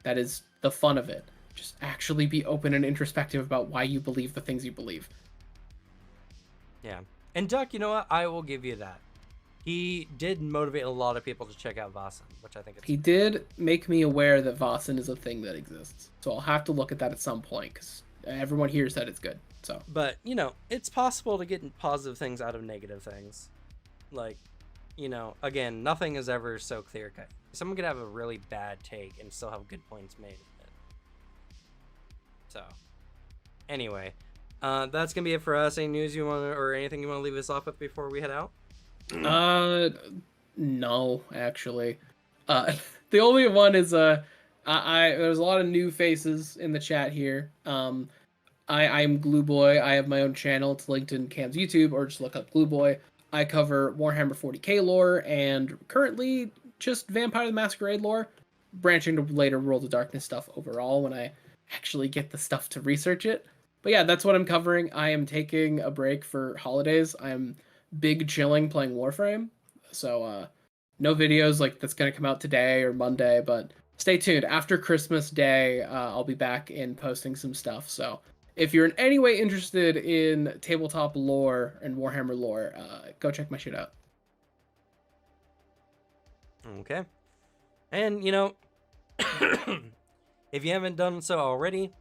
That is the fun of it. Just actually be open and introspective about why you believe the things you believe. Yeah. And Duck, you know what? I will give you that. He did motivate a lot of people to check out Vaesen, which I think he did make me aware that Vaesen is a thing that exists. So I'll have to look at that at some point because everyone here said it's good. So, but it's possible to get positive things out of negative things. Again, nothing is ever so clear cut. Someone could have a really bad take and still have good points made in it. So, anyway, that's gonna be it for us. Any news you want or anything you want to leave us off with before we head out? No, actually. The only one is there's a lot of new faces in the chat here. I'm Glue Boy. I have my own channel. It's linked in Cam's YouTube, or just look up Glue Boy. I cover Warhammer 40k lore and currently just Vampire the Masquerade lore, branching to later World of Darkness stuff overall when I actually get the stuff to research it. But yeah, that's what I'm covering. I am taking a break for holidays. I'm big chilling playing Warframe. So no videos like that's gonna come out today or Monday, but stay tuned. After Christmas Day, I'll be back in posting some stuff. So if you're in any way interested in tabletop lore and Warhammer lore, go check my shit out. Okay. And, you know, if you haven't done so already,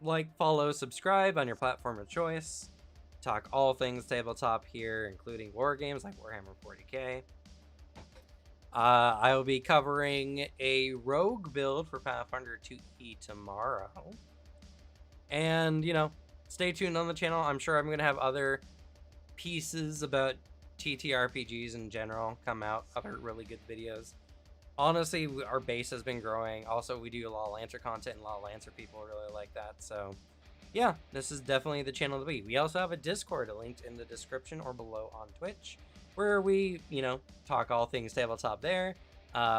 like, follow, subscribe on your platform of choice. Talk all things tabletop here, including war games like Warhammer 40k. I will be covering a rogue build for Pathfinder 2e tomorrow. And, you know, stay tuned on the channel. I'm sure I'm going to have other pieces about TTRPGs in general come out, other really good videos. Honestly, our base has been growing. Also, we do a lot of Lancer content, and a lot of Lancer people really like that. So, yeah, this is definitely the channel to be. We also have a Discord linked in the description or below on Twitch, where we, you know, talk all things tabletop there.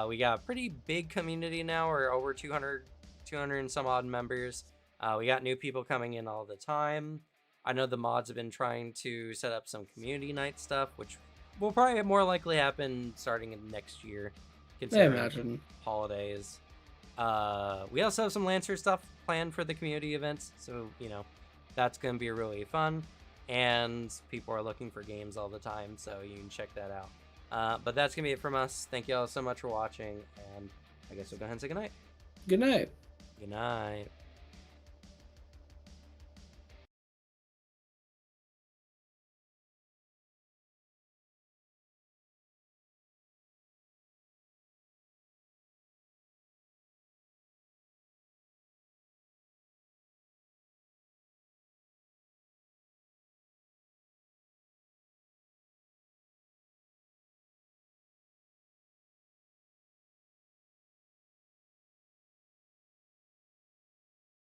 We got a pretty big community now. We're over 200 and some odd members. We got new people coming in all the time. I know the mods have been trying to set up some community night stuff, which will probably more likely happen starting in next year, I considering imagine. holidays. We also have some Lancer stuff planned for the community events, so, you know, that's going to be really fun. And people are looking for games all the time, so you can check that out. But that's going to be it from us. Thank you all so much for watching, and I guess we'll go ahead and say goodnight. Good night. Good night.